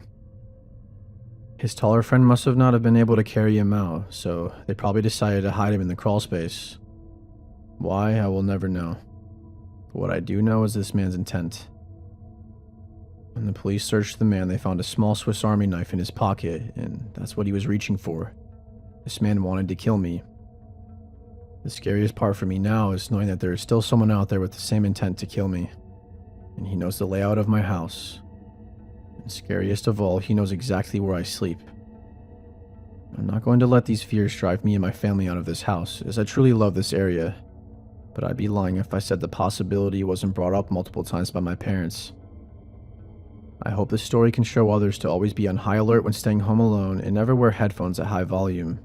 His taller friend must have not have been able to carry him out, so they probably decided to hide him in the crawl space. Why, I will never know. But what I do know is this man's intent. When the police searched the man, they found a small Swiss Army knife in his pocket, and that's what he was reaching for. This man wanted to kill me. The scariest part for me now is knowing that there is still someone out there with the same intent to kill me. And he knows the layout of my house. And scariest of all, he knows exactly where I sleep. I'm not going to let these fears drive me and my family out of this house, as I truly love this area. But I'd be lying if I said the possibility wasn't brought up multiple times by my parents. I hope this story can show others to always be on high alert when staying home alone and never wear headphones at high volume.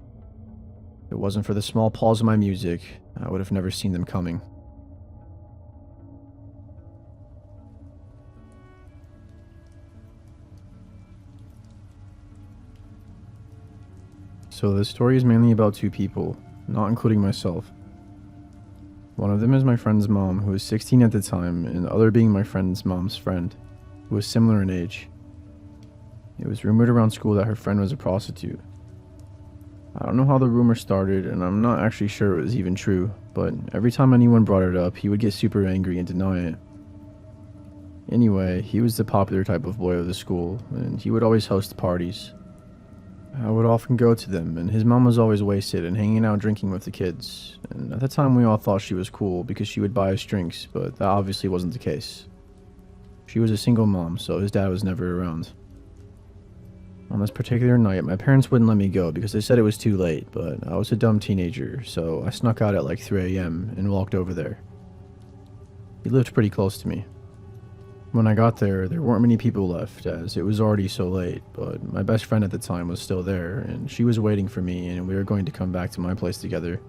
If it wasn't for the small pause of my music, I would have never seen them coming. So this story is mainly about 2 people, not including myself. One of them is my friend's mom, who was 16 at the time, and the other being my friend's mom's friend, who was similar in age. It was rumored around school that her friend was a prostitute. I don't know how the rumor started, and I'm not actually sure it was even true, but every time anyone brought it up, he would get super angry and deny it. Anyway, he was the popular type of boy of the school, and he would always host parties. I would often go to them, and his mom was always wasted and hanging out drinking with the kids, and at the time we all thought she was cool because she would buy us drinks, but that obviously wasn't the case. She was a single mom, so his dad was never around. On this particular night, my parents wouldn't let me go because they said it was too late, but I was a dumb teenager, so I snuck out at like 3 a.m. and walked over there. He lived pretty close to me. When I got there weren't many people left, as it was already so late, but my best friend at the time was still there, and she was waiting for me, and we were going to come back to my place together.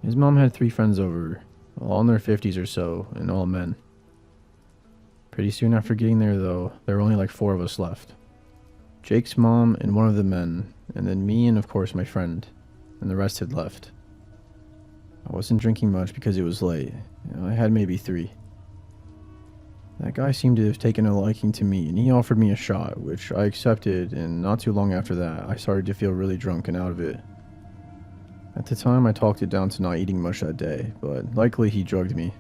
His mom had 3 friends over, all in their 50s or so, and all men. Pretty soon after getting there, though, there were only like 4 of us left. Jake's mom and one of the men, and then me and of course my friend, and the rest had left. I wasn't drinking much because it was late. I had maybe 3. That guy seemed to have taken a liking to me, and he offered me a shot, which I accepted, and not too long after that, I started to feel really drunk and out of it. At the time, I talked it down to not eating much that day, but likely he drugged me.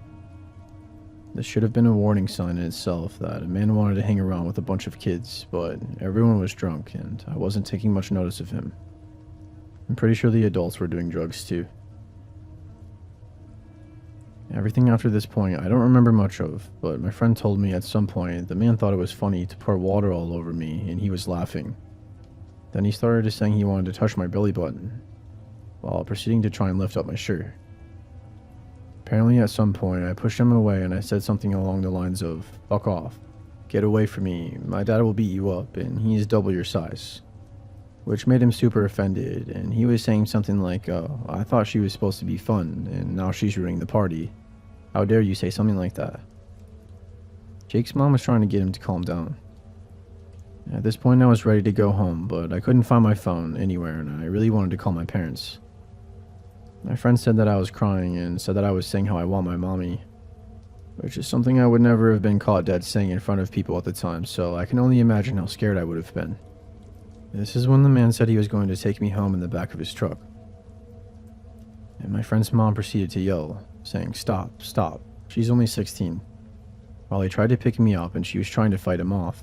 This should have been a warning sign in itself that a man wanted to hang around with a bunch of kids, but everyone was drunk and I wasn't taking much notice of him. I'm pretty sure the adults were doing drugs too. Everything after this point I don't remember much of, but my friend told me at some point the man thought it was funny to pour water all over me and he was laughing. Then he started saying he wanted to touch my belly button, while proceeding to try and lift up my shirt. Apparently at some point I pushed him away and I said something along the lines of, "Fuck off. Get away from me, my dad will beat you up and he is double your size." Which made him super offended, and he was saying something like, "Oh, I thought she was supposed to be fun and now she's ruining the party. How dare you say something like that?" Jake's mom was trying to get him to calm down. At this point I was ready to go home, but I couldn't find my phone anywhere and I really wanted to call my parents. My friend said that I was crying and said that I was saying how I want my mommy, which is something I would never have been caught dead saying in front of people at the time, so I can only imagine how scared I would have been. This is when the man said he was going to take me home in the back of his truck. And my friend's mom proceeded to yell, saying, "Stop, stop, she's only 16. While he tried to pick me up and she was trying to fight him off.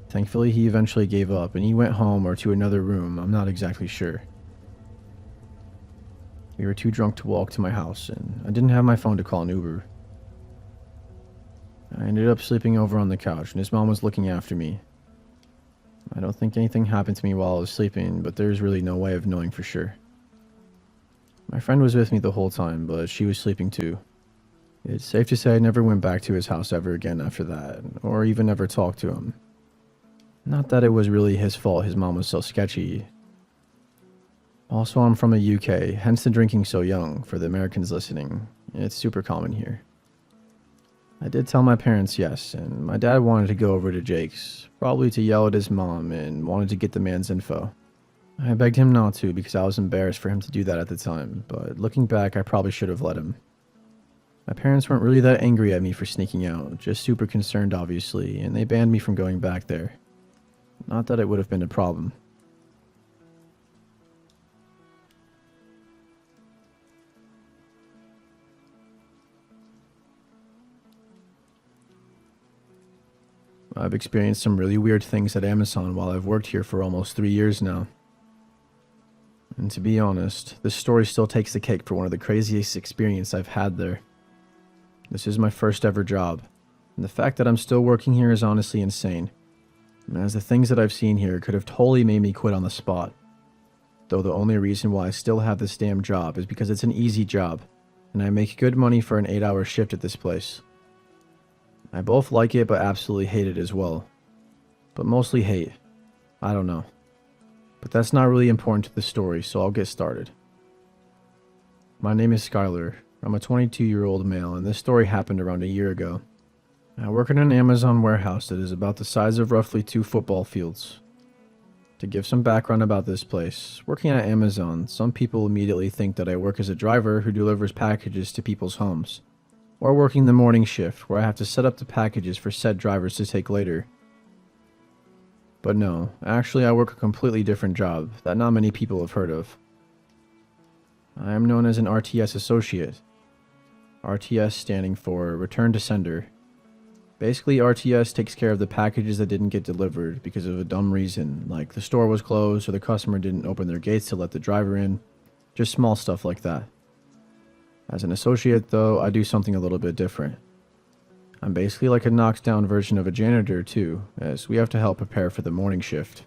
Thankfully he eventually gave up and he went home or to another room, I'm not exactly sure. We were too drunk to walk to my house and I didn't have my phone to call an Uber. I ended up sleeping over on the couch and his mom was looking after me. I don't think anything happened to me while I was sleeping, but there's really no way of knowing for sure. My friend was with me the whole time, but she was sleeping too. It's safe to say I never went back to his house ever again after that, or even ever talked to him. Not that it was really his fault his mom was so sketchy. Also, I'm from the UK, hence the drinking so young, for the Americans listening. It's super common here. I did tell my parents yes, and my dad wanted to go over to Jake's, probably to yell at his mom and wanted to get the man's info. I begged him not to because I was embarrassed for him to do that at the time, but looking back I probably should have let him. My parents weren't really that angry at me for sneaking out, just super concerned obviously, and they banned me from going back there. Not that it would have been a problem. I've experienced some really weird things at Amazon while I've worked here for almost 3 years now. And to be honest, this story still takes the cake for one of the craziest experiences I've had there. This is my first ever job, and the fact that I'm still working here is honestly insane, as the things that I've seen here could have totally made me quit on the spot. Though the only reason why I still have this damn job is because it's an easy job, and I make good money for an 8-hour shift at this place. I both like it but absolutely hate it as well. But mostly hate. I don't know. But that's not really important to the story, so I'll get started. My name is Skylar. I'm a 22-year-old male, and this story happened around a year ago. I work in an Amazon warehouse that is about the size of roughly 2 football fields. To give some background about this place, working at Amazon, some people immediately think that I work as a driver who delivers packages to people's homes, or working the morning shift where I have to set up the packages for said drivers to take later. But no, actually I work a completely different job that not many people have heard of. I am known as an RTS associate. RTS standing for Return to Sender. Basically, RTS takes care of the packages that didn't get delivered because of a dumb reason, like the store was closed or the customer didn't open their gates to let the driver in. Just small stuff like that. As an associate, though, I do something a little bit different. I'm basically like a knocked down version of a janitor too, as we have to help prepare for the morning shift.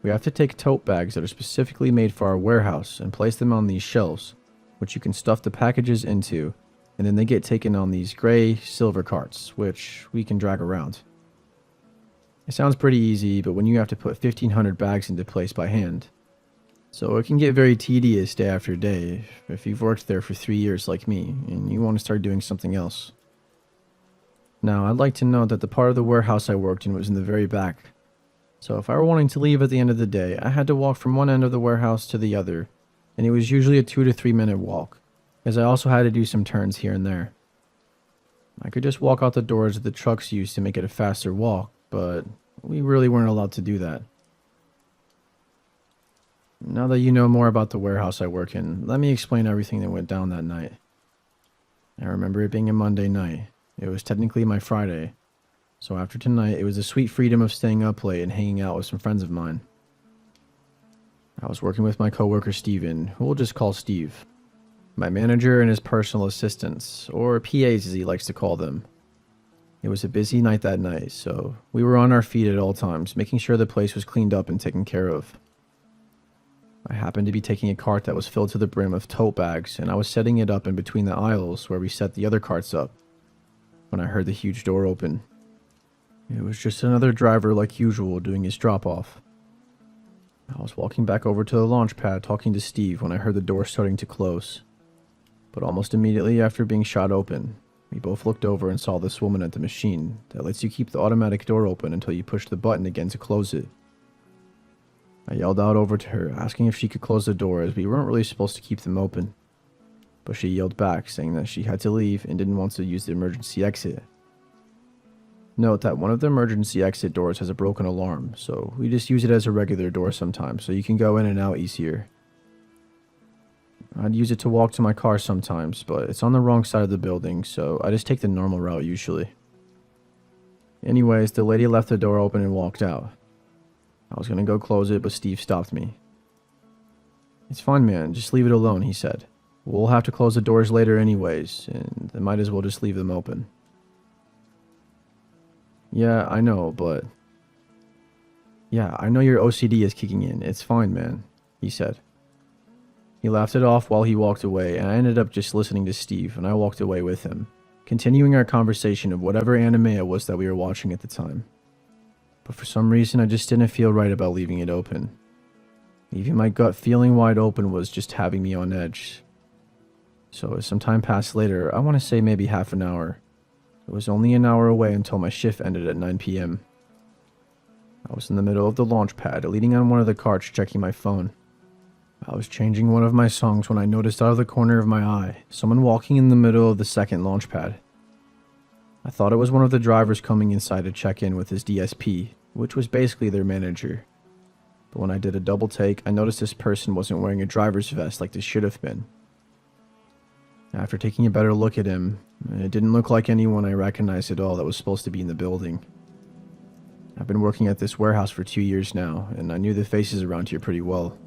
We have to take tote bags that are specifically made for our warehouse and place them on these shelves, which you can stuff the packages into, and then they get taken on these gray silver carts, which we can drag around. It sounds pretty easy, but when you have to put 1,500 bags into place by hand, so it can get very tedious day after day if you've worked there for 3 years like me and you want to start doing something else. Now, I'd like to note that the part of the warehouse I worked in was in the very back, so if I were wanting to leave at the end of the day, I had to walk from one end of the warehouse to the other, and it was usually a 2 to 3 minute walk, as I also had to do some turns here and there. I could just walk out the doors that the trucks used to make it a faster walk, but we really weren't allowed to do that. Now that you know more about the warehouse I work in, let me explain everything that went down that night. I remember it being a Monday night. It was technically my Friday. So after tonight, it was the sweet freedom of staying up late and hanging out with some friends of mine. I was working with my coworker Steven, who we'll just call Steve. My manager and his personal assistants, or PAs as he likes to call them. It was a busy night that night, so we were on our feet at all times, making sure the place was cleaned up and taken care of. I happened to be taking a cart that was filled to the brim with tote bags, and I was setting it up in between the aisles where we set the other carts up, when I heard the huge door open. It was just another driver like usual doing his drop-off. I was walking back over to the launch pad talking to Steve when I heard the door starting to close. But almost immediately after being shot open, we both looked over and saw this woman at the machine that lets you keep the automatic door open until you push the button again to close it. I yelled out over to her, asking if she could close the door as we weren't really supposed to keep them open. But she yelled back, saying that she had to leave and didn't want to use the emergency exit. Note that one of the emergency exit doors has a broken alarm, so we just use it as a regular door sometimes so you can go in and out easier. I'd use it to walk to my car sometimes, but it's on the wrong side of the building, so I just take the normal route usually. Anyways, the lady left the door open and walked out. I was gonna go close it, but Steve stopped me. "It's fine, man, just leave it alone," he said. "We'll have to close the doors later anyways, and then might as well just leave them open." "Yeah, I know, but..." "Yeah, I know your OCD is kicking in. It's fine, man," he said. He laughed it off while he walked away, and I ended up just listening to Steve, and I walked away with him, continuing our conversation of whatever anime it was that we were watching at the time. But for some reason, I just didn't feel right about leaving it open. Even my gut feeling wide open was just having me on edge. So as some time passed later, I want to say maybe half an hour. It was only an hour away until my shift ended at 9 p.m. I was in the middle of the launch pad, leaning on one of the carts checking my phone. I was changing one of my songs when I noticed out of the corner of my eye, someone walking in the middle of the second launch pad. I thought it was one of the drivers coming inside to check in with his DSP, which was basically their manager. But when I did a double take, I noticed this person wasn't wearing a driver's vest like they should have been. After taking a better look at him, it didn't look like anyone I recognized at all that was supposed to be in the building. I've been working at this warehouse for 2 years now, and I knew the faces around here pretty well.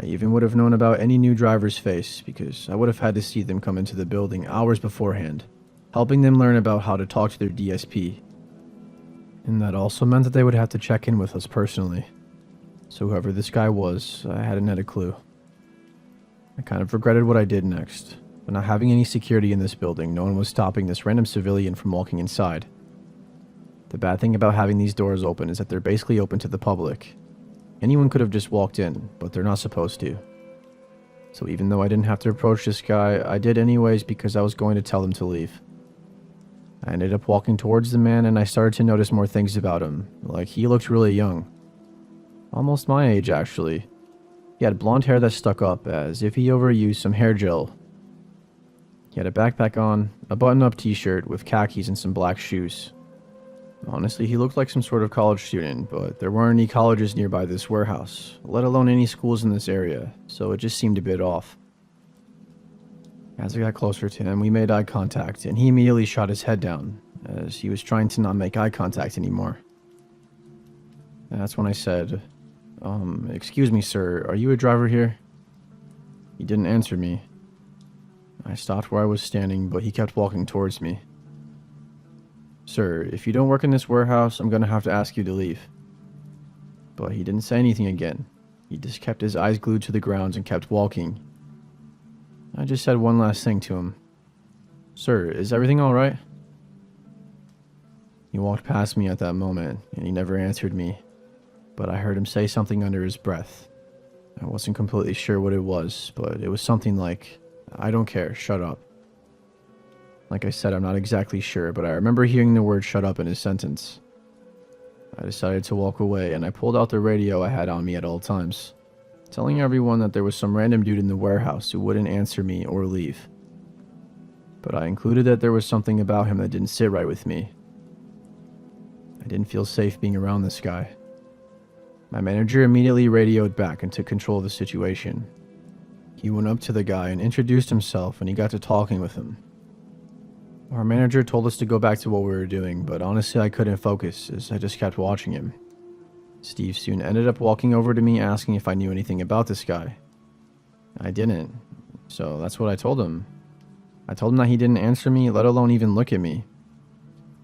I even would have known about any new driver's face because I would have had to see them come into the building hours beforehand, helping them learn about how to talk to their DSP. And that also meant that they would have to check in with us personally. So whoever this guy was, I hadn't had a clue. I kind of regretted what I did next, but not having any security in this building, no one was stopping this random civilian from walking inside. The bad thing about having these doors open is that they're basically open to the public. Anyone could have just walked in, but they're not supposed to. So even though I didn't have to approach this guy, I did anyways because I was going to tell him to leave. I ended up walking towards the man and I started to notice more things about him, like he looked really young. Almost my age actually. He had blonde hair that stuck up, as if he overused some hair gel. He had a backpack on, a button-up t-shirt with khakis and some black shoes. Honestly, he looked like some sort of college student, but there weren't any colleges nearby this warehouse, let alone any schools in this area, so it just seemed a bit off. As I got closer to him, we made eye contact, and he immediately shot his head down, as he was trying to not make eye contact anymore. And that's when I said, "Excuse me, sir, are you a driver here?" He didn't answer me. I stopped where I was standing, but he kept walking towards me. "Sir, if you don't work in this warehouse, I'm gonna have to ask you to leave." But he didn't say anything again. He just kept his eyes glued to the ground and kept walking. I just said one last thing to him. "Sir, is everything alright?" He walked past me at that moment, and he never answered me. But I heard him say something under his breath. I wasn't completely sure what it was, but it was something like, "I don't care, shut up." Like I said, I'm not exactly sure, but I remember hearing the word "shut up" in his sentence. I decided to walk away, and I pulled out the radio I had on me at all times, telling everyone that there was some random dude in the warehouse who wouldn't answer me or leave. But I included that there was something about him that didn't sit right with me. I didn't feel safe being around this guy. My manager immediately radioed back and took control of the situation. He went up to the guy and introduced himself, and he got to talking with him. Our manager told us to go back to what we were doing, but honestly I couldn't focus as I just kept watching him. Steve soon ended up walking over to me asking if I knew anything about this guy. I didn't, so that's what I told him. I told him that he didn't answer me, let alone even look at me.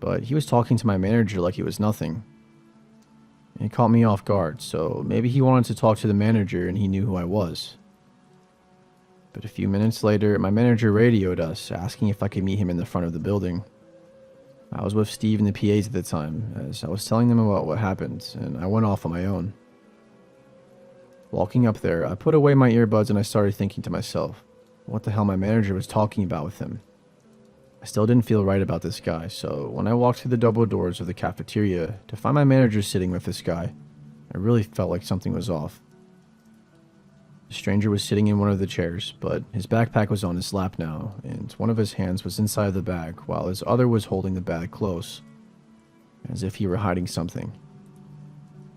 But he was talking to my manager like it was nothing. It caught me off guard, so maybe he wanted to talk to the manager and he knew who I was. But a few minutes later, my manager radioed us, asking if I could meet him in the front of the building. I was with Steve and the PAs at the time, as I was telling them about what happened, and I went off on my own. Walking up there, I put away my earbuds and I started thinking to myself, what the hell my manager was talking about with him. I still didn't feel right about this guy, so when I walked through the double doors of the cafeteria to find my manager sitting with this guy, I really felt like something was off. The stranger was sitting in one of the chairs, but his backpack was on his lap now, and one of his hands was inside the bag while his other was holding the bag close, as if he were hiding something.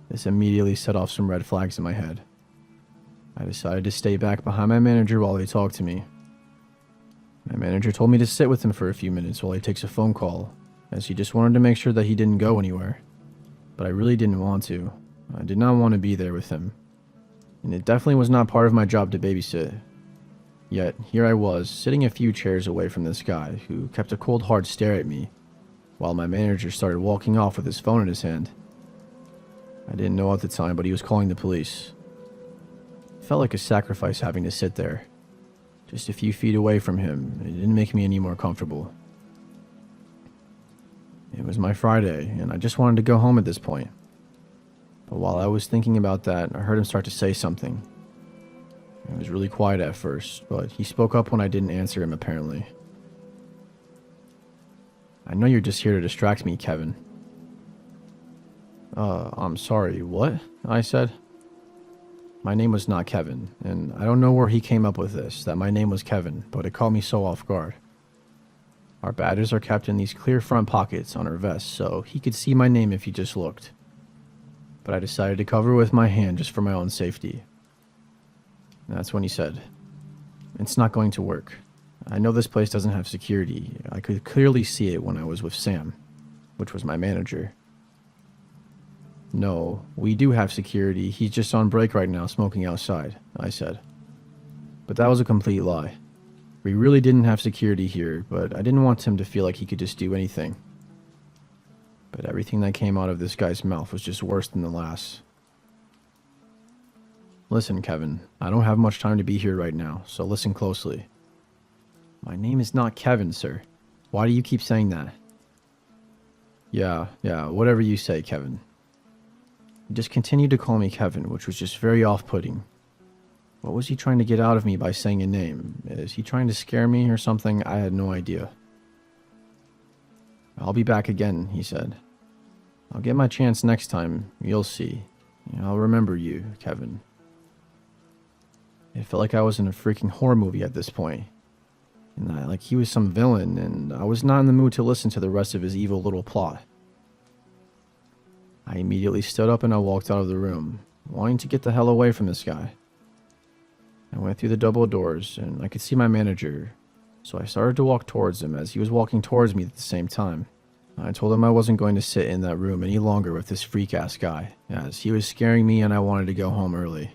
This immediately set off some red flags in my head. I decided to stay back behind my manager while he talked to me. My manager told me to sit with him for a few minutes while he takes a phone call, as he just wanted to make sure that he didn't go anywhere. But I really didn't want to. I did not want to be there with him. And it definitely was not part of my job to babysit. Yet, here I was, sitting a few chairs away from this guy, who kept a cold hard stare at me, while my manager started walking off with his phone in his hand. I didn't know at the time, but he was calling the police. It felt like a sacrifice having to sit there. Just a few feet away from him, it didn't make me any more comfortable. It was my Friday, and I just wanted to go home at this point. But while I was thinking about that, I heard him start to say something. It was really quiet at first, but he spoke up when I didn't answer him apparently. I know you're just here to distract me, Kevin. I'm sorry, what? I said. My name was not Kevin, and I don't know where he came up with this, that my name was Kevin, but it caught me so off guard. Our badges are kept in these clear front pockets on our vests, so he could see my name if he just looked. But I decided to cover with my hand just for my own safety. That's when he said, "It's not going to work. I know this place doesn't have security. I could clearly see it when I was with Sam," which was my manager. "No, we do have security. He's just on break right now smoking outside," I said. But that was a complete lie. We really didn't have security here, but I didn't want him to feel like he could just do anything. But everything that came out of this guy's mouth was just worse than the last. "Listen, Kevin, I don't have much time to be here right now, so listen closely." "My name is not Kevin, sir. Why do you keep saying that?" Yeah, whatever you say, Kevin." He just continued to call me Kevin, which was just very off-putting. What was he trying to get out of me by saying a name? Is he trying to scare me or something? I had no idea. "I'll be back again," he said. "I'll get my chance next time. You'll see. I'll remember you, Kevin." It felt like I was in a freaking horror movie at this point. And like he was some villain, and I was not in the mood to listen to the rest of his evil little plot. I immediately stood up and I walked out of the room, wanting to get the hell away from this guy. I went through the double doors, and I could see my manager, so I started to walk towards him as he was walking towards me at the same time. I told him I wasn't going to sit in that room any longer with this freak-ass guy, as he was scaring me and I wanted to go home early.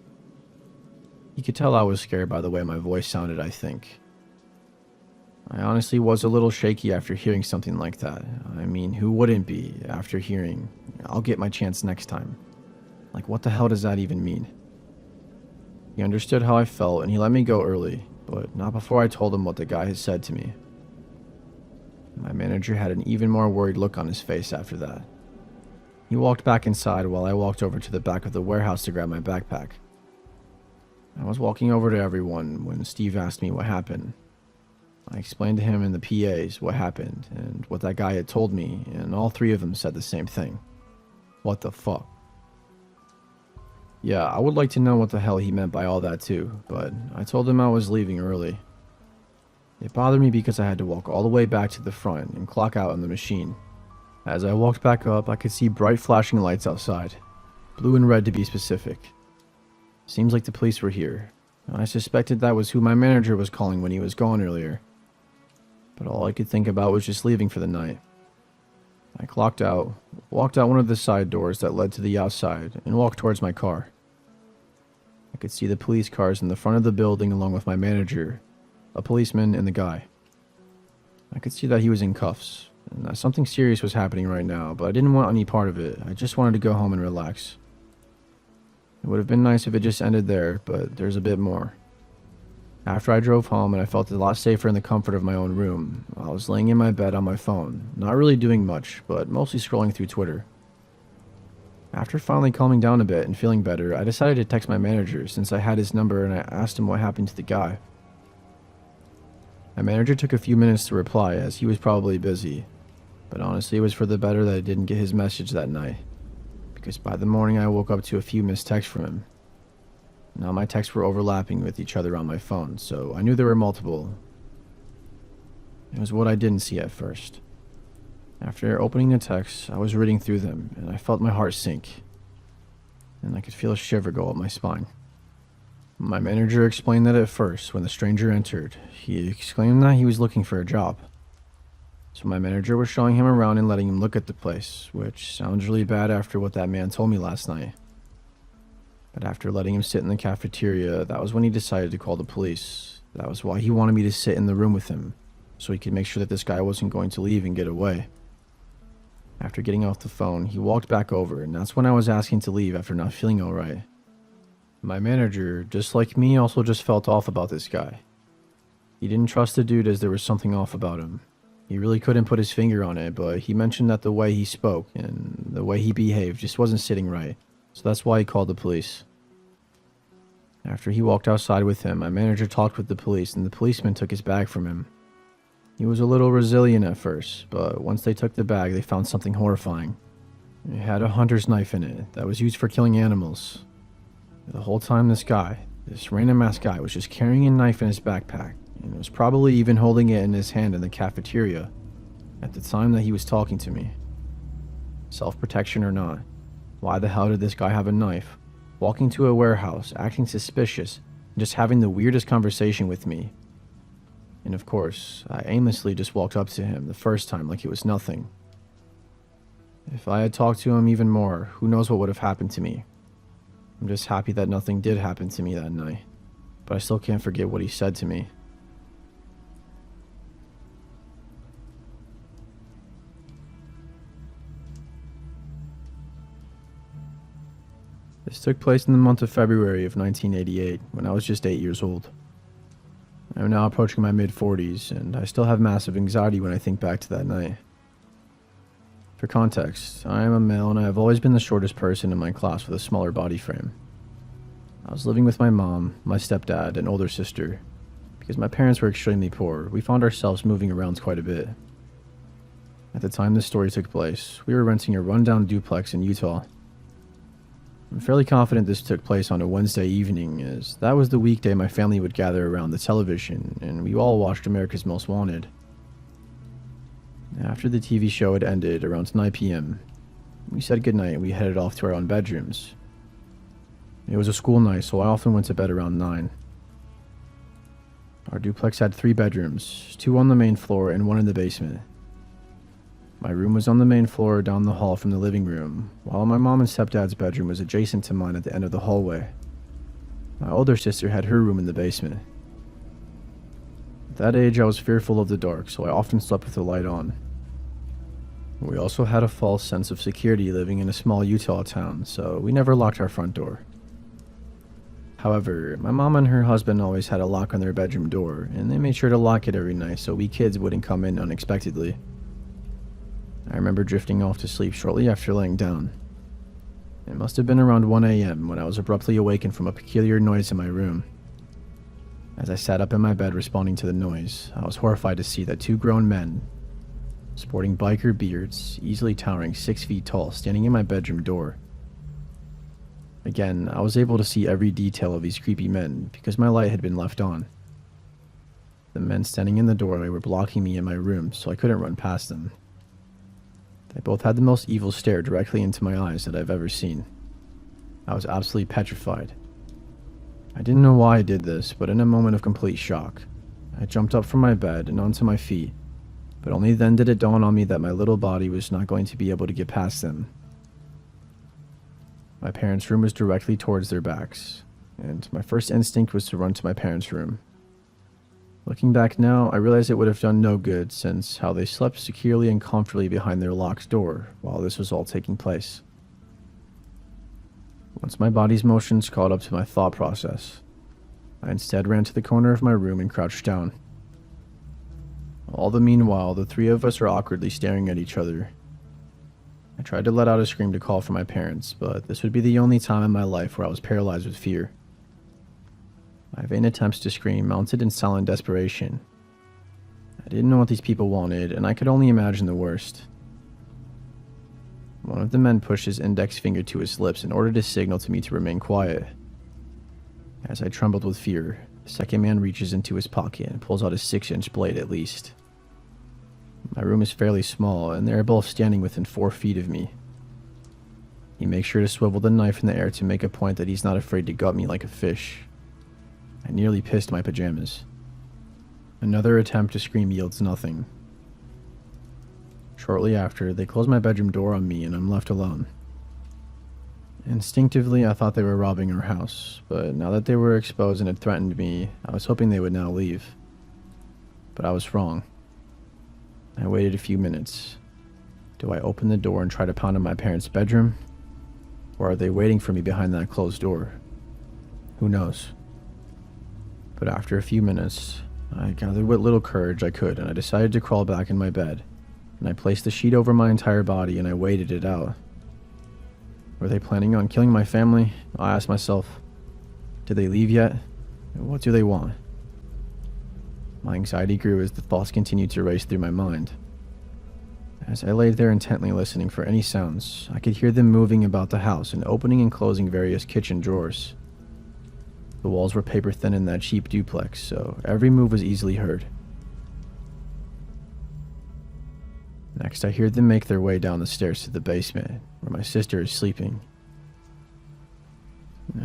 He could tell I was scared by the way my voice sounded, I think. I honestly was a little shaky after hearing something like that. I mean, who wouldn't be after hearing, "I'll get my chance next time"? Like, what the hell does that even mean? He understood how I felt and he let me go early, but not before I told him what the guy had said to me. My manager had an even more worried look on his face after that. He walked back inside while I walked over to the back of the warehouse to grab my backpack. I was walking over to everyone when Steve asked me what happened. I explained to him and the PAs what happened and what that guy had told me, and all three of them said the same thing. What the fuck? Yeah, I would like to know what the hell he meant by all that too, but I told him I was leaving early. It bothered me because I had to walk all the way back to the front and clock out on the machine. As I walked back up, I could see bright flashing lights outside. Blue and red to be specific. Seems like the police were here. I suspected that was who my manager was calling when he was gone earlier. But all I could think about was just leaving for the night. I clocked out, walked out one of the side doors that led to the outside, and walked towards my car. I could see the police cars in the front of the building along with my manager, a policeman, and the guy. I could see that he was in cuffs, and that something serious was happening right now, but I didn't want any part of it. I just wanted to go home and relax. It would have been nice if it just ended there, but there's a bit more. After I drove home and I felt a lot safer in the comfort of my own room, I was laying in my bed on my phone, not really doing much, but mostly scrolling through Twitter. After finally calming down a bit and feeling better, I decided to text my manager since I had his number and I asked him what happened to the guy. My manager took a few minutes to reply as he was probably busy, but honestly it was for the better that I didn't get his message that night, because by the morning I woke up to a few missed texts from him. Now my texts were overlapping with each other on my phone, so I knew there were multiple. It was what I didn't see at first. After opening the texts, I was reading through them, and I felt my heart sink, and I could feel a shiver go up my spine. My manager explained that at first, when the stranger entered, he exclaimed that he was looking for a job. So my manager was showing him around and letting him look at the place, which sounds really bad after what that man told me last night. But after letting him sit in the cafeteria, that was when he decided to call the police. That was why he wanted me to sit in the room with him, so he could make sure that this guy wasn't going to leave and get away. After getting off the phone, he walked back over, and that's when I was asking to leave after not feeling alright. My manager, just like me, also just felt off about this guy. He didn't trust the dude as there was something off about him. He really couldn't put his finger on it, but he mentioned that the way he spoke and the way he behaved just wasn't sitting right, so that's why he called the police. After he walked outside with him, my manager talked with the police and the policeman took his bag from him. He was a little resilient at first, but once they took the bag, they found something horrifying. It had a hunter's knife in it that was used for killing animals. The whole time this random ass guy, was just carrying a knife in his backpack, and was probably even holding it in his hand in the cafeteria at the time that he was talking to me. Self-protection or not, why the hell did this guy have a knife, walking to a warehouse, acting suspicious, and just having the weirdest conversation with me? And of course, I aimlessly just walked up to him the first time like it was nothing. If I had talked to him even more, who knows what would have happened to me. I'm just happy that nothing did happen to me that night, but I still can't forget what he said to me. This took place in the month of February of 1988, when I was just 8 years old. I am now approaching my mid-40s, and I still have massive anxiety when I think back to that night. For context, I am a male and I have always been the shortest person in my class with a smaller body frame. I was living with my mom, my stepdad, and older sister. Because my parents were extremely poor, we found ourselves moving around quite a bit. At the time this story took place, we were renting a rundown duplex in Utah. I'm fairly confident this took place on a Wednesday evening, as that was the weekday my family would gather around the television, and we all watched America's Most Wanted. After the TV show had ended around 9 p.m., we said goodnight and we headed off to our own bedrooms. It was a school night, so I often went to bed around 9. Our duplex had 3 bedrooms, 2 on the main floor and 1 in the basement. My room was on the main floor down the hall from the living room, while my mom and stepdad's bedroom was adjacent to mine at the end of the hallway. My older sister had her room in the basement. At that age, I was fearful of the dark, so I often slept with the light on. We also had a false sense of security living in a small Utah town, so we never locked our front door. However, my mom and her husband always had a lock on their bedroom door, and they made sure to lock it every night so we kids wouldn't come in unexpectedly. I remember drifting off to sleep shortly after laying down. It must have been around 1 a.m. when I was abruptly awakened from a peculiar noise in my room. As I sat up in my bed responding to the noise, I was horrified to see that 2 grown men, sporting biker beards, easily towering 6 feet tall, standing in my bedroom door. Again, I was able to see every detail of these creepy men because my light had been left on. The men standing in the doorway were blocking me in my room, so I couldn't run past them. They both had the most evil stare directly into my eyes that I've ever seen. I was absolutely petrified. I didn't know why I did this, but in a moment of complete shock, I jumped up from my bed and onto my feet, but only then did it dawn on me that my little body was not going to be able to get past them. My parents' room was directly towards their backs, and my first instinct was to run to my parents' room. Looking back now, I realize it would have done no good since how they slept securely and comfortably behind their locked door while this was all taking place. Once my body's motions caught up to my thought process, I instead ran to the corner of my room and crouched down. All the meanwhile, the three of us are awkwardly staring at each other. I tried to let out a scream to call for my parents, but this would be the only time in my life where I was paralyzed with fear. My vain attempts to scream mounted in silent desperation. I didn't know what these people wanted, and I could only imagine the worst. One of the men pushed his index finger to his lips in order to signal to me to remain quiet. As I trembled with fear, the second man reaches into his pocket and pulls out a 6-inch blade at least. My room is fairly small, and they are both standing within 4 feet of me. He makes sure to swivel the knife in the air to make a point that he's not afraid to gut me like a fish. I nearly pissed my pajamas. Another attempt to scream yields nothing. Shortly after, they close my bedroom door on me and I'm left alone. Instinctively, I thought they were robbing our house, but now that they were exposed and had threatened me, I was hoping they would now leave. But I was wrong. I waited a few minutes. Do I open the door and try to pound on my parents' bedroom? Or are they waiting for me behind that closed door? Who knows? But after a few minutes, I gathered what little courage I could and I decided to crawl back in my bed. And I placed the sheet over my entire body and I waited it out. Were they planning on killing my family? I asked myself. Did they leave yet? What do they want? My anxiety grew as the thoughts continued to race through my mind. As I laid there intently listening for any sounds, I could hear them moving about the house and opening and closing various kitchen drawers. The walls were paper thin in that cheap duplex, so every move was easily heard. Next, I hear them make their way down the stairs to the basement, where my sister is sleeping.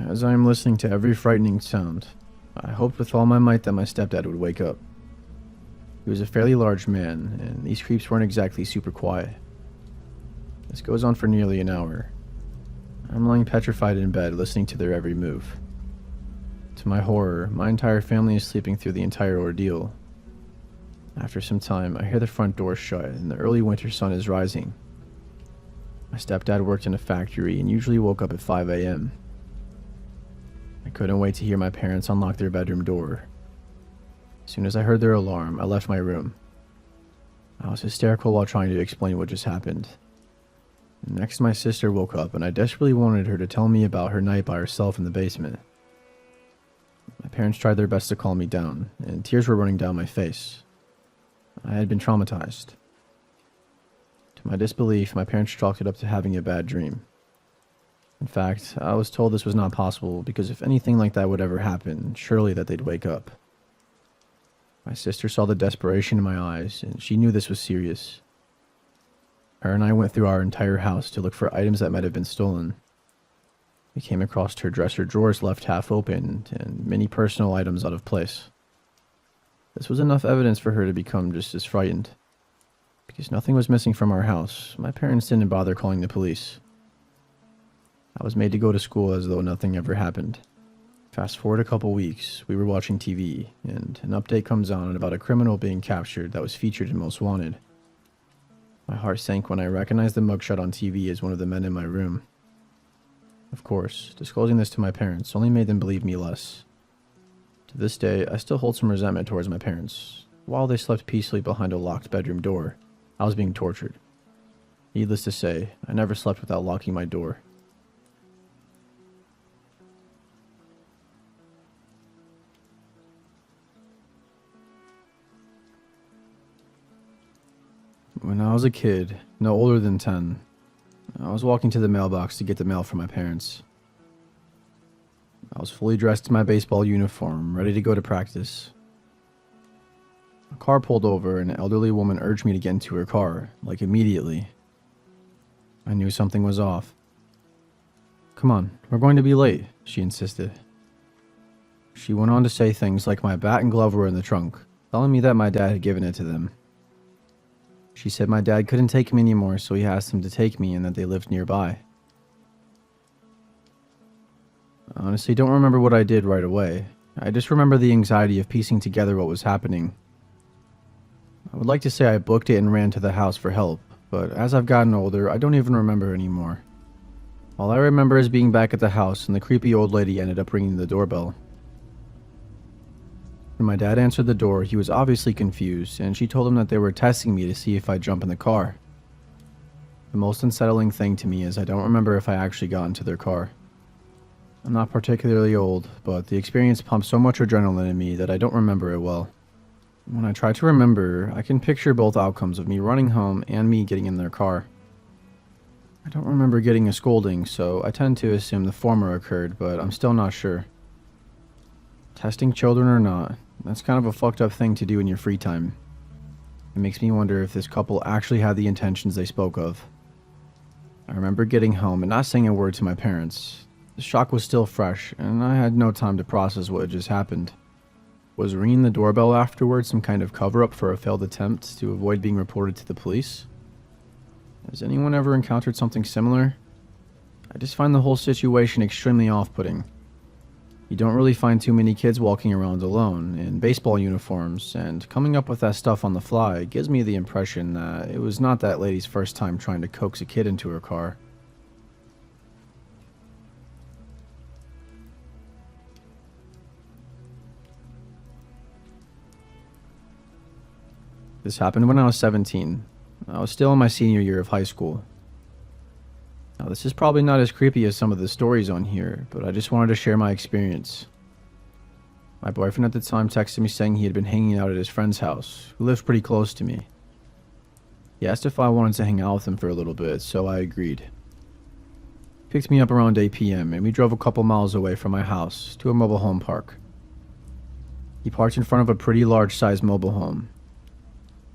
As I am listening to every frightening sound, I hoped with all my might that my stepdad would wake up. He was a fairly large man, and these creeps weren't exactly super quiet. This goes on for nearly an hour. I'm lying petrified in bed, listening to their every move. To my horror, my entire family is sleeping through the entire ordeal. After some time, I hear the front door shut and the early winter sun is rising. My stepdad worked in a factory and usually woke up at 5 a.m. I couldn't wait to hear my parents unlock their bedroom door. As soon as I heard their alarm, I left my room. I was hysterical while trying to explain what just happened. Next, my sister woke up and I desperately wanted her to tell me about her night by herself in the basement. My parents tried their best to calm me down, and tears were running down my face. I had been traumatized. To my disbelief, my parents chalked it up to having a bad dream. In fact, I was told this was not possible because if anything like that would ever happen, surely that they'd wake up. My sister saw the desperation in my eyes, and she knew this was serious. Her and I went through our entire house to look for items that might have been stolen. We came across her dresser drawers left half opened, and many personal items out of place. This was enough evidence for her to become just as frightened. Because nothing was missing from our house, my parents didn't bother calling the police. I was made to go to school as though nothing ever happened. Fast forward a couple weeks, we were watching TV, and an update comes on about a criminal being captured that was featured in Most Wanted. My heart sank when I recognized the mugshot on TV as one of the men in my room. Of course, disclosing this to my parents only made them believe me less. To this day, I still hold some resentment towards my parents. While they slept peacefully behind a locked bedroom door, I was being tortured. Needless to say, I never slept without locking my door. When I was a kid, no older than 10, I was walking to the mailbox to get the mail from my parents. I was fully dressed in my baseball uniform, ready to go to practice. A car pulled over and an elderly woman urged me to get into her car, like immediately. I knew something was off. Come on, we're going to be late, she insisted. She went on to say things like my bat and glove were in the trunk, telling me that my dad had given it to them. She said my dad couldn't take me anymore, so he asked him to take me and that they lived nearby. I honestly don't remember what I did right away. I just remember the anxiety of piecing together what was happening. I would like to say I booked it and ran to the house for help, but as I've gotten older, I don't even remember anymore. All I remember is being back at the house and the creepy old lady ended up ringing the doorbell. When my dad answered the door, he was obviously confused, and she told him that they were testing me to see if I'd jump in the car. The most unsettling thing to me is I don't remember if I actually got into their car. I'm not particularly old, but the experience pumped so much adrenaline in me that I don't remember it well. When I try to remember, I can picture both outcomes of me running home and me getting in their car. I don't remember getting a scolding, so I tend to assume the former occurred, but I'm still not sure. Testing children or not, that's kind of a fucked up thing to do in your free time. It makes me wonder if this couple actually had the intentions they spoke of. I remember getting home and not saying a word to my parents. The shock was still fresh, and I had no time to process what had just happened. Was ringing the doorbell afterwards some kind of cover-up for a failed attempt to avoid being reported to the police? Has anyone ever encountered something similar? I just find the whole situation extremely off-putting. You don't really find too many kids walking around alone in baseball uniforms, and coming up with that stuff on the fly gives me the impression that it was not that lady's first time trying to coax a kid into her car. This happened when I was 17. I was still in my senior year of high school. Now, this is probably not as creepy as some of the stories on here, but I just wanted to share my experience. My boyfriend at the time texted me saying he had been hanging out at his friend's house, who lives pretty close to me. He asked if I wanted to hang out with him for a little bit, so I agreed. He picked me up around 8 p.m. and we drove a couple miles away from my house to a mobile home park. He parked in front of a pretty large-sized mobile home.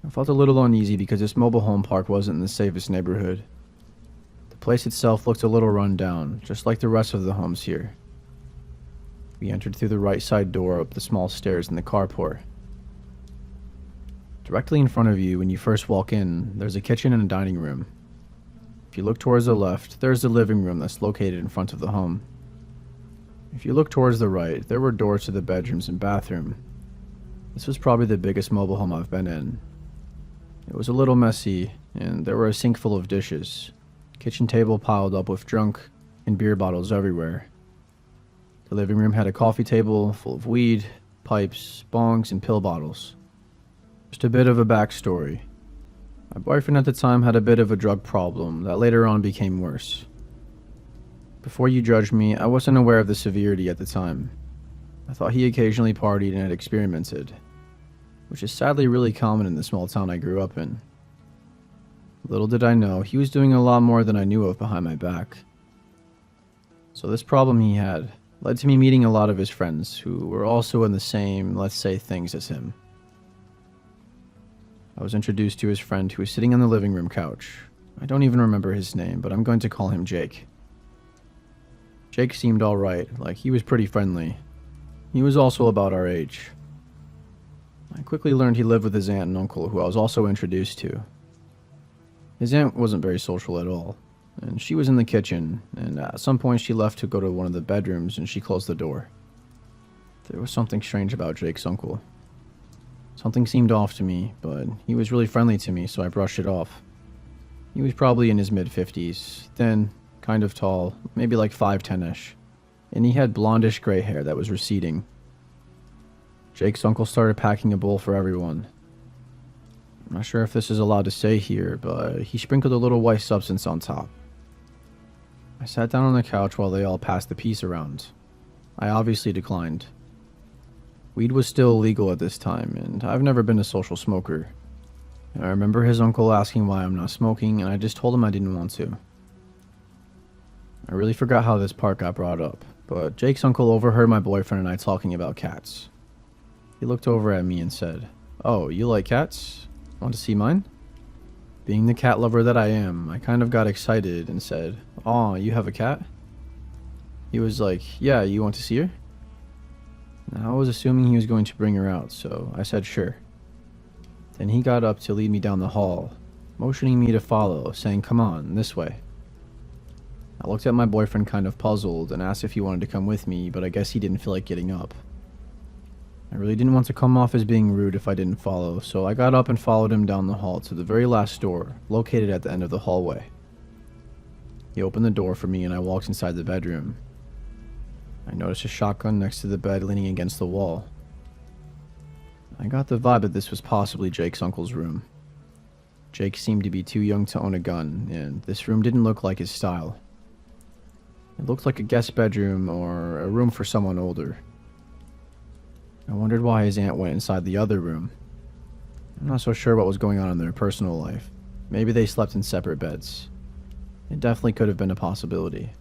I felt a little uneasy because this mobile home park wasn't in the safest neighborhood. The place itself looked a little run down, just like the rest of the homes here. We entered through the right side door up the small stairs in the carport. Directly in front of you when you first walk in, there's a kitchen and a dining room. If you look towards the left, there's the living room that's located in front of the home. If you look towards the right, there were doors to the bedrooms and bathroom. This was probably the biggest mobile home I've been in. It was a little messy, and there were a sink full of dishes, kitchen table piled up with junk, and beer bottles everywhere. The living room had a coffee table full of weed, pipes, bongs, and pill bottles. Just a bit of a backstory. My boyfriend at the time had a bit of a drug problem that later on became worse. Before you judge me, I wasn't aware of the severity at the time. I thought he occasionally partied and had experimented, which is sadly really common in the small town I grew up in. Little did I know, he was doing a lot more than I knew of behind my back. So this problem he had led to me meeting a lot of his friends who were also in the same, let's say, things as him. I was introduced to his friend who was sitting on the living room couch. I don't even remember his name, but I'm going to call him Jake. Jake seemed alright, like he was pretty friendly. He was also about our age. I quickly learned he lived with his aunt and uncle, who I was also introduced to. His aunt wasn't very social at all, and she was in the kitchen, and at some point she left to go to one of the bedrooms and she closed the door. There was something strange about Jake's uncle. Something seemed off to me, but he was really friendly to me, so I brushed it off. He was probably in his mid-50s, thin, kind of tall, maybe like 5'10"-ish, and he had blondish gray hair that was receding. Jake's uncle started packing a bowl for everyone. I'm not sure if this is allowed to say here, but he sprinkled a little white substance on top. I sat down on the couch while they all passed the piece around. I obviously declined. Weed was still illegal at this time, and I've never been a social smoker. I remember his uncle asking why I'm not smoking, and I just told him I didn't want to. I really forgot how this part got brought up, but Jake's uncle overheard my boyfriend and I talking about cats. He looked over at me and said, "Oh, you like cats? Want to see mine?" Being the cat lover that I am, I kind of got excited and said, "Aw, you have a cat?" He was like, "Yeah, you want to see her?" Now, I was assuming he was going to bring her out, so I said sure. Then he got up to lead me down the hall, motioning me to follow, saying, "Come on, this way." I looked at my boyfriend kind of puzzled and asked if he wanted to come with me, but I guess he didn't feel like getting up. I really didn't want to come off as being rude if I didn't follow, so I got up and followed him down the hall to the very last door, located at the end of the hallway. He opened the door for me and I walked inside the bedroom. I noticed a shotgun next to the bed leaning against the wall. I got the vibe that this was possibly Jake's uncle's room. Jake seemed to be too young to own a gun, and this room didn't look like his style. It looked like a guest bedroom or a room for someone older. I wondered why his aunt went inside the other room. I'm not so sure what was going on in their personal life. Maybe they slept in separate beds. It definitely could have been a possibility.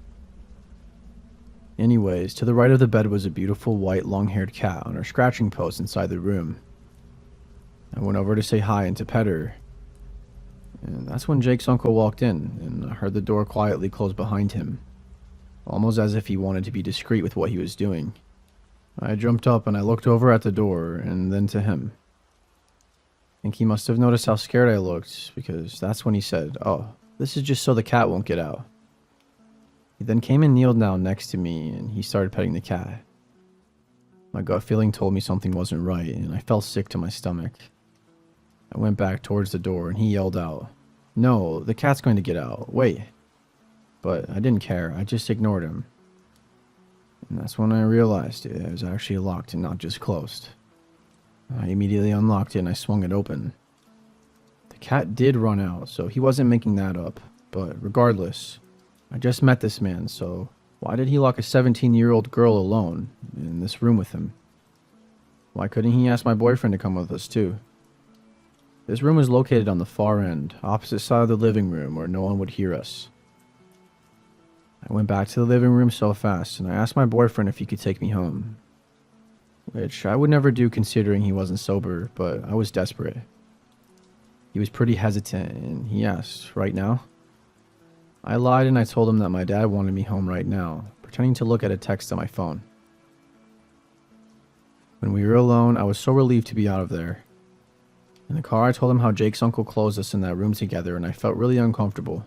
Anyways, to the right of the bed was a beautiful white long-haired cat on her scratching post inside the room. I went over to say hi and to pet her. And that's when Jake's uncle walked in, and I heard the door quietly close behind him, almost as if he wanted to be discreet with what he was doing. I jumped up and I looked over at the door and then to him. I think he must have noticed how scared I looked, because that's when he said, "Oh, this is just so the cat won't get out." He then came and kneeled down next to me and he started petting the cat. My gut feeling told me something wasn't right and I felt sick to my stomach. I went back towards the door and he yelled out, "No, the cat's going to get out, wait." But I didn't care, I just ignored him. And that's when I realized it was actually locked and not just closed. I immediately unlocked it and I swung it open. The cat did run out, so he wasn't making that up, but regardless, I just met this man, so why did he lock a 17-year-old girl alone in this room with him? Why couldn't he ask my boyfriend to come with us too? This room was located on the far end, opposite side of the living room where no one would hear us. I went back to the living room so fast and I asked my boyfriend if he could take me home. Which I would never do considering he wasn't sober, but I was desperate. He was pretty hesitant and he asked, "Right now?" I lied and I told him that my dad wanted me home right now, pretending to look at a text on my phone. When we were alone, I was so relieved to be out of there. In the car, I told him how Jake's uncle closed us in that room together and I felt really uncomfortable.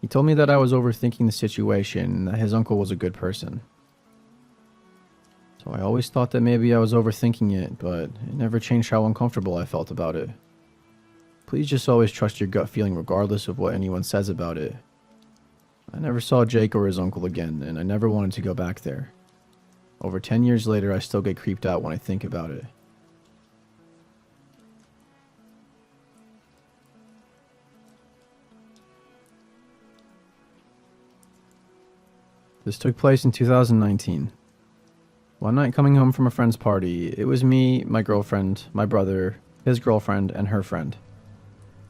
He told me that I was overthinking the situation and that his uncle was a good person. So I always thought that maybe I was overthinking it, but it never changed how uncomfortable I felt about it. Please just always trust your gut feeling regardless of what anyone says about it. I never saw Jake or his uncle again, and I never wanted to go back there. Over 10 years later, I still get creeped out when I think about it. This took place in 2019. One night coming home from a friend's party, it was me, my girlfriend, my brother, his girlfriend, and her friend.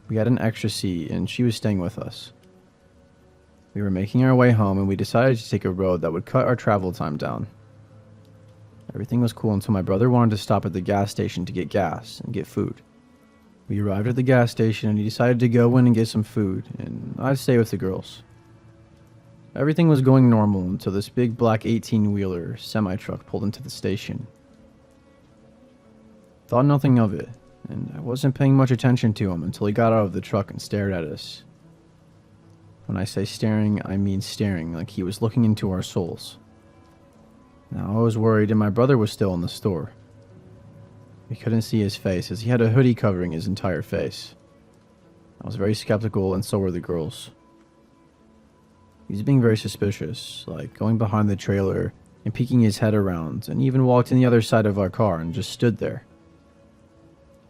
We had an extra seat and she was staying with us. We were making our way home and we decided to take a road that would cut our travel time down. Everything was cool until my brother wanted to stop at the gas station to get gas and get food. We arrived at the gas station and he decided to go in and get some food and I'd stay with the girls. Everything was going normal until this big black 18-wheeler semi-truck pulled into the station. Thought nothing of it, and I wasn't paying much attention to him until he got out of the truck and stared at us. When I say staring, I mean staring, like he was looking into our souls. Now I was worried and my brother was still in the store. We couldn't see his face as he had a hoodie covering his entire face. I was very skeptical and so were the girls. He was being very suspicious, like going behind the trailer and peeking his head around, and even walked in the other side of our car and just stood there.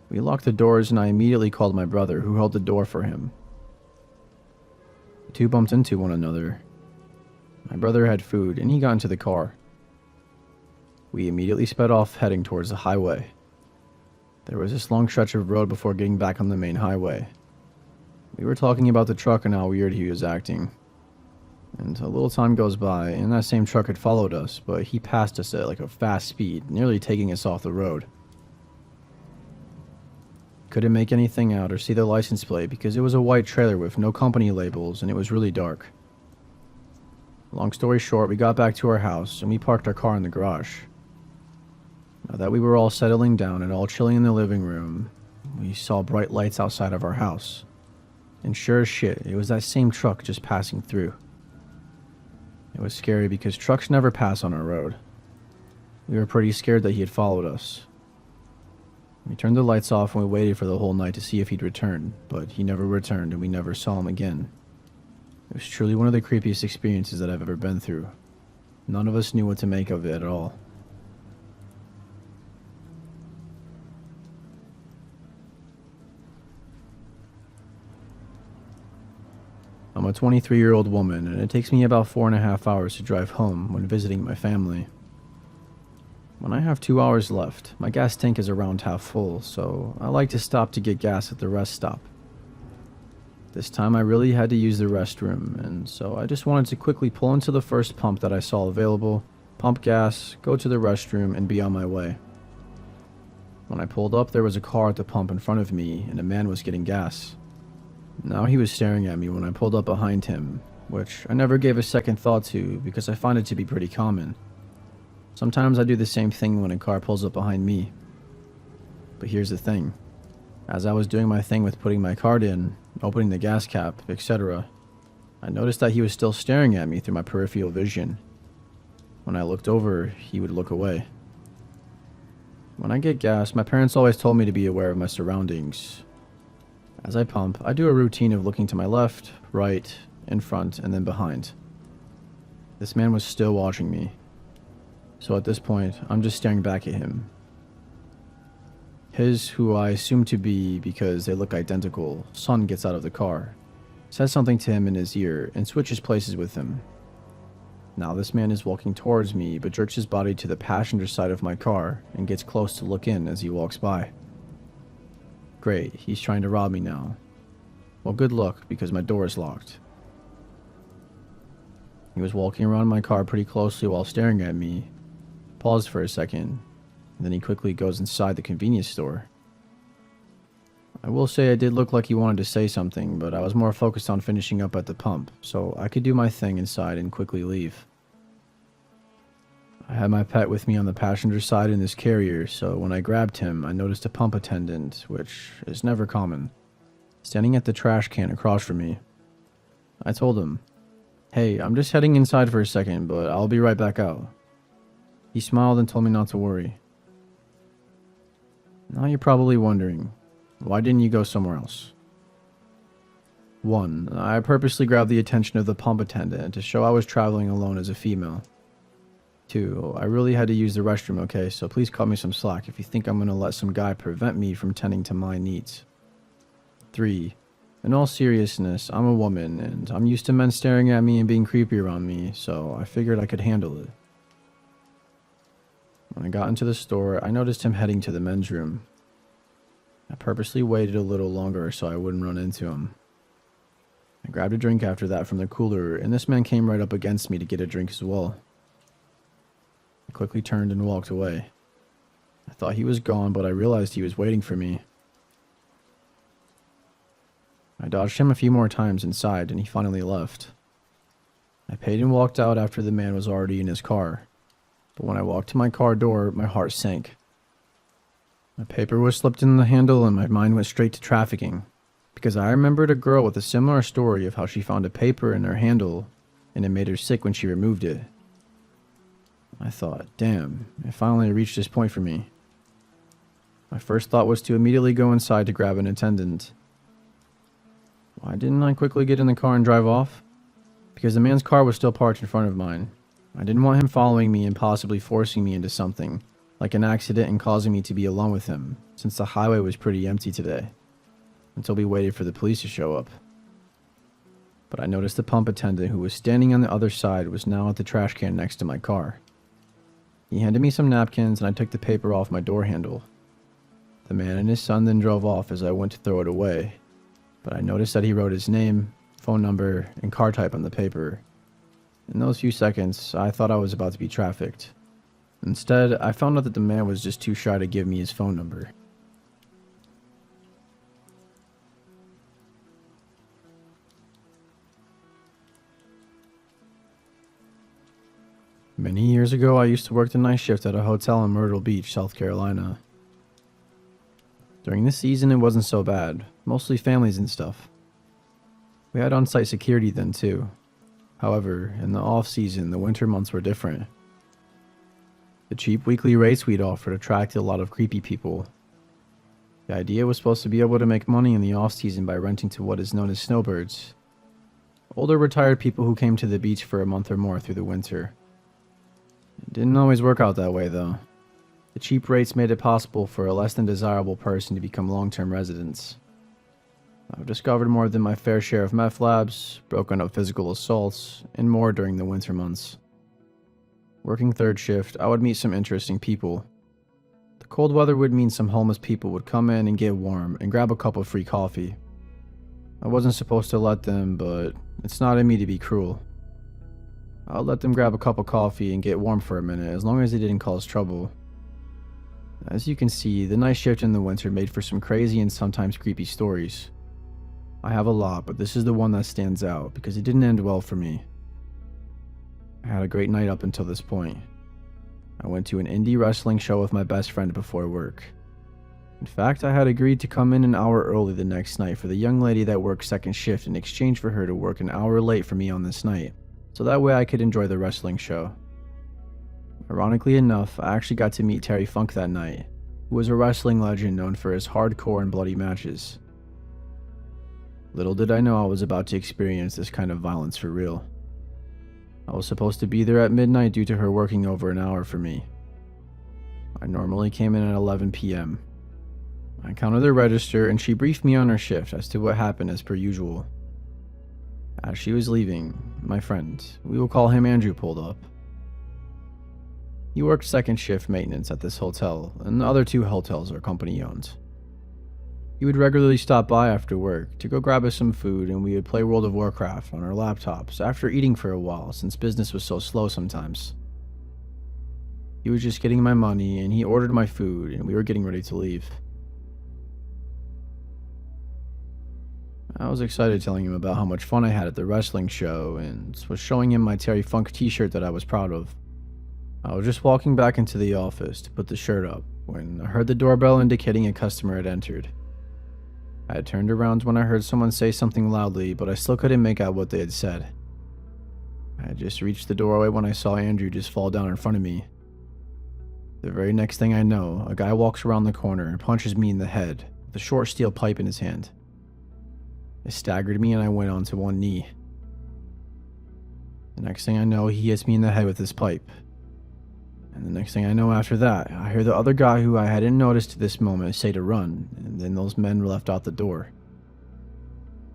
We locked the doors and I immediately called my brother, who held the door for him. The two bumped into one another. My brother had food and he got into the car. We immediately sped off heading towards the highway. There was this long stretch of road before getting back on the main highway. We were talking about the truck and how weird he was acting. And a little time goes by, and that same truck had followed us, but he passed us at like a fast speed, nearly taking us off the road. Couldn't make anything out or see the license plate because it was a white trailer with no company labels and it was really dark. Long story short, we got back to our house and we parked our car in the garage. Now that we were all settling down and all chilling in the living room, we saw bright lights outside of our house. And sure as shit, it was that same truck just passing through. It was scary because trucks never pass on our road. We were pretty scared that he had followed us. We turned the lights off and we waited for the whole night to see if he'd return, but he never returned and we never saw him again. It was truly one of the creepiest experiences that I've ever been through. None of us knew what to make of it at all. I'm a 23-year-old woman, and it takes me about 4.5 hours to drive home when visiting my family. When I have 2 hours left, my gas tank is around half full, so I like to stop to get gas at the rest stop. This time I really had to use the restroom, and so I just wanted to quickly pull into the first pump that I saw available, pump gas, go to the restroom, and be on my way. When I pulled up, there was a car at the pump in front of me, and a man was getting gas. Now he was staring at me when I pulled up behind him, which I never gave a second thought to because I find it to be pretty common. Sometimes I do the same thing when a car pulls up behind me. But here's the thing. As I was doing my thing with putting my card in, opening the gas cap, etc., I noticed that he was still staring at me through my peripheral vision. When I looked over, he would look away. When I get gas, my parents always told me to be aware of my surroundings. As I pump, I do a routine of looking to my left, right, in front, and then behind. This man was still watching me. So at this point, I'm just staring back at him. His, who I assume to be because they look identical, son gets out of the car, says something to him in his ear, and switches places with him. Now this man is walking towards me, but jerks his body to the passenger side of my car and gets close to look in as he walks by. Great, he's trying to rob me now. Well, good luck, because my door is locked. He was walking around my car pretty closely while staring at me, paused for a second, and then he quickly goes inside the convenience store. I will say it did look like he wanted to say something, but I was more focused on finishing up at the pump, so I could do my thing inside and quickly leave. I had my pet with me on the passenger side in this carrier, so when I grabbed him, I noticed a pump attendant, which is never common, standing at the trash can across from me. I told him, "Hey, I'm just heading inside for a second, but I'll be right back out." He smiled and told me not to worry. Now you're probably wondering, why didn't you go somewhere else? 1. I purposely grabbed the attention of the pump attendant to show I was traveling alone as a female. 2. I really had to use the restroom, okay, so please cut me some slack if you think I'm going to let some guy prevent me from tending to my needs. 3. In all seriousness, I'm a woman, and I'm used to men staring at me and being creepy around me, so I figured I could handle it. When I got into the store, I noticed him heading to the men's room. I purposely waited a little longer so I wouldn't run into him. I grabbed a drink after that from the cooler, and this man came right up against me to get a drink as well. I quickly turned and walked away. I thought he was gone, but I realized he was waiting for me. I dodged him a few more times inside, and he finally left. I paid and walked out after the man was already in his car. But when I walked to my car door, my heart sank. My paper was slipped in the handle and my mind went straight to trafficking, because I remembered a girl with a similar story of how she found a paper in her handle and it made her sick when she removed it. I thought, damn, it finally reached this point for me. My first thought was to immediately go inside to grab an attendant. Why didn't I quickly get in the car and drive off? Because the man's car was still parked in front of mine. I didn't want him following me and possibly forcing me into something, like an accident and causing me to be alone with him, since the highway was pretty empty today, until we waited for the police to show up. But I noticed the pump attendant who was standing on the other side was now at the trash can next to my car. He handed me some napkins and I took the paper off my door handle. The man and his son then drove off as I went to throw it away, but I noticed that he wrote his name, phone number, and car type on the paper. In those few seconds, I thought I was about to be trafficked. Instead, I found out that the man was just too shy to give me his phone number. Many years ago, I used to work the night shift at a hotel in Myrtle Beach, South Carolina. During this season, it wasn't so bad, mostly families and stuff. We had on-site security then too. However, in the off-season, the winter months were different. The cheap weekly rates we'd offered attracted a lot of creepy people. The idea was supposed to be able to make money in the off-season by renting to what is known as snowbirds. Older retired people who came to the beach for a month or more through the winter. It didn't always work out that way though. The cheap rates made it possible for a less than desirable person to become long-term residents. I've discovered more than my fair share of meth labs, broken up physical assaults, and more during the winter months. Working third shift, I would meet some interesting people. The cold weather would mean some homeless people would come in and get warm and grab a cup of free coffee. I wasn't supposed to let them, but it's not in me to be cruel. I'll let them grab a cup of coffee and get warm for a minute as long as they didn't cause trouble. As you can see, the night shift in the winter made for some crazy and sometimes creepy stories. I have a lot, but this is the one that stands out because it didn't end well for me. I had a great night up until this point. I went to an indie wrestling show with my best friend before work. In fact, I had agreed to come in an hour early the next night for the young lady that worked second shift in exchange for her to work an hour late for me on this night, so that way I could enjoy the wrestling show. Ironically enough, I actually got to meet Terry Funk that night, who was a wrestling legend known for his hardcore and bloody matches. Little did I know I was about to experience this kind of violence for real. I was supposed to be there at midnight due to her working over an hour for me. I normally came in at 11 p.m. I counted the register and she briefed me on her shift as to what happened as per usual. As she was leaving, my friend, we will call him Andrew, pulled up. He worked second shift maintenance at this hotel, and the other two hotels are company owned. He would regularly stop by after work to go grab us some food, and we would play World of Warcraft on our laptops after eating for a while since business was so slow sometimes. He was just getting my money and he ordered my food and we were getting ready to leave. I was excited telling him about how much fun I had at the wrestling show and was showing him my Terry Funk t-shirt that I was proud of. I was just walking back into the office to put the shirt up when I heard the doorbell indicating a customer had entered. I had turned around when I heard someone say something loudly, but I still couldn't make out what they had said. I had just reached the doorway when I saw Andrew just fall down in front of me. The very next thing I know, a guy walks around the corner and punches me in the head with a short steel pipe in his hand. It staggered me and I went onto one knee. The next thing I know, he hits me in the head with his pipe. And the next thing I know after that, I hear the other guy who I hadn't noticed to this moment say to run, and then those men left out the door.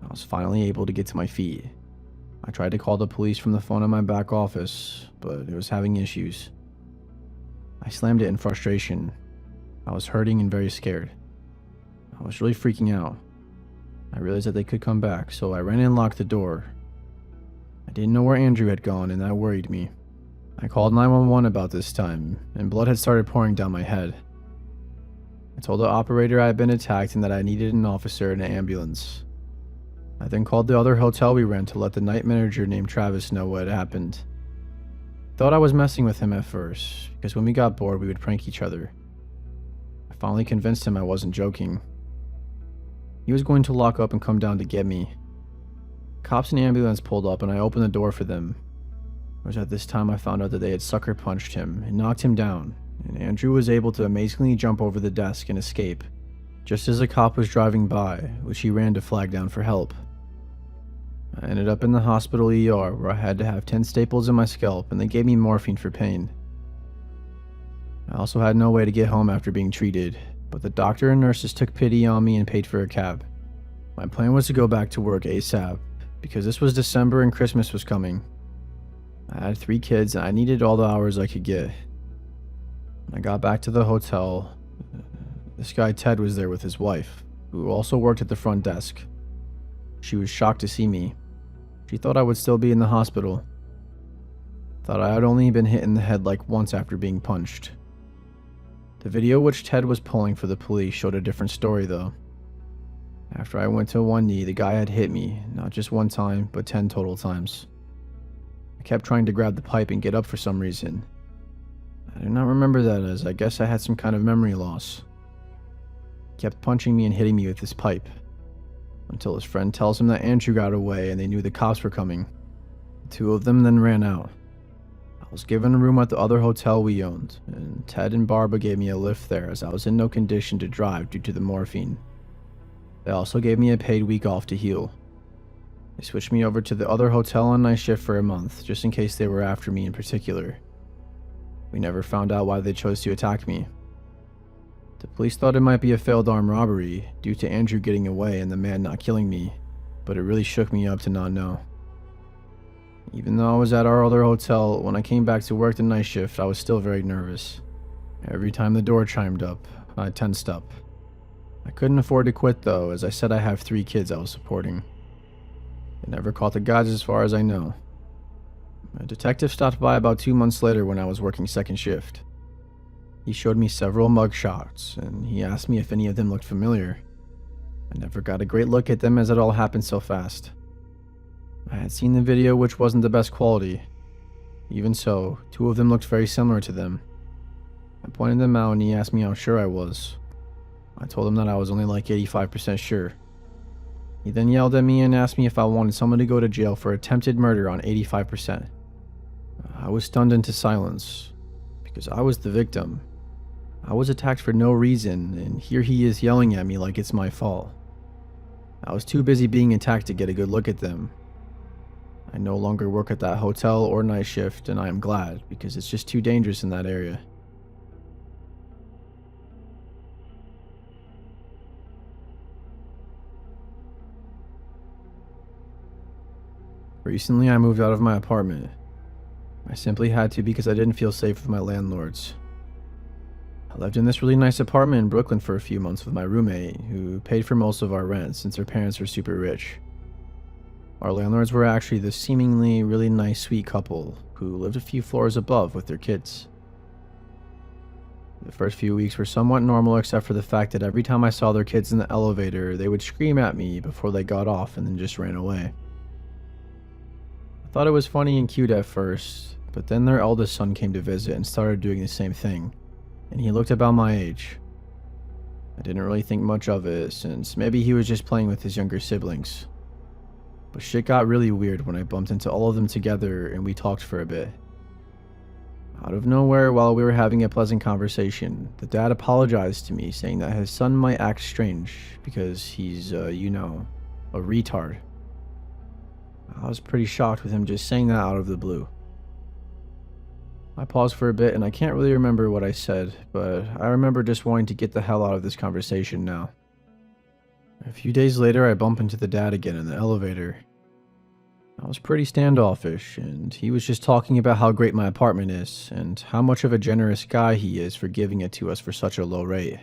I was finally able to get to my feet. I tried to call the police from the phone in my back office, but it was having issues. I slammed it in frustration. I was hurting and very scared. I was really freaking out. I realized that they could come back, so I ran and locked the door. I didn't know where Andrew had gone, and that worried me. I called 911 about this time, and blood had started pouring down my head. I told the operator I had been attacked and that I needed an officer and an ambulance. I then called the other hotel we ran to let the night manager named Travis know what had happened. I thought I was messing with him at first, because when we got bored we would prank each other. I finally convinced him I wasn't joking. He was going to lock up and come down to get me. Cops and ambulance pulled up and I opened the door for them. It was at this time I found out that they had sucker punched him and knocked him down, and Andrew was able to amazingly jump over the desk and escape, just as a cop was driving by, which he ran to flag down for help. I ended up in the hospital ER where I had to have 10 staples in my scalp and they gave me morphine for pain. I also had no way to get home after being treated, but the doctor and nurses took pity on me and paid for a cab. My plan was to go back to work ASAP, because this was December and Christmas was coming. I had 3 kids and I needed all the hours I could get. When I got back to the hotel, this guy Ted was there with his wife, who also worked at the front desk. She was shocked to see me. She thought I would still be in the hospital. Thought I had only been hit in the head like once after being punched. The video which Ted was pulling for the police showed a different story though. After I went to one knee, the guy had hit me, not just one time, but 10 total times. I kept trying to grab the pipe and get up for some reason. I do not remember that, as I guess I had some kind of memory loss. He kept punching me and hitting me with this pipe, until his friend tells him that Andrew got away and they knew the cops were coming. The two of them then ran out. I was given a room at the other hotel we owned, and Ted and Barbara gave me a lift there as I was in no condition to drive due to the morphine. They also gave me a paid week off to heal. They switched me over to the other hotel on night shift for a month, just in case they were after me in particular. We never found out why they chose to attack me. The police thought it might be a failed armed robbery due to Andrew getting away and the man not killing me, but it really shook me up to not know. Even though I was at our other hotel, when I came back to work the night shift, I was still very nervous. Every time the door chimed up, I tensed up. I couldn't afford to quit though, as I said I have 3 kids I was supporting. They never caught the guys as far as I know. A detective stopped by about 2 months later when I was working second shift. He showed me several mug shots, and he asked me if any of them looked familiar. I never got a great look at them as it all happened so fast. I had seen the video, which wasn't the best quality. Even so, 2 of them looked very similar to them. I pointed them out and he asked me how sure I was. I told him that I was only like 85% sure. He then yelled at me and asked me if I wanted someone to go to jail for attempted murder on 85%. I was stunned into silence, because I was the victim. I was attacked for no reason, and here he is yelling at me like it's my fault. I was too busy being attacked to get a good look at them. I no longer work at that hotel or night shift, and I am glad, because it's just too dangerous in that area. Recently, I moved out of my apartment. I simply had to because I didn't feel safe with my landlords. I lived in this really nice apartment in Brooklyn for a few months with my roommate, who paid for most of our rent since her parents were super rich. Our landlords were actually this seemingly really nice, sweet couple who lived a few floors above with their kids. The first few weeks were somewhat normal except for the fact that every time I saw their kids in the elevator, they would scream at me before they got off and then just ran away. I thought it was funny and cute at first, but then their eldest son came to visit and started doing the same thing, and he looked about my age. I didn't really think much of it, since maybe he was just playing with his younger siblings. But shit got really weird when I bumped into all of them together and we talked for a bit. Out of nowhere, while we were having a pleasant conversation, the dad apologized to me, saying that his son might act strange because he's, a retard. I was pretty shocked with him just saying that out of the blue. I paused for a bit and I can't really remember what I said, but I remember just wanting to get the hell out of this conversation now. A few days later, I bump into the dad again in the elevator. I was pretty standoffish, and he was just talking about how great my apartment is, and how much of a generous guy he is for giving it to us for such a low rate.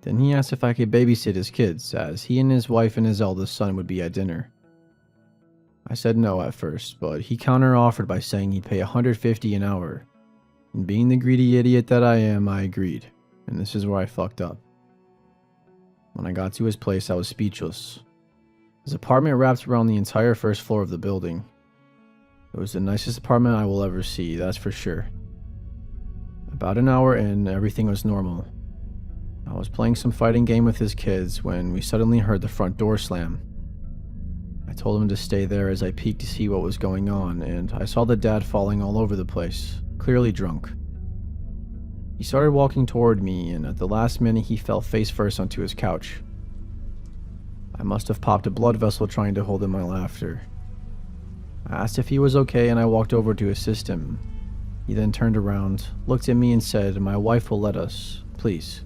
Then he asked if I could babysit his kids, as he and his wife and his eldest son would be at dinner. I said no at first, but he counter-offered by saying he'd pay $150 an hour. And being the greedy idiot that I am, I agreed, and this is where I fucked up. When I got to his place, I was speechless. His apartment wrapped around the entire first floor of the building. It was the nicest apartment I will ever see, that's for sure. About an hour in, everything was normal. I was playing some fighting game with his kids when we suddenly heard the front door slam. I told him to stay there as I peeked to see what was going on, and I saw the dad falling all over the place, clearly drunk. He started walking toward me, and at the last minute he fell face first onto his couch. I must have popped a blood vessel trying to hold in my laughter. I asked if he was okay and I walked over to assist him. He then turned around, looked at me and said, "My wife will let us, please."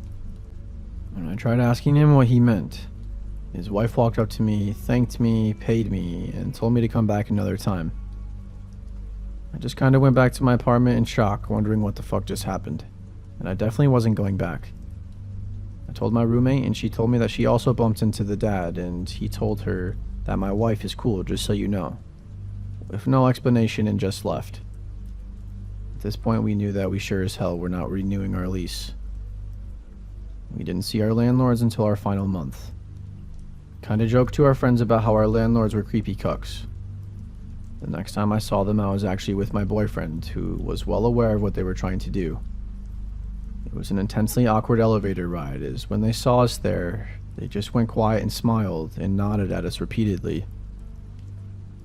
When I tried asking him what he meant, his wife walked up to me, thanked me, paid me, and told me to come back another time. I just kinda went back to my apartment in shock, wondering what the fuck just happened, and I definitely wasn't going back. I told my roommate and she told me that she also bumped into the dad and he told her that my wife is cool, just so you know, with no explanation, and just left. At this point we knew that we sure as hell were not renewing our lease. We didn't see our landlords until our final month. Kinda joked to our friends about how our landlords were creepy cucks. The next time I saw them, I was actually with my boyfriend, who was well aware of what they were trying to do. It was an intensely awkward elevator ride, as when they saw us there, they just went quiet and smiled and nodded at us repeatedly.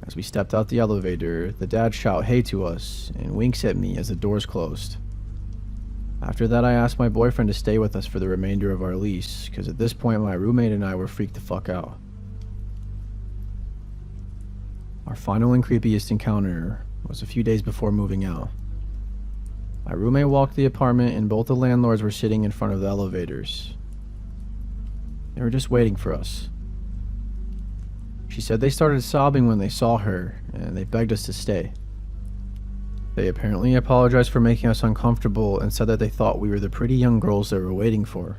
As we stepped out the elevator, the dad shouted "hey" to us and winks at me as the doors closed. After that, I asked my boyfriend to stay with us for the remainder of our lease, because at this point my roommate and I were freaked the fuck out. Our final and creepiest encounter was a few days before moving out. My roommate walked the apartment and both the landlords were sitting in front of the elevators. They were just waiting for us. She said they started sobbing when they saw her, and they begged us to stay. They apparently apologized for making us uncomfortable and said that they thought we were the pretty young girls they were waiting for.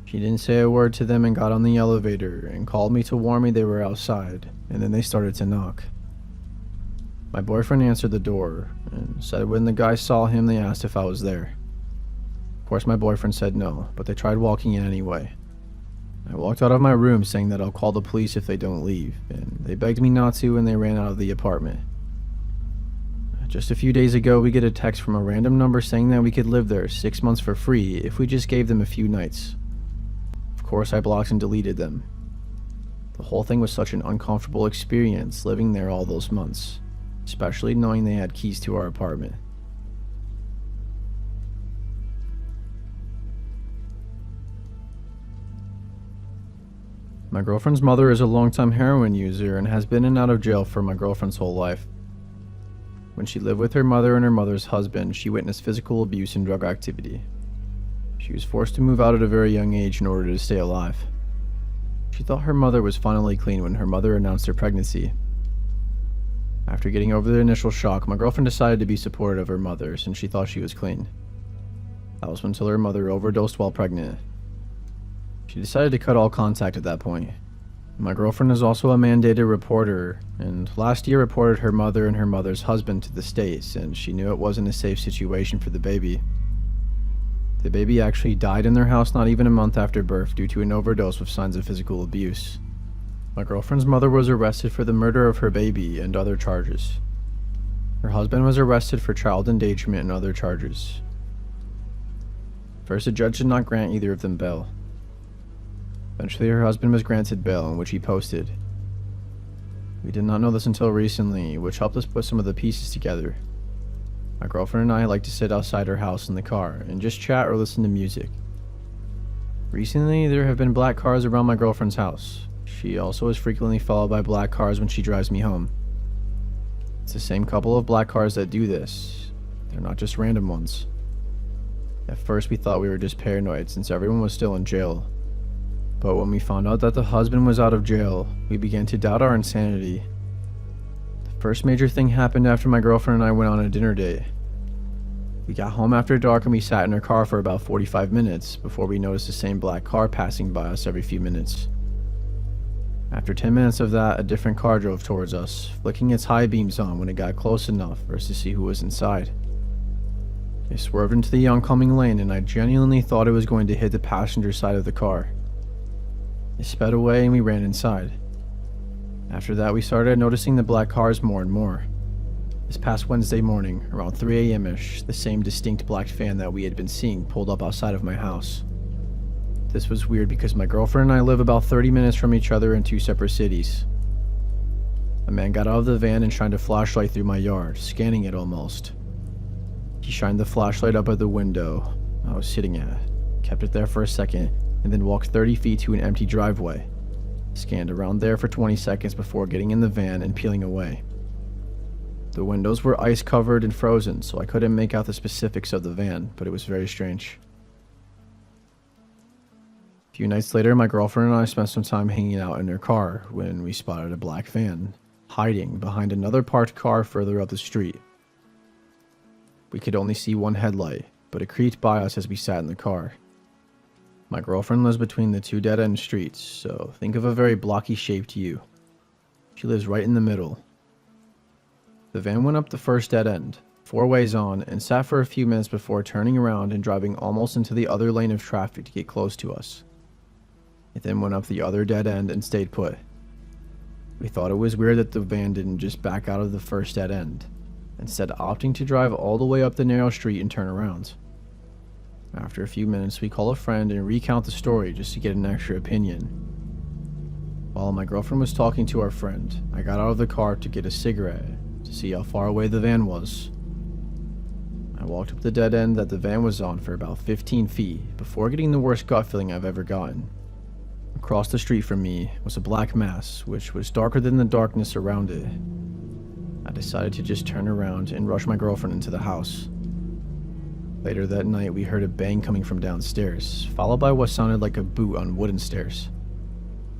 She didn't say a word to them and got on the elevator and called me to warn me they were outside, and then they started to knock. My boyfriend answered the door and said when the guys saw him they asked if I was there. Of course my boyfriend said no, but they tried walking in anyway. I walked out of my room saying that I'll call the police if they don't leave, and they begged me not to and they ran out of the apartment. Just a few days ago, we get a text from a random number saying that we could live there 6 months for free if we just gave them a few nights. Of course, I blocked and deleted them. The whole thing was such an uncomfortable experience living there all those months, especially knowing they had keys to our apartment. My girlfriend's mother is a longtime heroin user and has been in and out of jail for my girlfriend's whole life. When she lived with her mother and her mother's husband, she witnessed physical abuse and drug activity. She was forced to move out at a very young age in order to stay alive. She thought her mother was finally clean when her mother announced her pregnancy. After getting over the initial shock, my girlfriend decided to be supportive of her mother since she thought she was clean. That was until her mother overdosed while pregnant. She decided to cut all contact at that point. My girlfriend is also a mandated reporter, and last year reported her mother and her mother's husband to the state since she knew it wasn't a safe situation for the baby. The baby actually died in their house not even a month after birth due to an overdose with signs of physical abuse. My girlfriend's mother was arrested for the murder of her baby and other charges. Her husband was arrested for child endangerment and other charges. First, the judge did not grant either of them bail. Eventually, her husband was granted bail, in which he posted. We did not know this until recently, which helped us put some of the pieces together. My girlfriend and I like to sit outside her house in the car and just chat or listen to music. Recently, there have been black cars around my girlfriend's house. She also is frequently followed by black cars when she drives me home. It's the same couple of black cars that do this. They're not just random ones. At first, we thought we were just paranoid since everyone was still in jail. But when we found out that the husband was out of jail, we began to doubt our insanity. The first major thing happened after my girlfriend and I went on a dinner date. We got home after dark and we sat in her car for about 45 minutes before we noticed the same black car passing by us every few minutes. After 10 minutes of that, a different car drove towards us, flicking its high beams on when it got close enough for us to see who was inside. It swerved into the oncoming lane and I genuinely thought it was going to hit the passenger side of the car. It sped away and we ran inside. After that, we started noticing the black cars more and more. This past Wednesday morning, around 3 a.m.-ish, the same distinct black van that we had been seeing pulled up outside of my house. This was weird because my girlfriend and I live about 30 minutes from each other in two separate cities. A man got out of the van and shined a flashlight through my yard, scanning it almost. He shined the flashlight up at the window I was sitting at, kept it there for a second, and then walked 30 feet to an empty driveway. Scanned around there for 20 seconds before getting in the van and peeling away. The windows were ice covered and frozen, so I couldn't make out the specifics of the van, but it was very strange. A few nights later, my girlfriend and I spent some time hanging out in her car when we spotted a black van, hiding behind another parked car further up the street. We could only see one headlight, but it creaked by us as we sat in the car. My girlfriend lives between the two dead-end streets, so think of a very blocky-shaped U. She lives right in the middle. The van went up the first dead end, 4 ways on, and sat for a few minutes before turning around and driving almost into the other lane of traffic to get close to us. It then went up the other dead end and stayed put. We thought it was weird that the van didn't just back out of the first dead end, instead opting to drive all the way up the narrow street and turn around. After a few minutes, we call a friend and recount the story just to get an extra opinion. While my girlfriend was talking to our friend, I got out of the car to get a cigarette to see how far away the van was. I walked up the dead end that the van was on for about 15 feet before getting the worst gut feeling I've ever gotten. Across the street from me was a black mass, which was darker than the darkness around it. I decided to just turn around and rush my girlfriend into the house. Later that night, we heard a bang coming from downstairs, followed by what sounded like a boot on wooden stairs.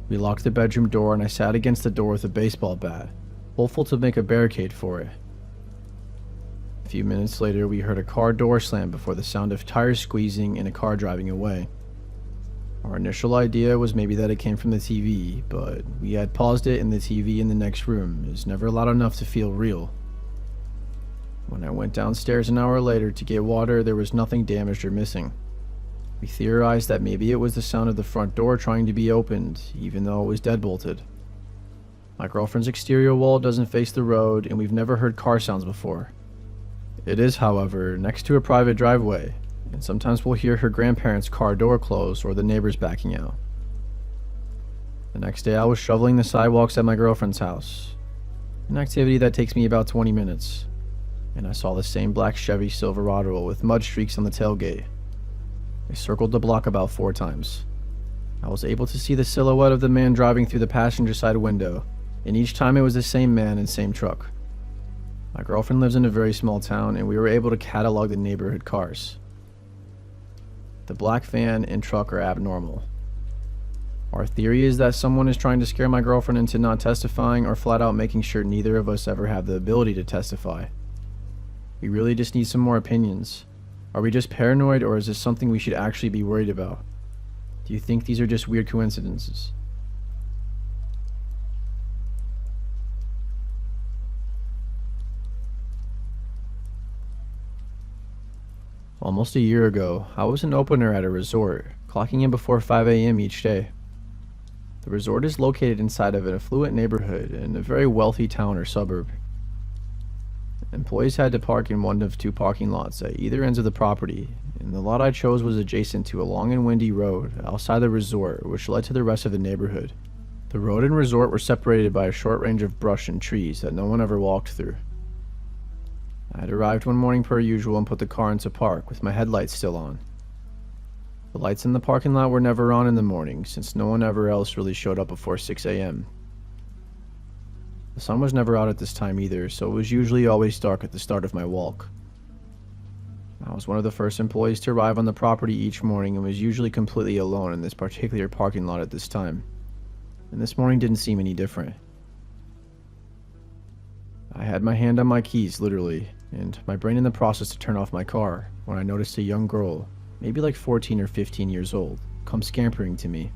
We locked the bedroom door and I sat against the door with a baseball bat, hopeful to make a barricade for it. A few minutes later, we heard a car door slam before the sound of tires squeezing and a car driving away. Our initial idea was maybe that it came from the TV, but we had paused it and the TV in the next room is never loud enough to feel real. When I went downstairs an hour later to get water, there was nothing damaged or missing. We theorized that maybe it was the sound of the front door trying to be opened, even though it was deadbolted. My girlfriend's exterior wall doesn't face the road, and we've never heard car sounds before. It is, however, next to a private driveway, and sometimes we'll hear her grandparents' car door close or the neighbors backing out. The next day I was shoveling the sidewalks at my girlfriend's house, an activity that takes me about 20 minutes. And I saw the same black Chevy Silverado with mud streaks on the tailgate. I circled the block about 4 times. I was able to see the silhouette of the man driving through the passenger side window, and each time it was the same man and same truck. My girlfriend lives in a very small town, and we were able to catalog the neighborhood cars. The black van and truck are abnormal. Our theory is that someone is trying to scare my girlfriend into not testifying or flat out making sure neither of us ever have the ability to testify. We really just need some more opinions. Are we just paranoid, or is this something we should actually be worried about? Do you think these are just weird coincidences? Almost a year ago, I was an opener at a resort, clocking in before 5 a.m. each day. The resort is located inside of an affluent neighborhood in a very wealthy town or suburb. Employees had to park in one of 2 parking lots at either ends of the property, and the lot I chose was adjacent to a long and windy road outside the resort, which led to the rest of the neighborhood. The road and resort were separated by a short range of brush and trees that no one ever walked through. I had arrived one morning per usual and put the car into park with my headlights still on. The lights in the parking lot were never on in the morning, since no one ever else really showed up before 6 a.m. The sun was never out at this time either, so it was usually always dark at the start of my walk. I was one of the first employees to arrive on the property each morning and was usually completely alone in this particular parking lot at this time. And this morning didn't seem any different. I had my hand on my keys, literally, and my brain in the process to turn off my car when I noticed a young girl, maybe like 14 or 15 years old, come scampering to me.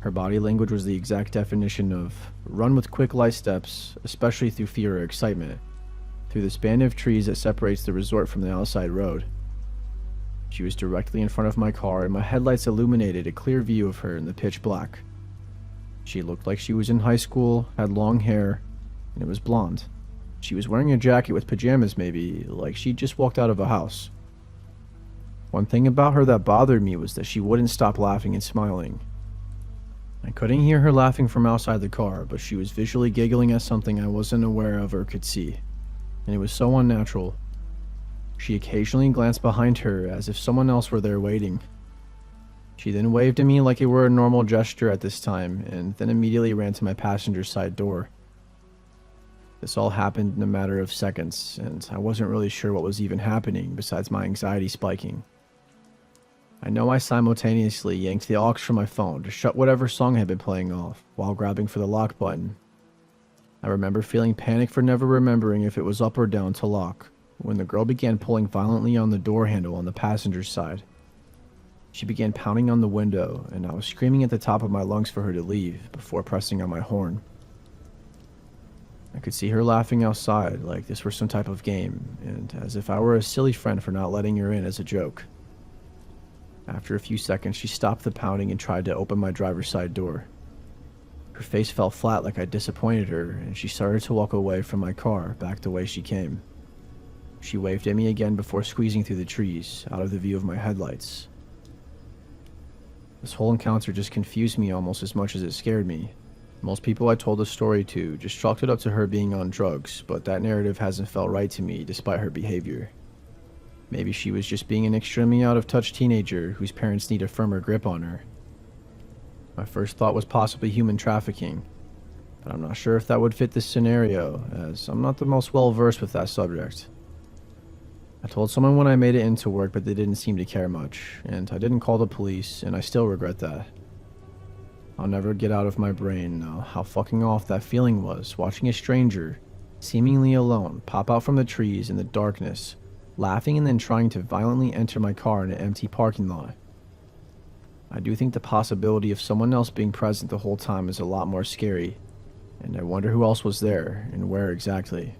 Her body language was the exact definition of run with quick light steps, especially through fear or excitement, through the span of trees that separates the resort from the outside road. She was directly in front of my car, and my headlights illuminated a clear view of her in the pitch black. She looked like she was in high school, had long hair, and it was blonde. She was wearing a jacket with pajamas maybe, like she'd just walked out of a house. One thing about her that bothered me was that she wouldn't stop laughing and smiling. I couldn't hear her laughing from outside the car, but she was visually giggling at something I wasn't aware of or could see, and it was so unnatural. She occasionally glanced behind her as if someone else were there waiting. She then waved at me like it were a normal gesture at this time, and then immediately ran to my passenger side door. This all happened in a matter of seconds, and I wasn't really sure what was even happening besides my anxiety spiking. I know I simultaneously yanked the aux from my phone to shut whatever song had been playing off while grabbing for the lock button. I remember feeling panic for never remembering if it was up or down to lock when the girl began pulling violently on the door handle on the passenger's side. She began pounding on the window, and I was screaming at the top of my lungs for her to leave before pressing on my horn. I could see her laughing outside like this were some type of game, and as if I were a silly friend for not letting her in as a joke. After a few seconds, she stopped the pounding and tried to open my driver's side door. Her face fell flat like I disappointed her, and she started to walk away from my car back the way she came. She waved at me again before squeezing through the trees, out of the view of my headlights. This whole encounter just confused me almost as much as it scared me. Most people I told the story to just chalked it up to her being on drugs, but that narrative hasn't felt right to me despite her behavior. Maybe she was just being an extremely out-of-touch teenager whose parents need a firmer grip on her. My first thought was possibly human trafficking, but I'm not sure if that would fit this scenario, as I'm not the most well-versed with that subject. I told someone when I made it into work, but they didn't seem to care much, and I didn't call the police, and I still regret that. I'll never get out of my brain how fucking off that feeling was, watching a stranger, seemingly alone, pop out from the trees in the darkness, laughing and then trying to violently enter my car in an empty parking lot. I do think the possibility of someone else being present the whole time is a lot more scary, and I wonder who else was there, and where exactly.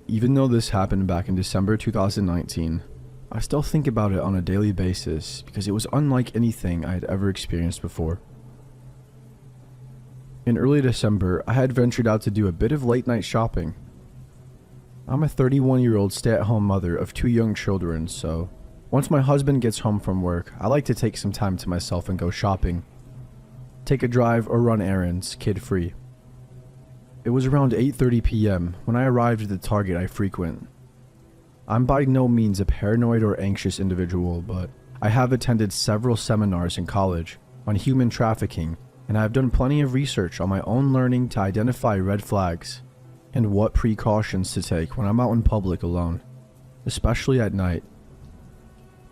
Even though this happened back in December 2019, I still think about it on a daily basis because it was unlike anything I had ever experienced before. In early December, I had ventured out to do a bit of late night shopping. I'm a 31-year-old stay-at-home mother of 2 young children, so once my husband gets home from work, I like to take some time to myself and go shopping. Take a drive or run errands, kid-free. It was around 8:30 p.m. when I arrived at the Target I frequent. I'm by no means a paranoid or anxious individual, but I have attended several seminars in college on human trafficking, and I have done plenty of research on my own learning to identify red flags and what precautions to take when I'm out in public alone, especially at night.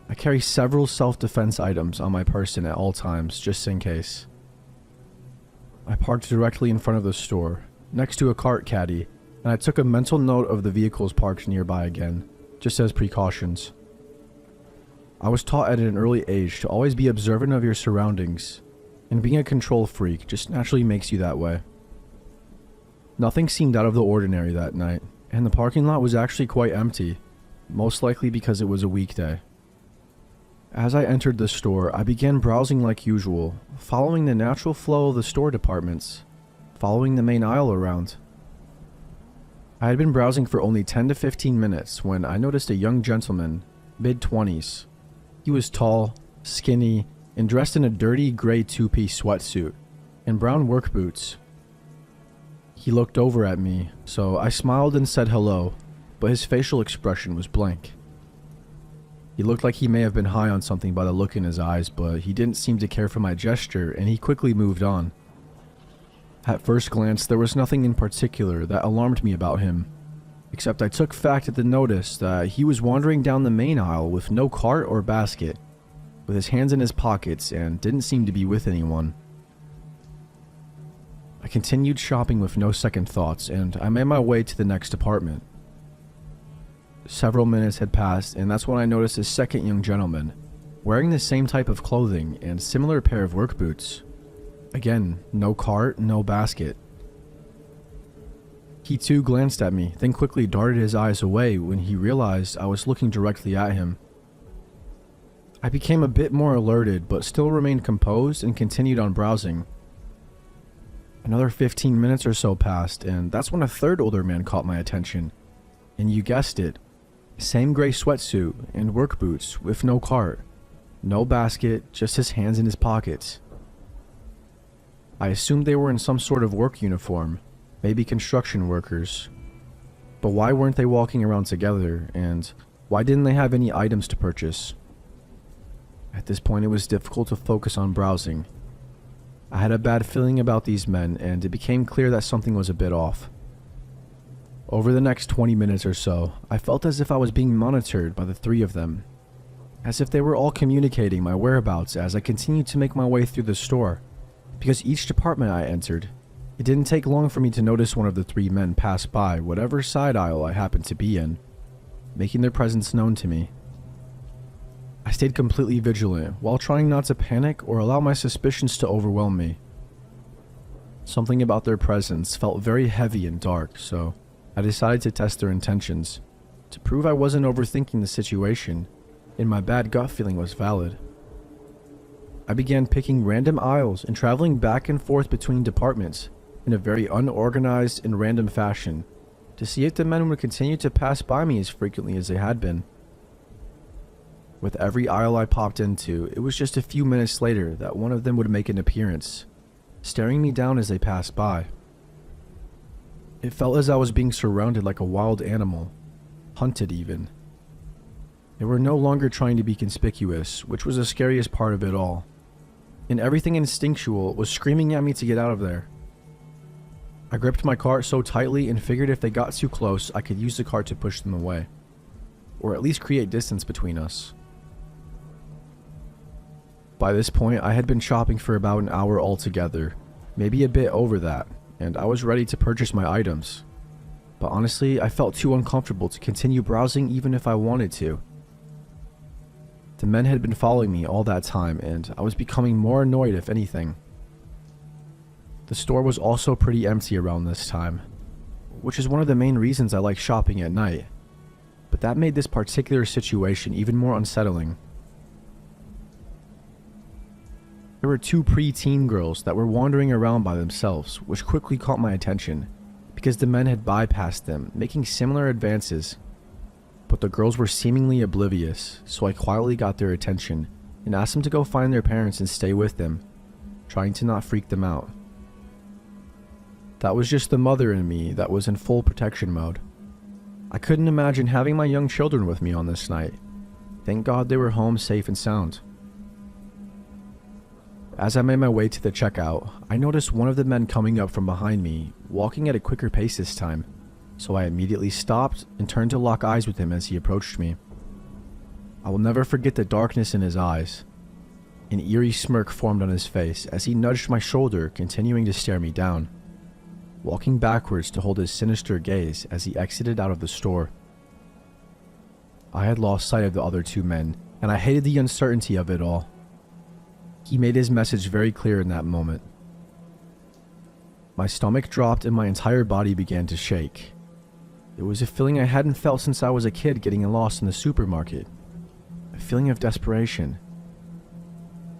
I carry several self-defense items on my person at all times, just in case. I parked directly in front of the store, next to a cart caddy, and I took a mental note of the vehicles parked nearby again, just as precautions. I was taught at an early age to always be observant of your surroundings, and being a control freak just naturally makes you that way. Nothing seemed out of the ordinary that night, and the parking lot was actually quite empty, most likely because it was a weekday. As I entered the store, I began browsing like usual, following the natural flow of the store departments, following the main aisle around. I had been browsing for only 10 to 15 minutes when I noticed a young gentleman, mid-20s. He was tall, skinny, and dressed in a dirty gray 2-piece sweatsuit and brown work boots. He looked over at me, so I smiled and said hello, but his facial expression was blank. He looked like he may have been high on something by the look in his eyes, but he didn't seem to care for my gesture, and he quickly moved on. At first glance, there was nothing in particular that alarmed me about him, except I took fact at the notice that he was wandering down the main aisle with no cart or basket, with his hands in his pockets, and didn't seem to be with anyone. I continued shopping with no second thoughts, and I made my way to the next department. Several minutes had passed, and that's when I noticed a second young gentleman, wearing the same type of clothing and similar pair of work boots. Again, no cart, no basket. He too glanced at me, then quickly darted his eyes away when he realized I was looking directly at him. I became a bit more alerted, but still remained composed and continued on browsing. Another 15 minutes or so passed, and that's when a third older man caught my attention. And you guessed it, same gray sweatsuit and work boots with no cart, no basket, just his hands in his pockets. I assumed they were in some sort of work uniform, maybe construction workers. But why weren't they walking around together, and why didn't they have any items to purchase? At this point, it was difficult to focus on browsing. I had a bad feeling about these men, and it became clear that something was a bit off. Over the next 20 minutes or so, I felt as if I was being monitored by the three of them, as if they were all communicating my whereabouts as I continued to make my way through the store, because each department I entered, It didn't take long for me to notice one of the three men pass by whatever side aisle I happened to be in, making their presence known to me. I stayed completely vigilant while trying not to panic or allow my suspicions to overwhelm me. Something about their presence felt very heavy and dark, so I decided to test their intentions, to prove I wasn't overthinking the situation and my bad gut feeling was valid. I began picking random aisles and traveling back and forth between departments in a very unorganized and random fashion to see if the men would continue to pass by me as frequently as they had been. With every aisle I popped into, it was just a few minutes later that one of them would make an appearance, staring me down as they passed by. It felt as I was being surrounded like a wild animal, hunted even. They were no longer trying to be conspicuous, which was the scariest part of it all, and everything instinctual was screaming at me to get out of there. I gripped my cart so tightly and figured if they got too close, I could use the cart to push them away, or at least create distance between us. By this point, I had been shopping for about an hour altogether, maybe a bit over that, and I was ready to purchase my items. But honestly, I felt too uncomfortable to continue browsing even if I wanted to. The men had been following me all that time, and I was becoming more annoyed if anything. The store was also pretty empty around this time, which is one of the main reasons I like shopping at night, but that made this particular situation even more unsettling. There were two pre-teen girls that were wandering around by themselves, which quickly caught my attention, because the men had bypassed them, making similar advances. But the girls were seemingly oblivious, so I quietly got their attention and asked them to go find their parents and stay with them, trying to not freak them out. That was just the mother in me that was in full protection mode. I couldn't imagine having my young children with me on this night. Thank God they were home safe and sound. As I made my way to the checkout, I noticed one of the men coming up from behind me, walking at a quicker pace this time, so I immediately stopped and turned to lock eyes with him as he approached me. I will never forget the darkness in his eyes. An eerie smirk formed on his face as he nudged my shoulder, continuing to stare me down, walking backwards to hold his sinister gaze as he exited out of the store. I had lost sight of the other two men, and I hated the uncertainty of it all. He made his message very clear in that moment. My stomach dropped and my entire body began to shake. It was a feeling I hadn't felt since I was a kid getting lost in the supermarket. A feeling of desperation.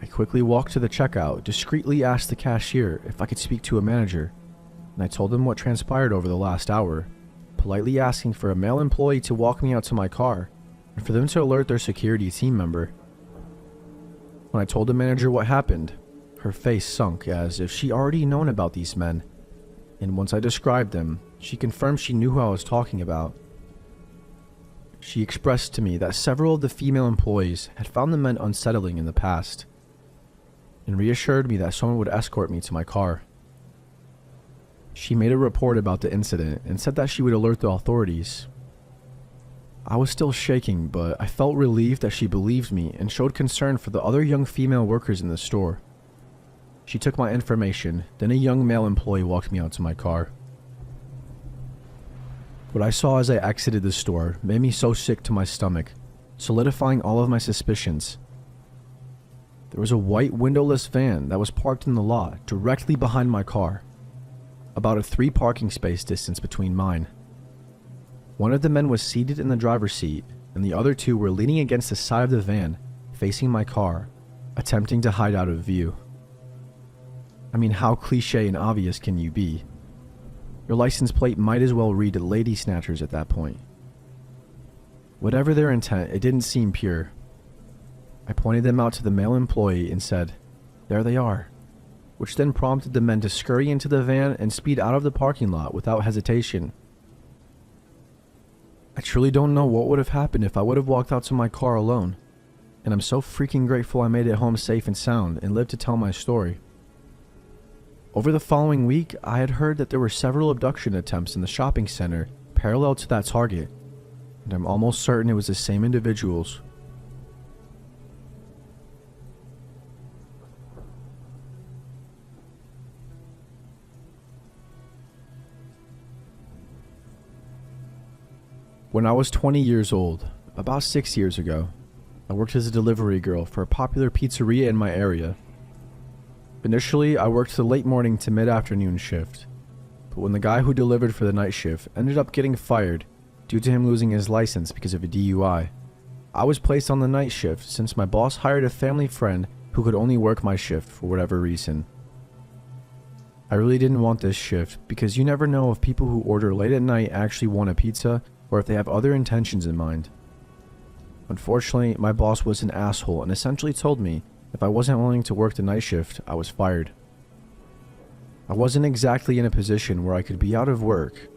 I quickly walked to the checkout, discreetly asked the cashier if I could speak to a manager, and I told them what transpired over the last hour, politely asking for a male employee to walk me out to my car and for them to alert their security team member. When I told the manager what happened, her face sunk as if she already known about these men, and once I described them, she confirmed she knew who I was talking about. She expressed to me that several of the female employees had found the men unsettling in the past, and reassured me that someone would escort me to my car. She made a report about the incident and said that she would alert the authorities. I was still shaking, but I felt relieved that she believed me and showed concern for the other young female workers in the store. She took my information, then a young male employee walked me out to my car. What I saw as I exited the store made me so sick to my stomach, solidifying all of my suspicions. There was a white windowless van that was parked in the lot directly behind my car, about a 3 parking space distance between mine. One of the men was seated in the driver's seat, and the other 2 were leaning against the side of the van, facing my car, attempting to hide out of view. I mean, how cliche and obvious can you be? Your license plate might as well read Lady Snatchers at that point. Whatever their intent, it didn't seem pure. I pointed them out to the male employee and said, "There they are," which then prompted the men to scurry into the van and speed out of the parking lot without hesitation. I truly don't know what would have happened if I would have walked out to my car alone, and I'm so freaking grateful I made it home safe and sound and lived to tell my story. Over the following week, I had heard that there were several abduction attempts in the shopping center parallel to that target, and I'm almost certain it was the same individuals. When I was 20 years old, about 6 years ago, I worked as a delivery girl for a popular pizzeria in my area. Initially, I worked the late morning to mid-afternoon shift, but when the guy who delivered for the night shift ended up getting fired due to him losing his license because of a DUI, I was placed on the night shift since my boss hired a family friend who could only work my shift for whatever reason. I really didn't want this shift because you never know if people who order late at night actually want a pizza or if they have other intentions in mind. Unfortunately, my boss was an asshole and essentially told me if I wasn't willing to work the night shift, I was fired. I wasn't exactly in a position where I could be out of work,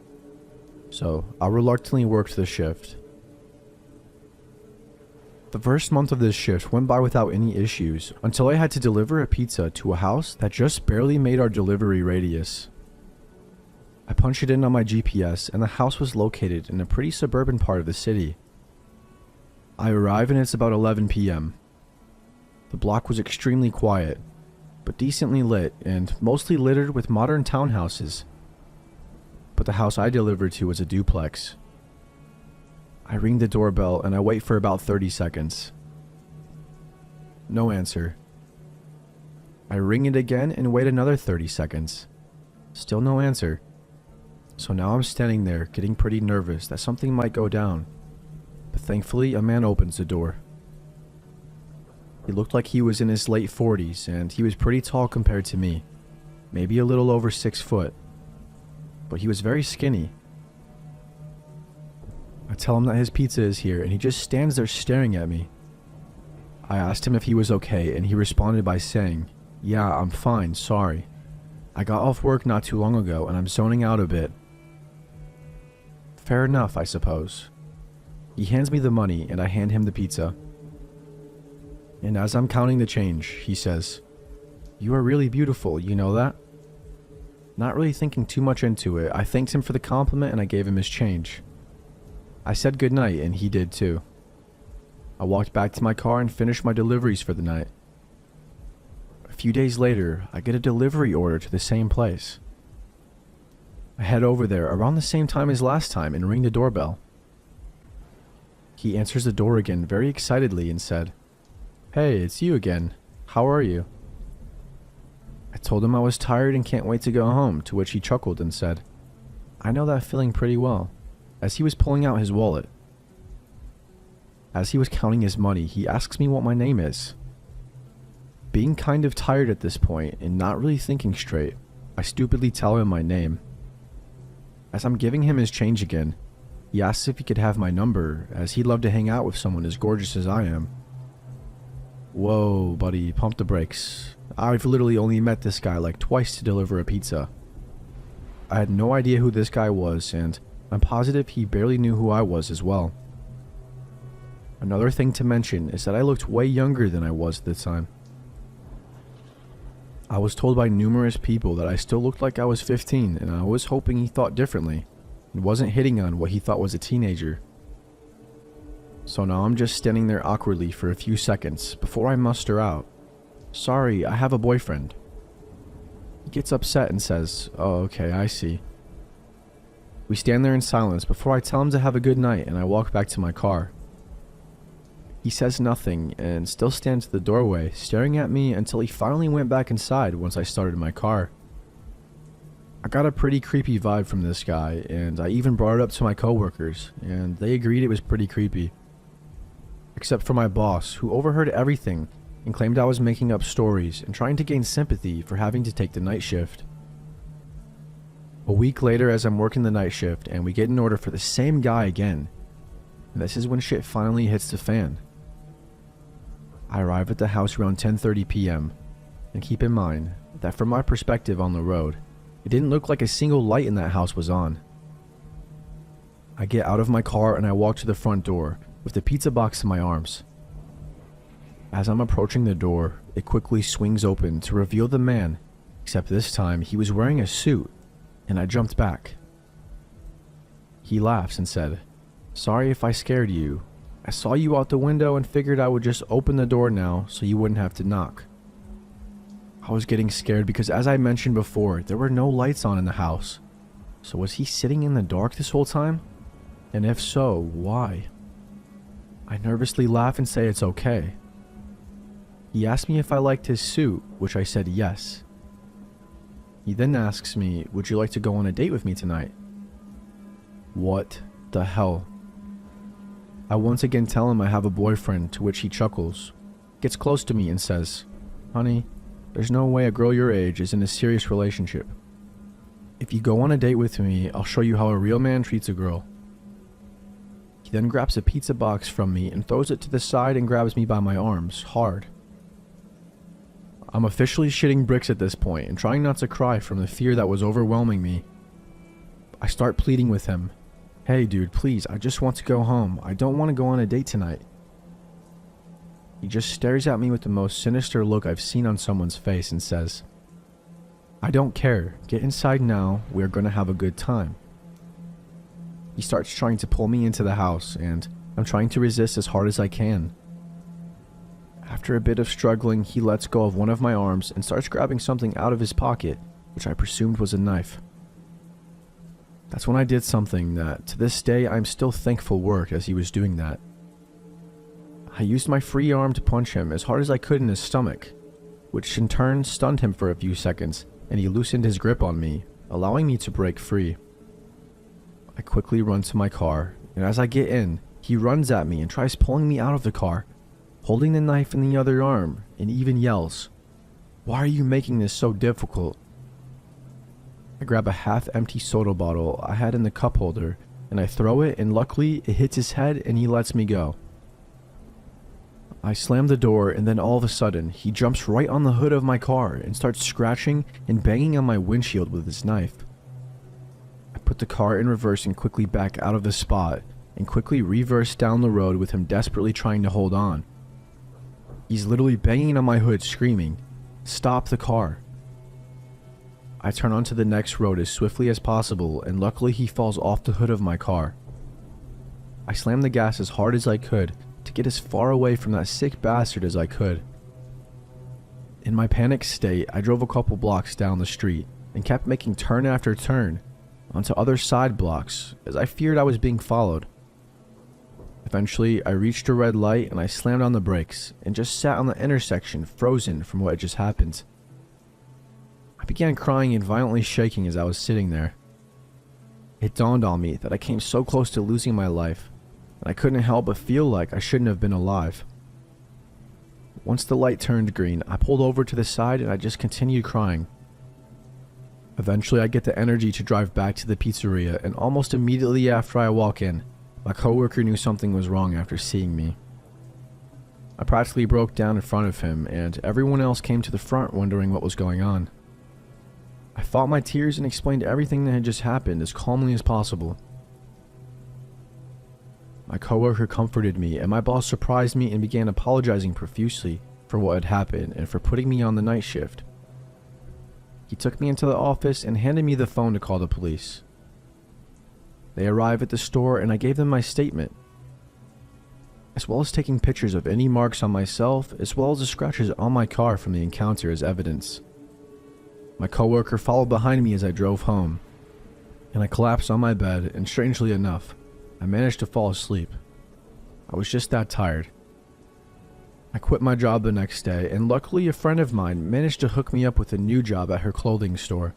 so I reluctantly worked the shift. The first month of this shift went by without any issues until I had to deliver a pizza to a house that just barely made our delivery radius. I punched it in on my GPS and the house was located in a pretty suburban part of the city. I arrive and it's about 11 p.m. The block was extremely quiet, but decently lit and mostly littered with modern townhouses. But the house I delivered to was a duplex. I ring the doorbell and I wait for about 30 seconds. No answer. I ring it again and wait another 30 seconds. Still no answer. So now I'm standing there getting pretty nervous that something might go down. But thankfully, a man opens the door. He looked like he was in his late 40s, and he was pretty tall compared to me. Maybe a little over 6 foot. But he was very skinny. I tell him that his pizza is here, and he just stands there staring at me. I asked him if he was okay, and he responded by saying, "Yeah, I'm fine, sorry. I got off work not too long ago, and I'm zoning out a bit." Fair enough, I suppose. He hands me the money and I hand him the pizza. And as I'm counting the change, he says, "You are really beautiful, you know that?" Not really thinking too much into it, I thanked him for the compliment and I gave him his change. I said goodnight and he did too. I walked back to my car and finished my deliveries for the night. A few days later, I get a delivery order to the same place. I head over there around the same time as last time and ring the doorbell. He answers the door again very excitedly and said, "Hey, it's you again. How are you?" I told him I was tired and can't wait to go home, to which he chuckled and said, "I know that feeling pretty well," as he was pulling out his wallet. As he was counting his money, he asks me what my name is. Being kind of tired at this point and not really thinking straight, I stupidly tell him my name. As I'm giving him his change again, he asks if he could have my number, as he'd love to hang out with someone as gorgeous as I am. Whoa, buddy, pump the brakes. I've literally only met this guy like twice to deliver a pizza. I had no idea who this guy was, and I'm positive he barely knew who I was as well. Another thing to mention is that I looked way younger than I was at the time. I was told by numerous people that I still looked like I was 15, and I was hoping he thought differently and wasn't hitting on what he thought was a teenager. So now I'm just standing there awkwardly for a few seconds before I muster out, "Sorry, I have a boyfriend." He gets upset and says, "Oh, okay, I see." We stand there in silence before I tell him to have a good night and I walk back to my car. He says nothing and still stands at the doorway staring at me until he finally went back inside once I started my car. I got a pretty creepy vibe from this guy, and I even brought it up to my coworkers, and they agreed it was pretty creepy. Except for my boss, who overheard everything and claimed I was making up stories and trying to gain sympathy for having to take the night shift. A week later, as I'm working the night shift and we get an order for the same guy again, and this is when shit finally hits the fan. I arrive at the house around 10:30 p.m. and keep in mind that from my perspective on the road, it didn't look like a single light in that house was on. I get out of my car and I walk to the front door with the pizza box in my arms. As I'm approaching the door, it quickly swings open to reveal the man, except this time he was wearing a suit, and I jumped back. He laughs and said, "Sorry if I scared you. I saw you out the window and figured I would just open the door now so you wouldn't have to knock." I was getting scared because, as I mentioned before, there were no lights on in the house. So was he sitting in the dark this whole time? And if so, why? I nervously laugh and say it's okay. He asked me if I liked his suit, which I said yes. He then asks me, would you like to go on a date with me tonight? What the hell? I once again tell him I have a boyfriend, to which he chuckles, gets close to me and says, honey, there's no way a girl your age is in a serious relationship. If you go on a date with me, I'll show you how a real man treats a girl. He then grabs a pizza box from me and throws it to the side and grabs me by my arms, hard. I'm officially shitting bricks at this point and trying not to cry from the fear that was overwhelming me. I start pleading with him. Hey dude, please, I just want to go home. I don't want to go on a date tonight. He just stares at me with the most sinister look I've seen on someone's face and says, I don't care. Get inside now. We're gonna have a good time. He starts trying to pull me into the house, and I'm trying to resist as hard as I can. After a bit of struggling, he lets go of one of my arms and starts grabbing something out of his pocket, which I presumed was a knife. That's when I did something that, to this day, I'm still thankful worked as he was doing that. I used my free arm to punch him as hard as I could in his stomach, which in turn stunned him for a few seconds, and he loosened his grip on me, allowing me to break free. I quickly run to my car, and as I get in, he runs at me and tries pulling me out of the car, holding the knife in the other arm, and even yells, "Why are you making this so difficult?" I grab a half-empty soda bottle I had in the cup holder, and I throw it, and luckily it hits his head and he lets me go. I slam the door, and then all of a sudden, he jumps right on the hood of my car and starts scratching and banging on my windshield with his knife. I put the car in reverse and quickly back out of the spot, and quickly reverse down the road with him desperately trying to hold on. He's literally banging on my hood screaming, "Stop the car." I turn onto the next road as swiftly as possible, and luckily he falls off the hood of my car. I slammed the gas as hard as I could to get as far away from that sick bastard as I could. In my panicked state, I drove a couple blocks down the street and kept making turn after turn onto other side blocks as I feared I was being followed. Eventually, I reached a red light and I slammed on the brakes and just sat on the intersection frozen from what had just happened. I began crying and violently shaking as I was sitting there. It dawned on me that I came so close to losing my life, and I couldn't help but feel like I shouldn't have been alive. Once the light turned green, I pulled over to the side and I just continued crying. Eventually, I get the energy to drive back to the pizzeria, and almost immediately after I walk in, my coworker knew something was wrong after seeing me. I practically broke down in front of him, and everyone else came to the front wondering what was going on. I fought my tears and explained everything that had just happened as calmly as possible. My coworker comforted me, and my boss surprised me and began apologizing profusely for what had happened and for putting me on the night shift. He took me into the office and handed me the phone to call the police. They arrived at the store and I gave them my statement, as well as taking pictures of any marks on myself as well as the scratches on my car from the encounter as evidence. My coworker followed behind me as I drove home, and I collapsed on my bed, and strangely enough, I managed to fall asleep. I was just that tired. I quit my job the next day, and luckily a friend of mine managed to hook me up with a new job at her clothing store.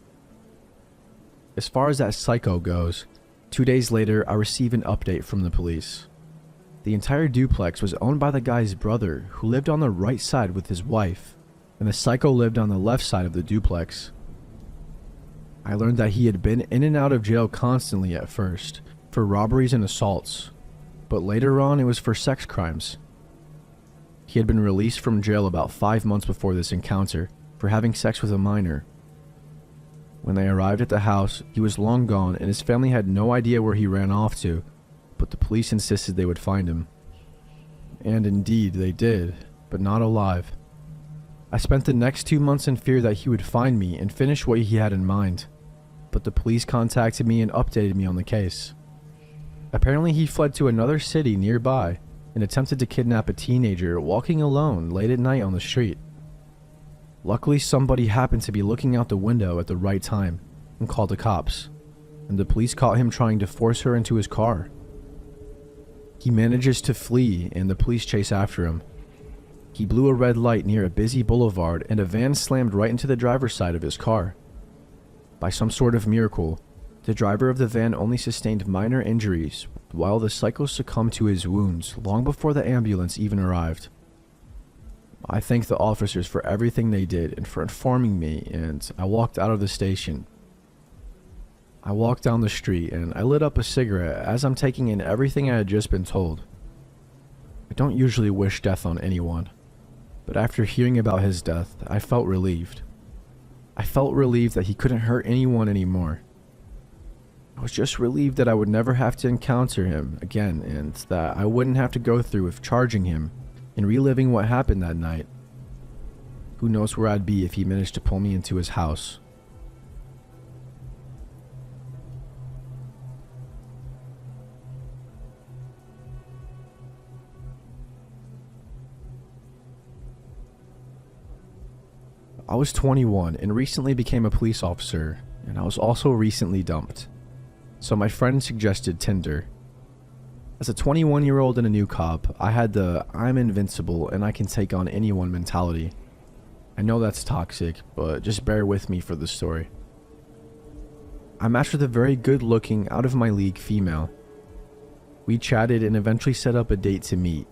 As far as that psycho goes, 2 days later I receive an update from the police. The entire duplex was owned by the guy's brother, who lived on the right side with his wife, and the psycho lived on the left side of the duplex. I learned that he had been in and out of jail constantly at first, for robberies and assaults, but later on it was for sex crimes. He had been released from jail about 5 months before this encounter for having sex with a minor. When they arrived at the house, he was long gone and his family had no idea where he ran off to, but the police insisted they would find him. And indeed they did, but not alive. I spent the next 2 months in fear that he would find me and finish what he had in mind, but the police contacted me and updated me on the case. Apparently he fled to another city nearby and attempted to kidnap a teenager walking alone late at night on the street. Luckily somebody happened to be looking out the window at the right time and called the cops, and the police caught him trying to force her into his car. He manages to flee and the police chase after him. He blew a red light near a busy boulevard and a van slammed right into the driver's side of his car. By some sort of miracle, the driver of the van only sustained minor injuries while the psycho succumbed to his wounds long before the ambulance even arrived. I thank the officers for everything they did and for informing me, and I walked out of the station. I walked down the street and I lit up a cigarette as I'm taking in everything I had just been told. I don't usually wish death on anyone, but after hearing about his death, I felt relieved. I felt relieved that he couldn't hurt anyone anymore. I was just relieved that I would never have to encounter him again and that I wouldn't have to go through with charging him and reliving what happened that night. Who knows where I'd be if he managed to pull me into his house. I was 21 and recently became a police officer, and I was also recently dumped. So my friend suggested Tinder. As a 21-year-old and a new cop, I had the I'm invincible and I can take on anyone mentality. I know that's toxic, but just bear with me for the story. I matched with a very good-looking, out-of-my-league female. We chatted and eventually set up a date to meet.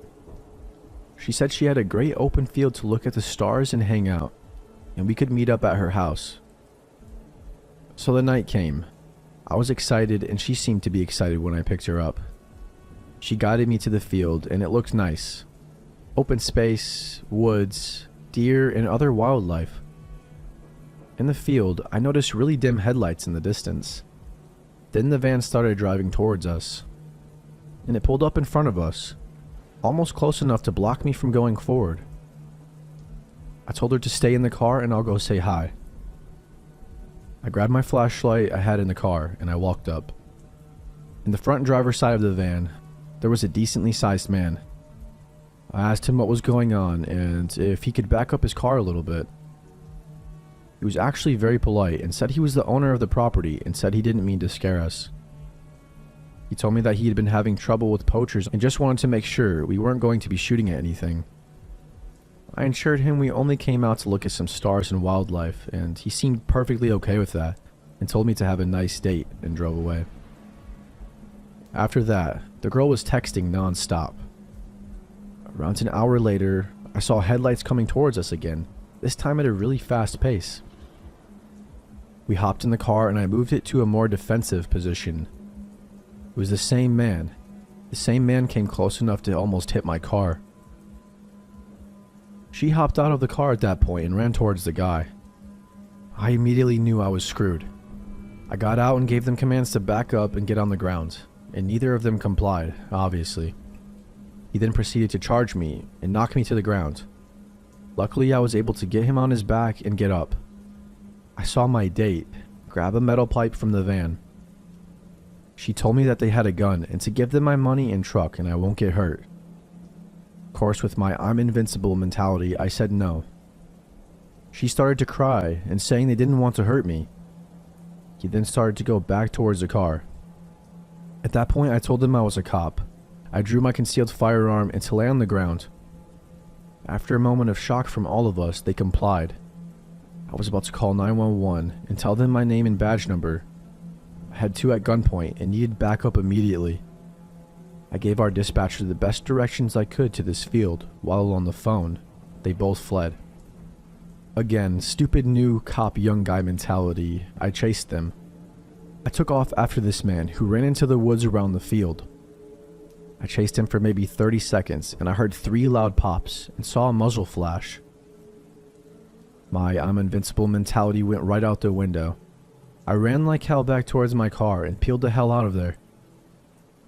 She said she had a great open field to look at the stars and hang out, and we could meet up at her house. So the night came. I was excited and she seemed to be excited when I picked her up. She guided me to the field and it looked nice. Open space, woods, deer, and other wildlife. In the field, I noticed really dim headlights in the distance. Then the van started driving towards us, and it pulled up in front of us, almost close enough to block me from going forward. I told her to stay in the car and I'll go say hi. I grabbed my flashlight I had in the car and I walked up. In the front driver's side of the van, there was a decently sized man. I asked him what was going on and if he could back up his car a little bit. He was actually very polite and said he was the owner of the property and said he didn't mean to scare us. He told me that he had been having trouble with poachers and just wanted to make sure we weren't going to be shooting at anything. I assured him we only came out to look at some stars and wildlife, and he seemed perfectly okay with that and told me to have a nice date and drove away. After that, the girl was texting non-stop. Around an hour later, I saw headlights coming towards us again, this time at a really fast pace. We hopped in the car and I moved it to a more defensive position. It was the same man. The same man came close enough to almost hit my car. She hopped out of the car at that point and ran towards the guy. I immediately knew I was screwed. I got out and gave them commands to back up and get on the ground, and neither of them complied, obviously. He then proceeded to charge me and knock me to the ground. Luckily, I was able to get him on his back and get up. I saw my date grab a metal pipe from the van. She told me that they had a gun and to give them my money and truck and I won't get hurt. Of course, with my I'm invincible mentality, I said no. She started to cry and saying they didn't want to hurt me. He then started to go back towards the car. At that point, I told them I was a cop. I drew my concealed firearm and to lay on the ground. After a moment of shock from all of us, they complied. I was about to call 911 and tell them my name and badge number. I had two at gunpoint and needed backup immediately. I gave our dispatcher the best directions I could to this field. While on the phone, they both fled. Again, stupid new cop young guy mentality, I chased them. I took off after this man who ran into the woods around the field. I chased him for maybe 30 seconds and I heard 3 loud pops and saw a muzzle flash. My I'm invincible mentality went right out the window. I ran like hell back towards my car and peeled the hell out of there.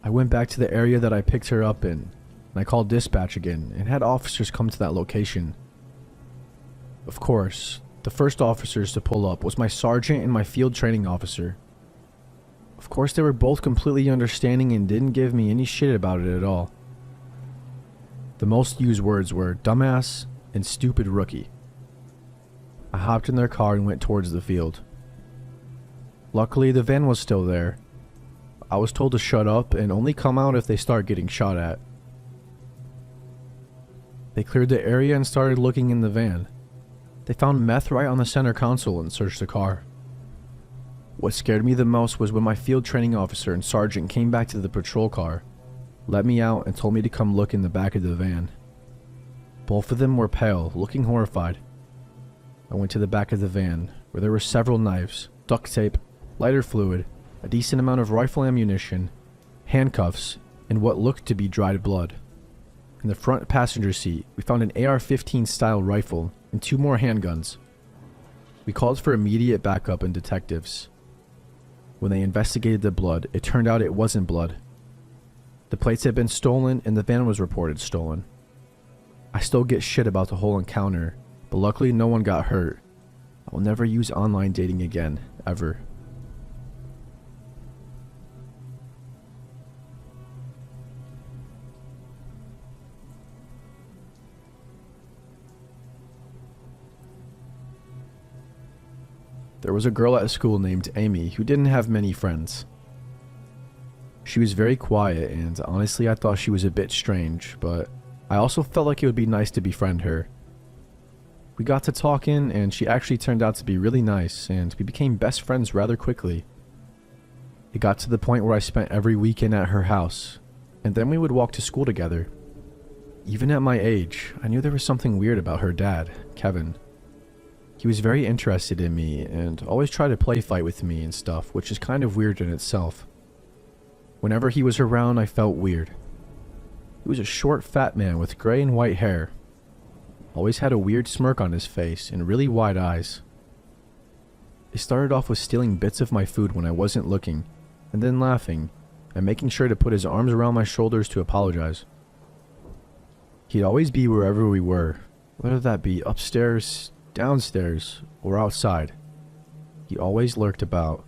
I went back to the area that I picked her up in, and I called dispatch again and had officers come to that location. Of course, the first officers to pull up was my sergeant and my field training officer. Of course, they were both completely understanding and didn't give me any shit about it at all. The most used words were dumbass and stupid rookie. I hopped in their car and went towards the field. Luckily, the van was still there. I was told to shut up and only come out if they start getting shot at. They cleared the area and started looking in the van. They found meth right on the center console and searched the car. What scared me the most was when my field training officer and sergeant came back to the patrol car, let me out, and told me to come look in the back of the van. Both of them were pale, looking horrified. I went to the back of the van, where there were several knives, duct tape, lighter fluid, a decent amount of rifle ammunition, handcuffs, and what looked to be dried blood. In the front passenger seat, we found an AR-15 style rifle and 2 more handguns. We called for immediate backup and detectives. When they investigated the blood, it turned out it wasn't blood. The plates had been stolen and the van was reported stolen. I still get shit about the whole encounter, but luckily no one got hurt. I will never use online dating again, ever. There was a girl at school named Amy who didn't have many friends. She was very quiet, and honestly I thought she was a bit strange, but I also felt like it would be nice to befriend her. We got to talking, and she actually turned out to be really nice, and we became best friends rather quickly. It got to the point where I spent every weekend at her house, and then we would walk to school together. Even at my age, I knew there was something weird about her dad, Kevin. He was very interested in me and always tried to play fight with me and stuff, which is kind of weird in itself. Whenever he was around, I felt weird. He was a short, fat man with gray and white hair. Always had a weird smirk on his face and really wide eyes. It started off with stealing bits of my food when I wasn't looking, and then laughing, and making sure to put his arms around my shoulders to apologize. He'd always be wherever we were, whether that be upstairs, downstairs, or outside. He always lurked about.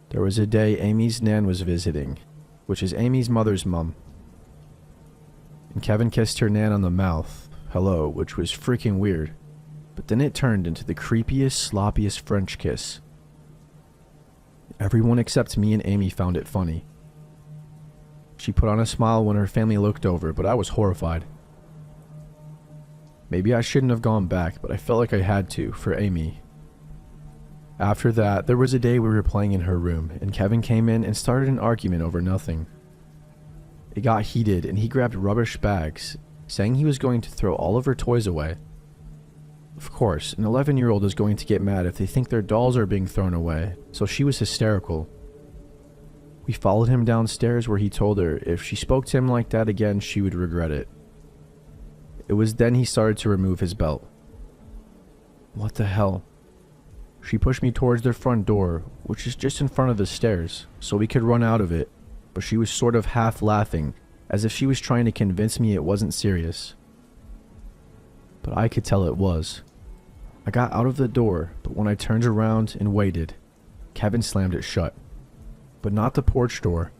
There was a day Amy's nan was visiting, which is Amy's mother's mum. And Kevin kissed her nan on the mouth, hello, which was freaking weird. But then it turned into the creepiest, sloppiest French kiss. Everyone except me and Amy found it funny. She put on a smile when her family looked over, but I was horrified. Maybe I shouldn't have gone back, but I felt like I had to, for Amy. After that, there was a day we were playing in her room, and Kevin came in and started an argument over nothing. It got heated, and he grabbed rubbish bags, saying he was going to throw all of her toys away. Of course, an 11-year-old is going to get mad if they think their dolls are being thrown away, so she was hysterical. We followed him downstairs where he told her if she spoke to him like that again, she would regret it. It was then he started to remove his belt. What the hell? She pushed me towards their front door, which is just in front of the stairs, so we could run out of it, but she was sort of half laughing, as if she was trying to convince me it wasn't serious. But I could tell it was. I got out of the door, but when I turned around and waited, Kevin slammed it shut. But not the porch door.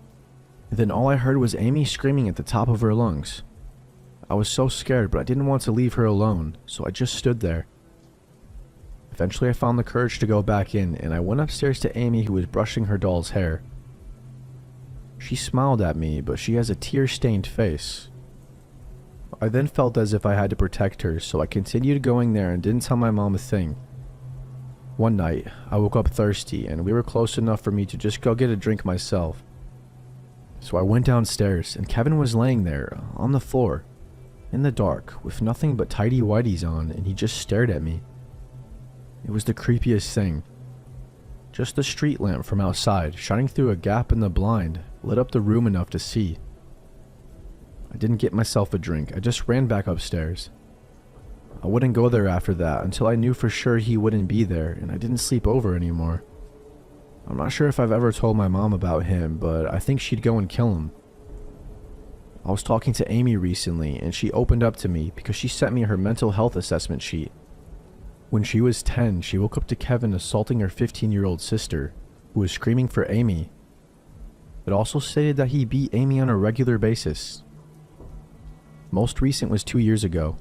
And then all I heard was Amy screaming at the top of her lungs. I was so scared, but I didn't want to leave her alone, so I just stood there. Eventually I found the courage to go back in, and I went upstairs to Amy, who was brushing her doll's hair. She smiled at me, but she has a tear-stained face. I then felt as if I had to protect her, so I continued going there and didn't tell my mom a thing. One night, I woke up thirsty, and we were close enough for me to just go get a drink myself. So I went downstairs, and Kevin was laying there, on the floor, in the dark, with nothing but tidy whities on, and he just stared at me. It was the creepiest thing. Just the street lamp from outside, shining through a gap in the blind, lit up the room enough to see. I didn't get myself a drink, I just ran back upstairs. I wouldn't go there after that until I knew for sure he wouldn't be there, and I didn't sleep over anymore. I'm not sure if I've ever told my mom about him, but I think she'd go and kill him. I was talking to Amy recently, and she opened up to me because she sent me her mental health assessment sheet. When she was 10, she woke up to Kevin assaulting her 15-year-old sister, who was screaming for Amy. It also stated that he beat Amy on a regular basis. Most recent was 2 years ago.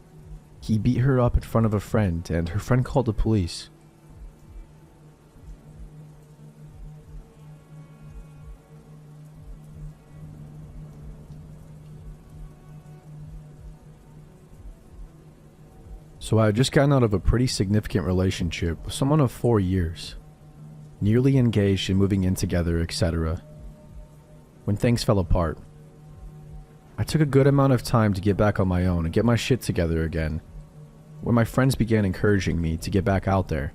He beat her up in front of a friend, and her friend called the police. So I had just gotten out of a pretty significant relationship with someone of 4 years, nearly engaged and moving in together, etc. When things fell apart, I took a good amount of time to get back on my own and get my shit together again, when my friends began encouraging me to get back out there.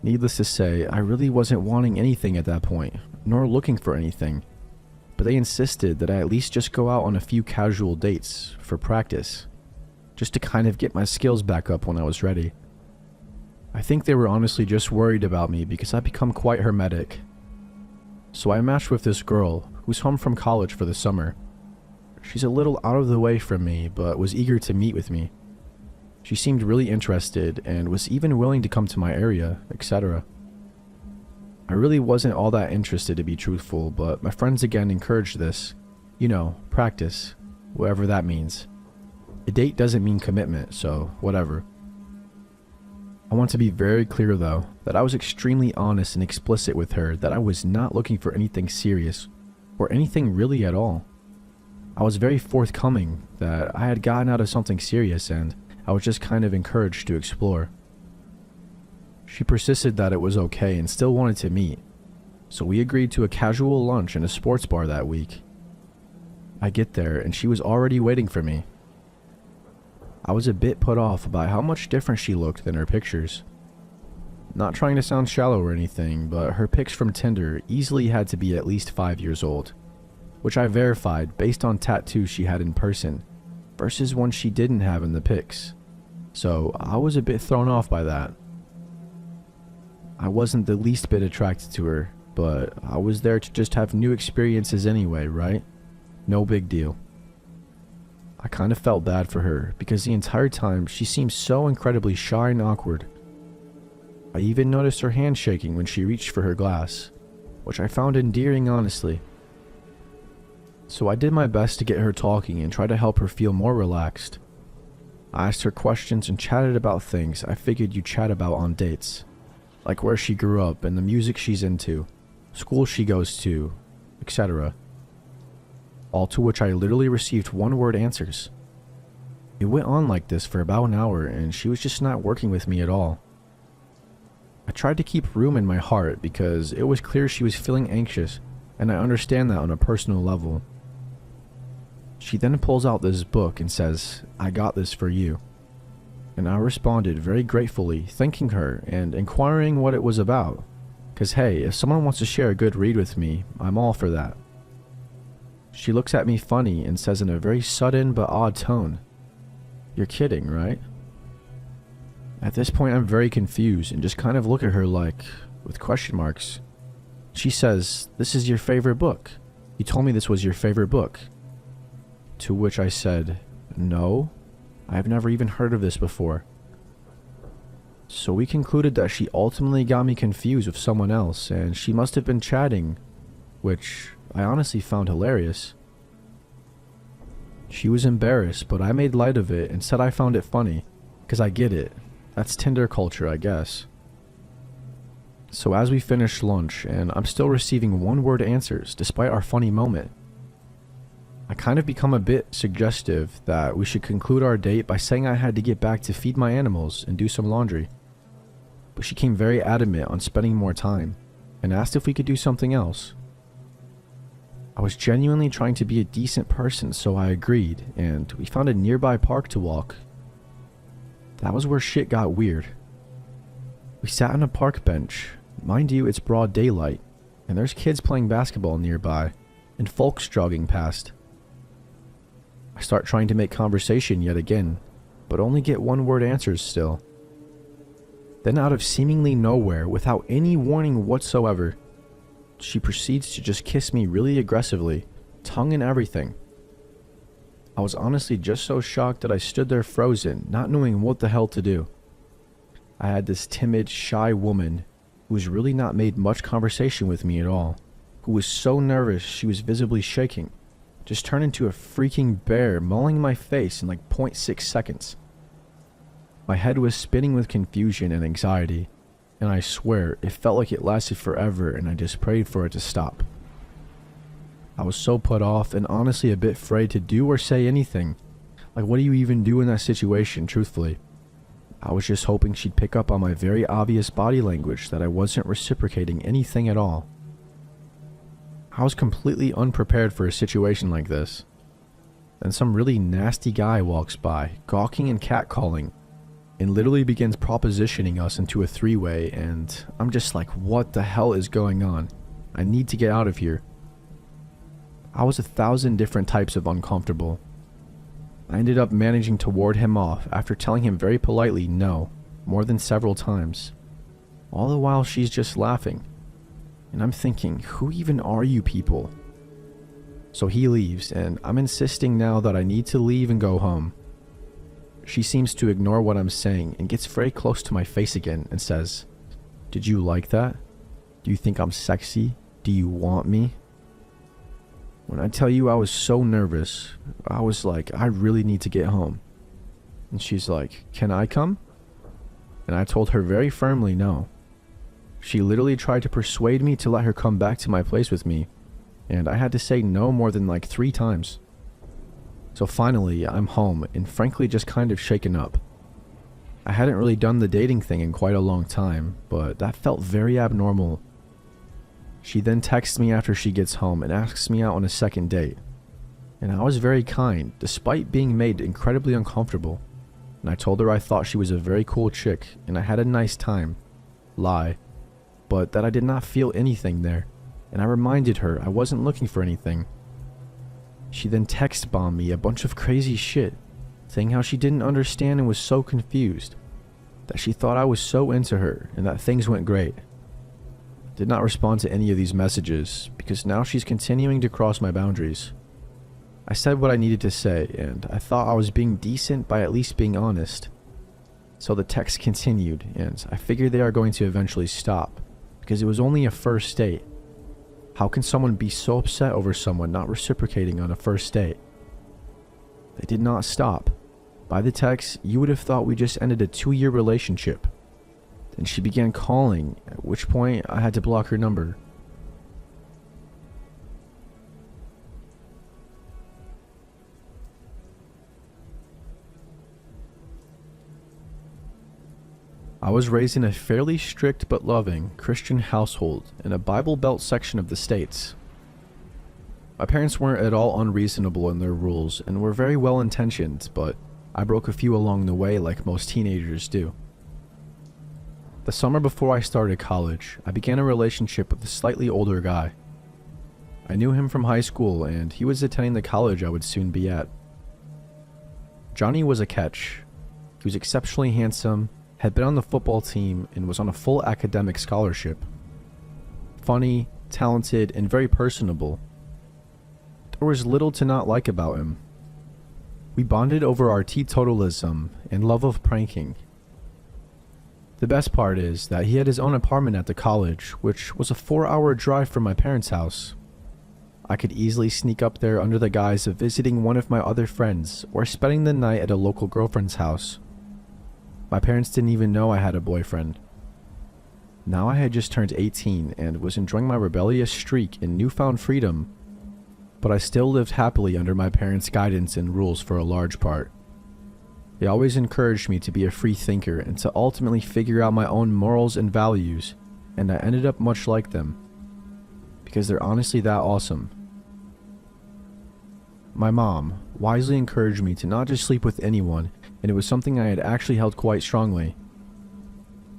Needless to say, I really wasn't wanting anything at that point, nor looking for anything, but they insisted that I at least just go out on a few casual dates for practice, just to kind of get my skills back up when I was ready. I think they were honestly just worried about me because I've become quite hermetic. So I matched with this girl who's home from college for the summer. She's a little out of the way from me, but was eager to meet with me. She seemed really interested and was even willing to come to my area, etc. I really wasn't all that interested, to be truthful, but my friends again encouraged this. You know, practice, whatever that means. A date doesn't mean commitment, so whatever. I want to be very clear though, that I was extremely honest and explicit with her that I was not looking for anything serious, or anything really at all. I was very forthcoming that I had gotten out of something serious and I was just kind of encouraged to explore. She persisted that it was okay and still wanted to meet, so we agreed to a casual lunch in a sports bar that week. I get there and she was already waiting for me. I was a bit put off by how much different she looked than her pictures. Not trying to sound shallow or anything, but her pics from Tinder easily had to be at least 5 years old, which I verified based on tattoos she had in person versus one she didn't have in the pics. So I was a bit thrown off by that. I wasn't the least bit attracted to her, but I was there to just have new experiences anyway, right? No big deal. I kind of felt bad for her because the entire time she seemed so incredibly shy and awkward. I even noticed her hand shaking when she reached for her glass, which I found endearing, honestly. So I did my best to get her talking and try to help her feel more relaxed. I asked her questions and chatted about things I figured you chat about on dates, like where she grew up and the music she's into, school she goes to, etc. All to which I literally received one-word answers. It went on like this for about an hour and she was just not working with me at all. I tried to keep room in my heart because it was clear she was feeling anxious, and I understand that on a personal level. She then pulls out this book and says, "I got this for you." And I responded very gratefully, thanking her and inquiring what it was about. Cause hey, if someone wants to share a good read with me, I'm all for that. She looks at me funny and says in a very sudden but odd tone, "You're kidding, right?" At this point I'm very confused and just kind of look at her like, with question marks. She says, "This is your favorite book. You told me this was your favorite book." To which I said, "No, I have never even heard of this before." So we concluded that she ultimately got me confused with someone else and she must have been chatting, which I honestly found hilarious. She was embarrassed, but I made light of it and said I found it funny, cause I get it. That's Tinder culture, I guess. So as we finished lunch and I'm still receiving one-word answers despite our funny moment, I kind of become a bit suggestive that we should conclude our date by saying I had to get back to feed my animals and do some laundry. But she came very adamant on spending more time and asked if we could do something else. I was genuinely trying to be a decent person, so I agreed, and we found a nearby park to walk. That was where shit got weird. We sat on a park bench. Mind you, it's broad daylight, and there's kids playing basketball nearby, and folks jogging past. I start trying to make conversation yet again, but only get one-word answers still. Then out of seemingly nowhere, without any warning whatsoever, she proceeds to just kiss me really aggressively, tongue and everything. I was honestly just so shocked that I stood there frozen, not knowing what the hell to do. I had this timid, shy woman who was really not made much conversation with me at all, who was so nervous she was visibly shaking, just turned into a freaking bear, mauling my face in like 0.6 seconds. My head was spinning with confusion and anxiety, and I swear it felt like it lasted forever and I just prayed for it to stop. I was so put off and honestly a bit afraid to do or say anything. Like, what do you even do in that situation, truthfully? I was just hoping she'd pick up on my very obvious body language that I wasn't reciprocating anything at all. I was completely unprepared for a situation like this. Then some really nasty guy walks by, gawking and catcalling, and literally begins propositioning us into a three-way, and I'm just like, what the hell is going on? I need to get out of here. I was 1,000 different types of uncomfortable. I ended up managing to ward him off after telling him very politely no, more than several times. All the while she's just laughing. And I'm thinking, who even are you people? So he leaves, and I'm insisting now that I need to leave and go home. She seems to ignore what I'm saying and gets very close to my face again and says, "Did you like that? Do you think I'm sexy? Do you want me?" When I tell you I was so nervous, I was like, I really need to get home. And she's like, "Can I come?" And I told her very firmly no. She literally tried to persuade me to let her come back to my place with me, and I had to say no more than like 3 times. So finally, I'm home and frankly just kind of shaken up. I hadn't really done the dating thing in quite a long time, but that felt very abnormal. She then texts me after she gets home and asks me out on a second date. And I was very kind, despite being made incredibly uncomfortable. And I told her I thought she was a very cool chick and I had a nice time. Lie. But that I did not feel anything there. And I reminded her I wasn't looking for anything. She then text bombed me a bunch of crazy shit, saying how she didn't understand and was so confused, that she thought I was so into her and that things went great. Did not respond to any of these messages because now she's continuing to cross my boundaries. I said what I needed to say and I thought I was being decent by at least being honest. So the text continued and I figured they are going to eventually stop because it was only a first date. How can someone be so upset over someone not reciprocating on a first date? They did not stop. By the text, you would have thought we just ended a 2-year relationship. Then she began calling, at which point I had to block her number. I was raised in a fairly strict but loving Christian household in a Bible Belt section of the States. My parents weren't at all unreasonable in their rules and were very well intentioned, but I broke a few along the way like most teenagers do. The summer before I started college, I began a relationship with a slightly older guy. I knew him from high school and he was attending the college I would soon be at. Johnny was a catch. He was exceptionally handsome, had been on the football team, and was on a full academic scholarship. Funny, talented, and very personable. There was little to not like about him. We bonded over our teetotalism and love of pranking. The best part is that he had his own apartment at the college, which was a 4-hour drive from my parents' house. I could easily sneak up there under the guise of visiting one of my other friends or spending the night at a local girlfriend's house. My parents didn't even know I had a boyfriend. Now I had just turned 18 and was enjoying my rebellious streak in newfound freedom, but I still lived happily under my parents' guidance and rules for a large part. They always encouraged me to be a free thinker and to ultimately figure out my own morals and values, and I ended up much like them, because they're honestly that awesome. My mom wisely encouraged me to not just sleep with anyone, and it was something I had actually held quite strongly.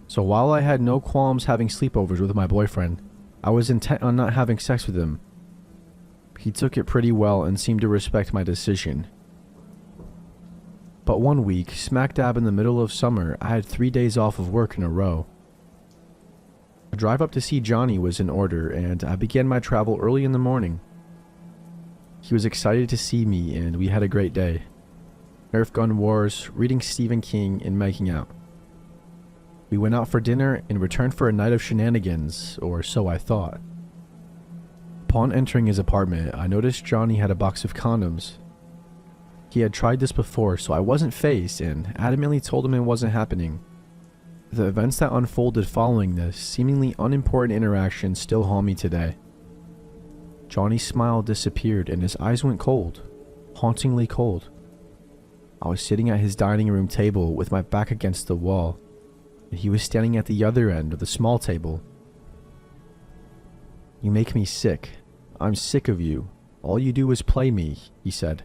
So while I had no qualms having sleepovers with my boyfriend, I was intent on not having sex with him. He took it pretty well and seemed to respect my decision. But one week, smack dab in the middle of summer, I had 3 days off of work in a row. A drive up to see Johnny was in order, and I began my travel early in the morning. He was excited to see me, and we had a great day. Nerf gun wars, reading Stephen King, and making out. We went out for dinner and returned for a night of shenanigans, or so I thought. Upon entering his apartment, I noticed Johnny had a box of condoms. He had tried this before, so I wasn't fazed and adamantly told him it wasn't happening. The events that unfolded following this seemingly unimportant interaction still haunt me today. Johnny's smile disappeared and his eyes went cold, hauntingly cold. I was sitting at his dining room table with my back against the wall, and he was standing at the other end of the small table. "You make me sick. I'm sick of you. All you do is play me," he said.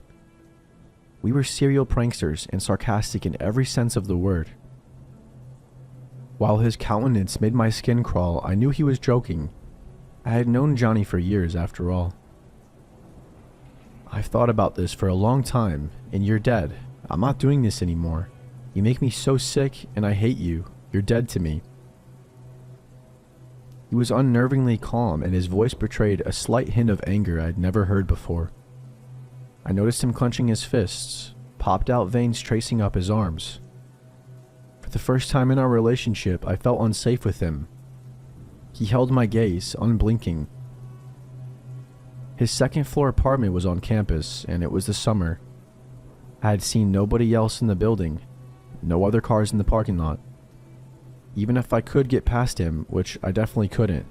We were serial pranksters and sarcastic in every sense of the word. While his countenance made my skin crawl, I knew he was joking. I had known Johnny for years, after all. "I've thought about this for a long time, and you're dead. I'm not doing this anymore. You make me so sick, and I hate you. You're dead to me." He was unnervingly calm, and his voice betrayed a slight hint of anger I'd never heard before. I noticed him clenching his fists, popped out veins tracing up his arms. For the first time in our relationship, I felt unsafe with him. He held my gaze, unblinking. His second-floor apartment was on campus, and it was the summer. I had seen nobody else in the building, no other cars in the parking lot. Even if I could get past him, which I definitely couldn't,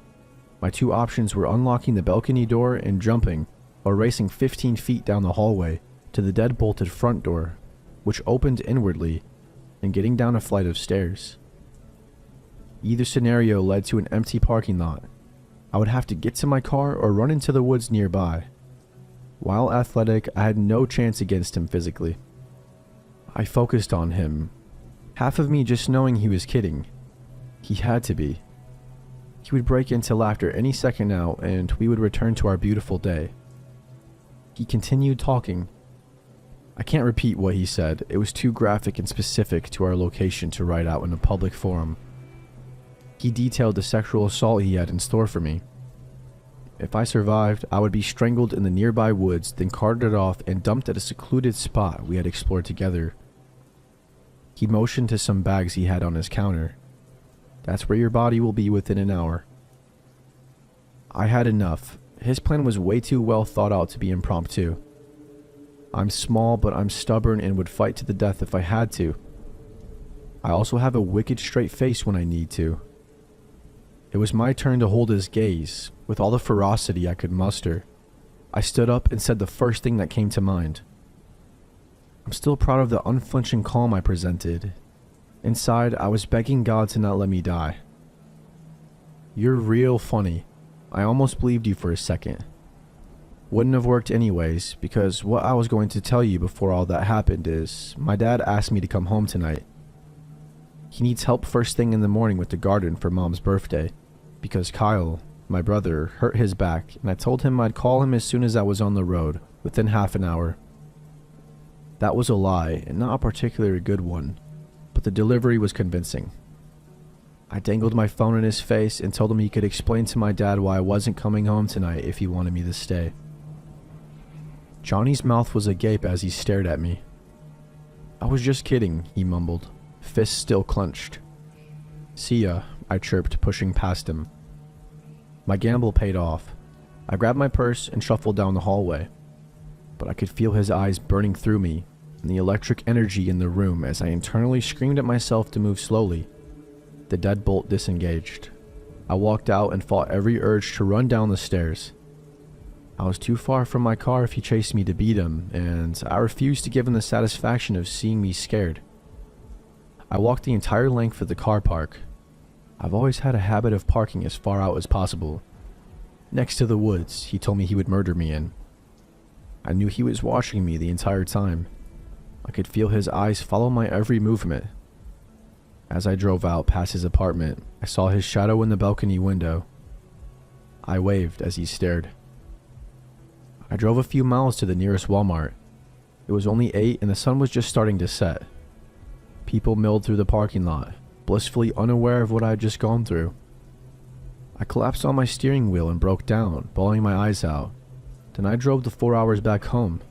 my two options were unlocking the balcony door and jumping, or racing 15 feet down the hallway to the dead-bolted front door, which opened inwardly, and getting down a flight of stairs. Either scenario led to an empty parking lot. I would have to get to my car or run into the woods nearby. While athletic, I had no chance against him physically. I focused on him, half of me just knowing he was kidding. He had to be. He would break into laughter any second now, and we would return to our beautiful day. He continued talking. I can't repeat what he said. It was too graphic and specific to our location to write out in a public forum. He detailed the sexual assault he had in store for me. If I survived, I would be strangled in the nearby woods, then carted off and dumped at a secluded spot we had explored together. He motioned to some bags he had on his counter. "That's where your body will be within an hour." I had enough. His plan was way too well thought out to be impromptu. I'm small, but I'm stubborn and would fight to the death if I had to. I also have a wicked straight face when I need to. It was my turn to hold his gaze, with all the ferocity I could muster. I stood up and said the first thing that came to mind. I'm still proud of the unflinching calm I presented. Inside, I was begging God to not let me die. "You're real funny. I almost believed you for a second. Wouldn't have worked anyways, because what I was going to tell you before all that happened is, my dad asked me to come home tonight. He needs help first thing in the morning with the garden for Mom's birthday, because Kyle, my brother, hurt his back, and I told him I'd call him as soon as I was on the road, within half an hour." That was a lie, and not a particularly good one, but the delivery was convincing. I dangled my phone in his face and told him he could explain to my dad why I wasn't coming home tonight if he wanted me to stay. Johnny's mouth was agape as he stared at me. "I was just kidding," he mumbled, fists still clenched. "See ya," I chirped, pushing past him. My gamble paid off. I grabbed my purse and shuffled down the hallway, but I could feel his eyes burning through me and the electric energy in the room as I internally screamed at myself to move slowly. The deadbolt disengaged. I walked out and fought every urge to run down the stairs. I was too far from my car if he chased me to beat him, and I refused to give him the satisfaction of seeing me scared. I walked the entire length of the car park. I've always had a habit of parking as far out as possible. Next to the woods he told me he would murder me in. I knew he was watching me the entire time. I could feel his eyes follow my every movement. As I drove out past his apartment, I saw his shadow in the balcony window. I waved as he stared. I drove a few miles to the nearest Walmart. It was only 8 and the sun was just starting to set. People milled through the parking lot, blissfully unaware of what I had just gone through. I collapsed on my steering wheel and broke down, bawling my eyes out. Then I drove the 4 hours back home.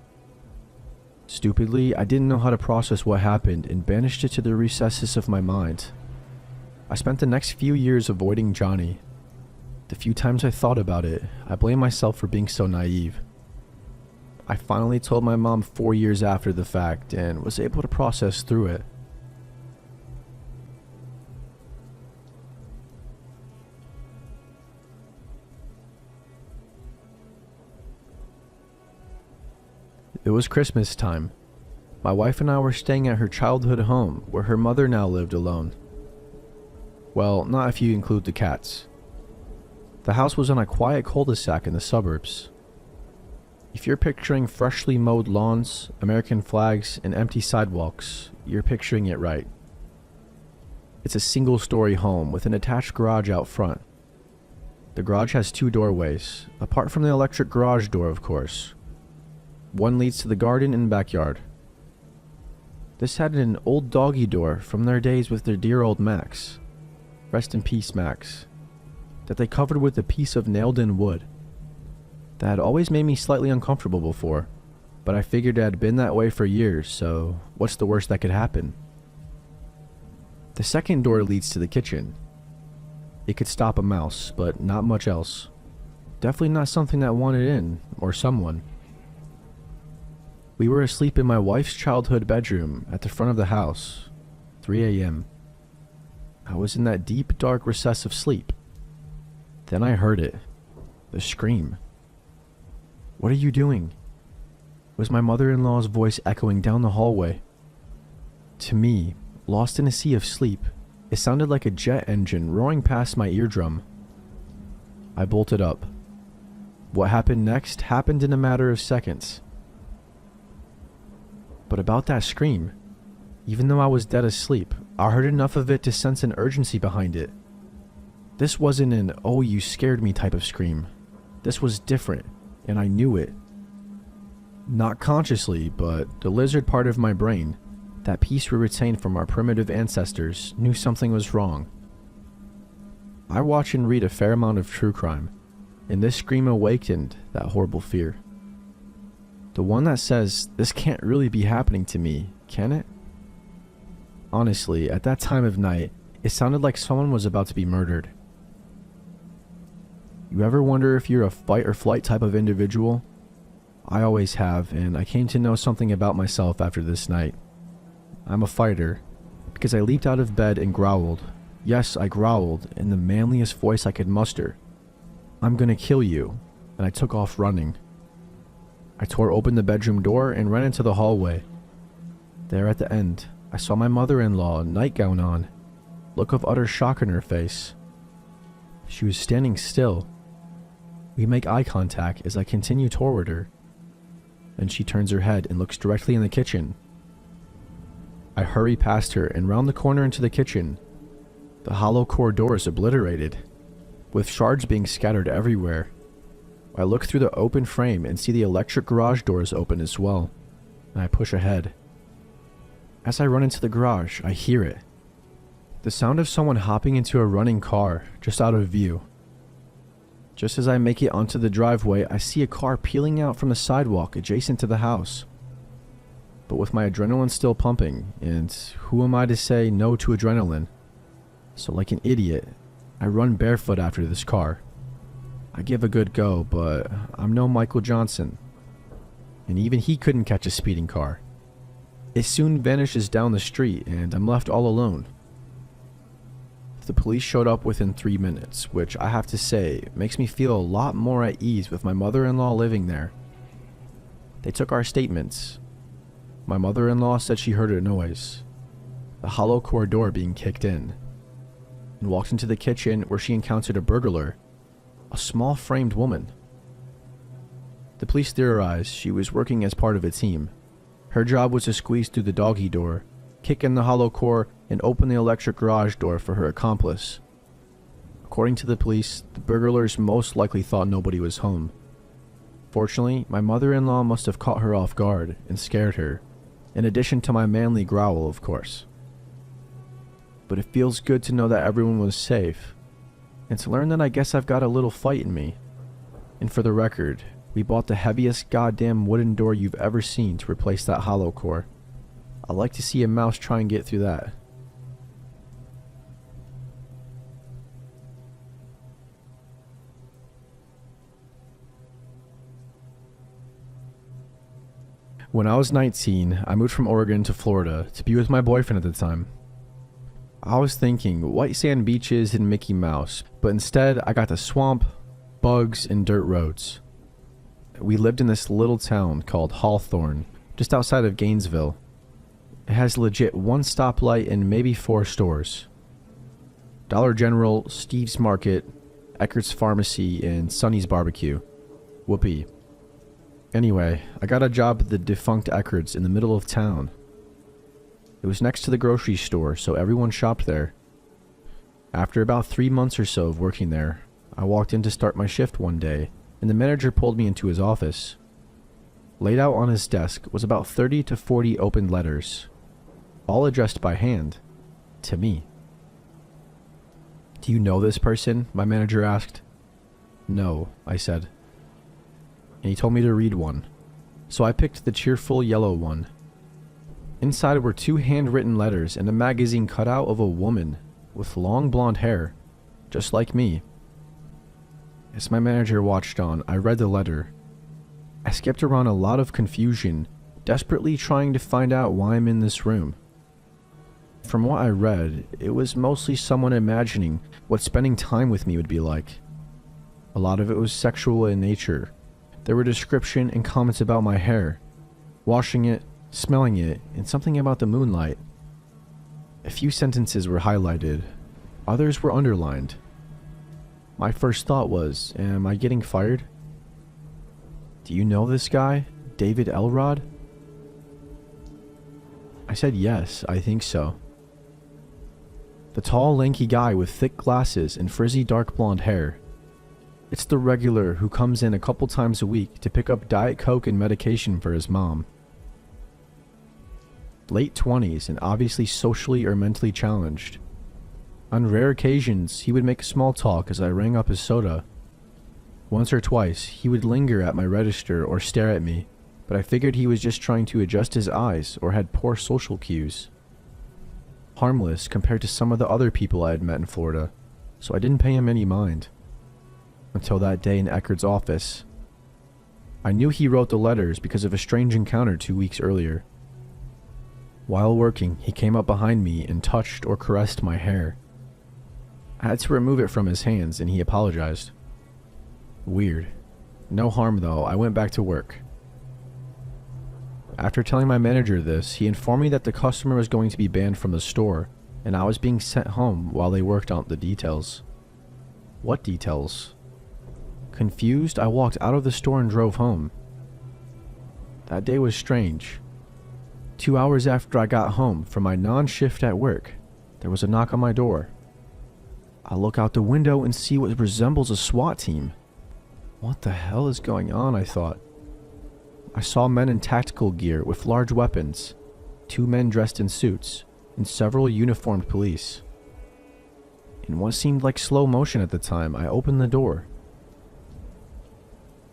Stupidly, I didn't know how to process what happened and banished it to the recesses of my mind. I spent the next few years avoiding Johnny. The few times I thought about it, I blamed myself for being so naive. I finally told my mom 4 years after the fact and was able to process through it. It was Christmas time. My wife and I were staying at her childhood home where her mother now lived alone. Well, not if you include the cats. The house was on a quiet cul-de-sac in the suburbs. If you're picturing freshly mowed lawns, American flags, and empty sidewalks, you're picturing it right. It's a single-story home with an attached garage out front. The garage has 2 doorways, apart from the electric garage door, of course. One leads to the garden and backyard. This had an old doggy door from their days with their dear old Max. Rest in peace, Max. That they covered with a piece of nailed-in wood. That had always made me slightly uncomfortable before, but I figured it had been that way for years, so what's the worst that could happen? The second door leads to the kitchen. It could stop a mouse, but not much else. Definitely not something that wanted in, or someone. We were asleep in my wife's childhood bedroom at the front of the house, 3 a.m. I was in that deep, dark recess of sleep. Then I heard it. The scream. "What are you doing?" Was my mother-in-law's voice echoing down the hallway. To me, lost in a sea of sleep, it sounded like a jet engine roaring past my eardrum. I bolted up. What happened next happened in a matter of seconds. But about that scream, even though I was dead asleep, I heard enough of it to sense an urgency behind it. This wasn't an "oh you scared me" type of scream. This was different, and I knew it. Not consciously, but the lizard part of my brain, that piece we retained from our primitive ancestors, knew something was wrong. I watch and read a fair amount of true crime, and this scream awakened that horrible fear. The one that says, this can't really be happening to me, can it? Honestly, at that time of night, it sounded like someone was about to be murdered. You ever wonder if you're a fight or flight type of individual? I always have, and I came to know something about myself after this night. I'm a fighter, because I leaped out of bed and growled. Yes, I growled, in the manliest voice I could muster. "I'm gonna kill you," and I took off running. I tore open the bedroom door and ran into the hallway. There at the end, I saw my mother-in-law, nightgown on, look of utter shock in her face. She was standing still. We make eye contact as I continue toward her. Then she turns her head and looks directly in the kitchen. I hurry past her and round the corner into the kitchen. The hollow core door is obliterated, with shards being scattered everywhere. I look through the open frame and see the electric garage doors open as well, and I push ahead. As I run into the garage, I hear it. The sound of someone hopping into a running car, just out of view. Just as I make it onto the driveway, I see a car peeling out from the sidewalk adjacent to the house. But with my adrenaline still pumping, and who am I to say no to adrenaline? So like an idiot, I run barefoot after this car. I give a good go, but I'm no Michael Johnson. And even he couldn't catch a speeding car. It soon vanishes down the street, and I'm left all alone. The police showed up within 3 minutes, which I have to say makes me feel a lot more at ease with my mother-in-law living there. They took our statements. My mother-in-law said she heard a noise, the hollow core door being kicked in, and walked into the kitchen where she encountered a burglar, a small framed woman. The police theorized she was working as part of a team. Her job was to squeeze through the doggy door, kick in the hollow core, and open the electric garage door for her accomplice. According to the police, the burglars most likely thought nobody was home. Fortunately, my mother-in-law must have caught her off guard and scared her, in addition to my manly growl, of course. But it feels good to know that everyone was safe, and to learn that I guess I've got a little fight in me. And for the record, we bought the heaviest goddamn wooden door you've ever seen to replace that hollow core. I'd like to see a mouse try and get through that. When I was 19, I moved from Oregon to Florida to be with my boyfriend at the time. I was thinking white sand beaches and Mickey Mouse, but instead I got the swamp, bugs, and dirt roads. We lived in this little town called Hawthorne, just outside of Gainesville. It has legit one stoplight and maybe 4 stores. Dollar General, Steve's Market, Eckert's Pharmacy, and Sonny's Barbecue. Whoopee. Anyway, I got a job at the defunct Eckert's in the middle of town. It was next to the grocery store, so everyone shopped there. After about 3 months or so of working there, I walked in to start my shift one day, and the manager pulled me into his office. Laid out on his desk was about 30 to 40 opened letters, all addressed by hand, to me. "Do you know this person?" my manager asked. "No," I said. And he told me to read one, so I picked the cheerful yellow one. Inside were 2 handwritten letters and a magazine cutout of a woman with long blonde hair, just like me. As my manager watched on, I read the letter. I skipped around a lot of confusion, desperately trying to find out why I'm in this room. From what I read, it was mostly someone imagining what spending time with me would be like. A lot of it was sexual in nature. There were description and comments about my hair, washing it, smelling it, and something about the moonlight. A few sentences were highlighted, others were underlined. My first thought was, am I getting fired? "Do you know this guy, David Elrod?" I said yes, I think so. The tall, lanky guy with thick glasses and frizzy dark blonde hair. It's the regular who comes in a couple times a week to pick up Diet Coke and medication for his mom. Late 20s and obviously socially or mentally challenged. On rare occasions, he would make small talk as I rang up his soda. Once or twice, he would linger at my register or stare at me, but I figured he was just trying to adjust his eyes or had poor social cues. Harmless compared to some of the other people I had met in Florida, so I didn't pay him any mind. Until that day in Eckert's office. I knew he wrote the letters because of a strange encounter 2 weeks earlier. While working, he came up behind me and touched or caressed my hair. I had to remove it from his hands and he apologized. Weird. No harm though, I went back to work. After telling my manager this, he informed me that the customer was going to be banned from the store, and I was being sent home while they worked out the details. What details? Confused, I walked out of the store and drove home. That day was strange. 2 hours after I got home from my non-shift at work, there was a knock on my door. I look out the window and see what resembles a SWAT team. What the hell is going on, I thought. I saw men in tactical gear with large weapons, 2 men dressed in suits, and several uniformed police. In what seemed like slow motion at the time, I opened the door.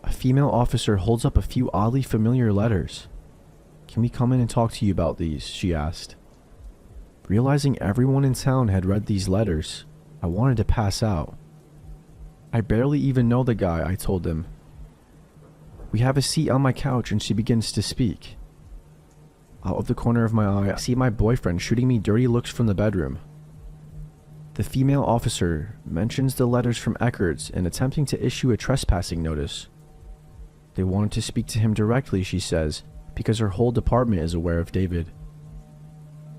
A female officer holds up a few oddly familiar letters. "Can we come in and talk to you about these?" she asked. Realizing everyone in town had read these letters, I wanted to pass out. "I barely even know the guy," I told him. "We have a seat on my couch," and she begins to speak. Out of the corner of my eye, I see my boyfriend shooting me dirty looks from the bedroom. The female officer mentions the letters from Eckert's and attempting to issue a trespassing notice. They wanted to speak to him directly, she says, because her whole department is aware of David.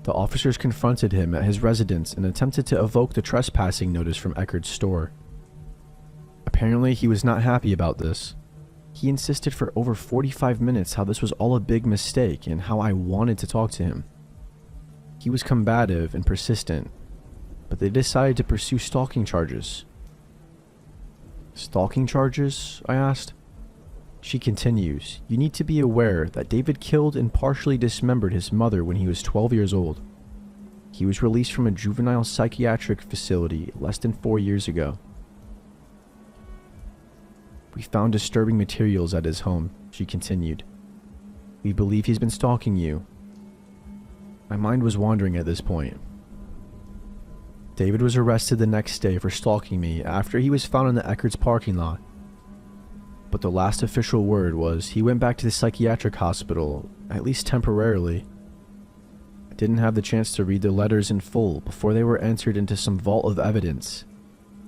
The officers confronted him at his residence and attempted to evoke the trespassing notice from Eckert's store. Apparently, he was not happy about this. He insisted for over 45 minutes how this was all a big mistake and how I wanted to talk to him. He was combative and persistent, but they decided to pursue stalking charges. "Stalking charges?" I asked. She continues, "You need to be aware that David killed and partially dismembered his mother when he was 12 years old. He was released from a juvenile psychiatric facility less than 4 years ago. We found disturbing materials at his home," she continued. "We believe he's been stalking you." My mind was wandering at this point. David was arrested the next day for stalking me after he was found in the Eckert's parking lot. But the last official word was he went back to the psychiatric hospital, at least temporarily. I didn't have the chance to read the letters in full before they were entered into some vault of evidence,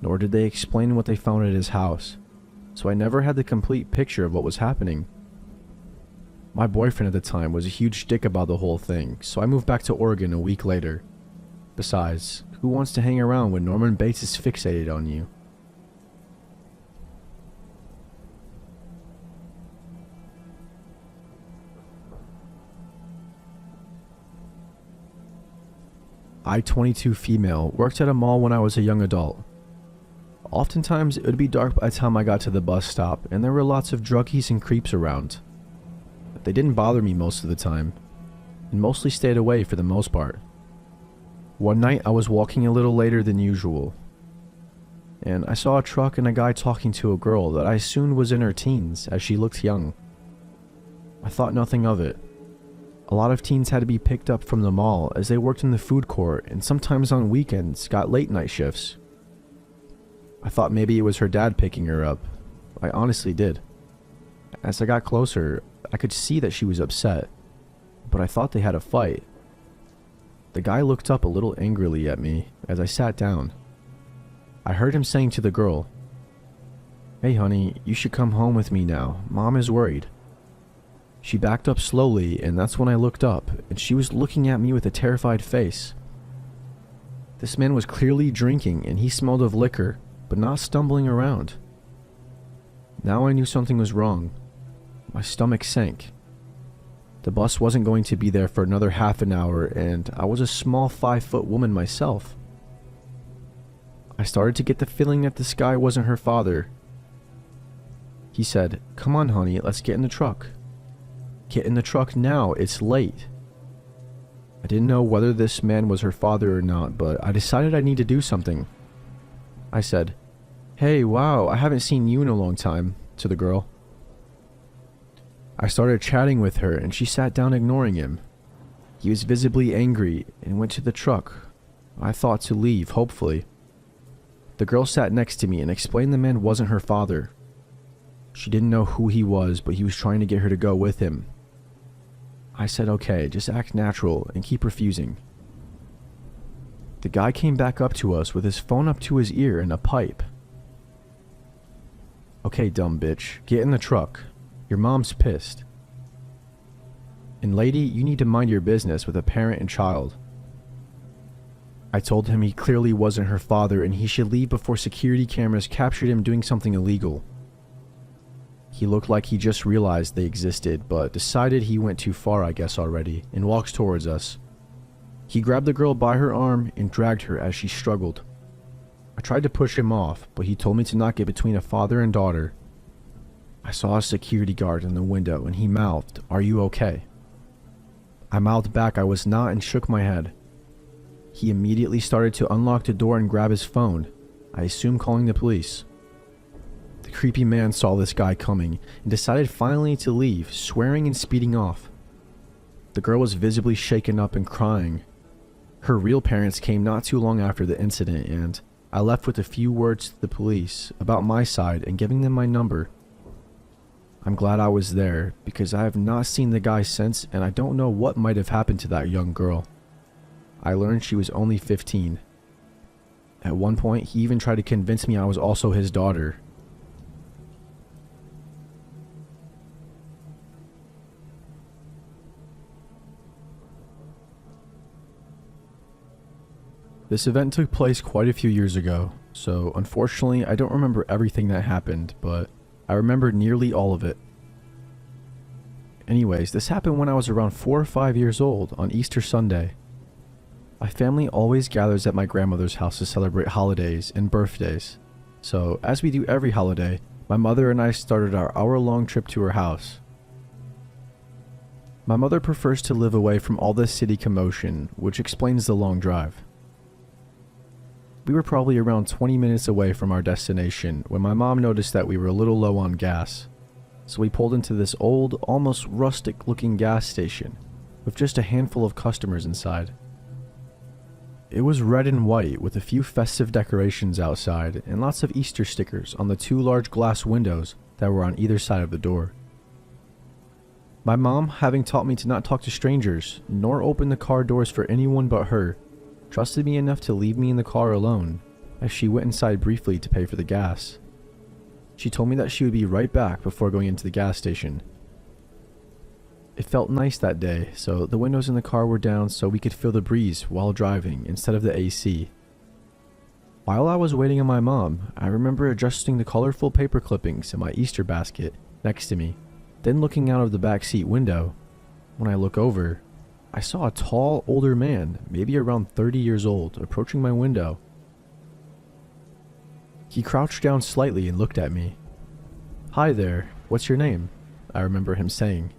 nor did they explain what they found at his house, so I never had the complete picture of what was happening. My boyfriend at the time was a huge dick about the whole thing, so I moved back to Oregon a week later. Besides, who wants to hang around when Norman Bates is fixated on you? I, 22 female, worked at a mall when I was a young adult. Oftentimes, it would be dark by the time I got to the bus stop, and there were lots of druggies and creeps around. But they didn't bother me most of the time, and mostly stayed away for the most part. One night, I was walking a little later than usual, and I saw a truck and a guy talking to a girl that I assumed was in her teens, as she looked young. I thought nothing of it. A lot of teens had to be picked up from the mall as they worked in the food court and sometimes on weekends got late night shifts. I thought maybe it was her dad picking her up. I honestly did. As I got closer, I could see that she was upset, but I thought they had a fight. The guy looked up a little angrily at me as I sat down. I heard him saying to the girl, "Hey honey, you should come home with me now. Mom is worried." She backed up slowly, and that's when I looked up, and she was looking at me with a terrified face. This man was clearly drinking, and he smelled of liquor, but not stumbling around. Now I knew something was wrong. My stomach sank. The bus wasn't going to be there for another half an hour, and I was a small 5-foot woman myself. I started to get the feeling that this guy wasn't her father. He said, "Come on honey, let's get in the truck." "Get in the truck now, it's late." I didn't know whether this man was her father or not, but I decided I need to do something. I said, "Hey, wow, I haven't seen you in a long time," to the girl. I started chatting with her and she sat down ignoring him. He was visibly angry and went to the truck. I thought to leave, hopefully. The girl sat next to me and explained the man wasn't her father. She didn't know who he was, but he was trying to get her to go with him. I said, "Okay, just act natural and keep refusing." The guy came back up to us with his phone up to his ear and a pipe. "Okay, dumb bitch, get in the truck. Your mom's pissed. And lady, you need to mind your business with a parent and child." I told him he clearly wasn't her father and he should leave before security cameras captured him doing something illegal. He looked like he just realized they existed, but decided he went too far, I guess already, and walked towards us. He grabbed the girl by her arm and dragged her as she struggled. I tried to push him off, but he told me to not get between a father and daughter. I saw a security guard in the window and he mouthed, "Are you okay?" I mouthed back I was not and shook my head. He immediately started to unlock the door and grab his phone, I assume calling the police. The creepy man saw this guy coming and decided finally to leave, swearing and speeding off. The girl was visibly shaken up and crying. Her real parents came not too long after the incident, and I left with a few words to the police about my side and giving them my number. I'm glad I was there because I have not seen the guy since and I don't know what might have happened to that young girl. I learned she was only 15. At one point, he even tried to convince me I was also his daughter. This event took place quite a few years ago, so unfortunately I don't remember everything that happened, but I remember nearly all of it. Anyways, this happened when I was around 4 or 5 years old on Easter Sunday. My family always gathers at my grandmother's house to celebrate holidays and birthdays. So, as we do every holiday, my mother and I started our hour-long trip to her house. My mother prefers to live away from all this city commotion, which explains the long drive. We were probably around 20 minutes away from our destination when my mom noticed that we were a little low on gas. So we pulled into this old, almost rustic-looking gas station with just a handful of customers inside. It was red and white with a few festive decorations outside and lots of Easter stickers on the 2 large glass windows that were on either side of the door. My mom, having taught me to not talk to strangers nor open the car doors for anyone but her, trusted me enough to leave me in the car alone as she went inside briefly to pay for the gas. She told me that she would be right back before going into the gas station. It felt nice that day, so the windows in the car were down so we could feel the breeze while driving instead of the AC. While I was waiting on my mom, I remember adjusting the colorful paper clippings in my Easter basket next to me, then looking out of the back seat window. When I look over, I saw a tall, older man, maybe around 30 years old, approaching my window. He crouched down slightly and looked at me. "Hi there, what's your name?" I remember him saying.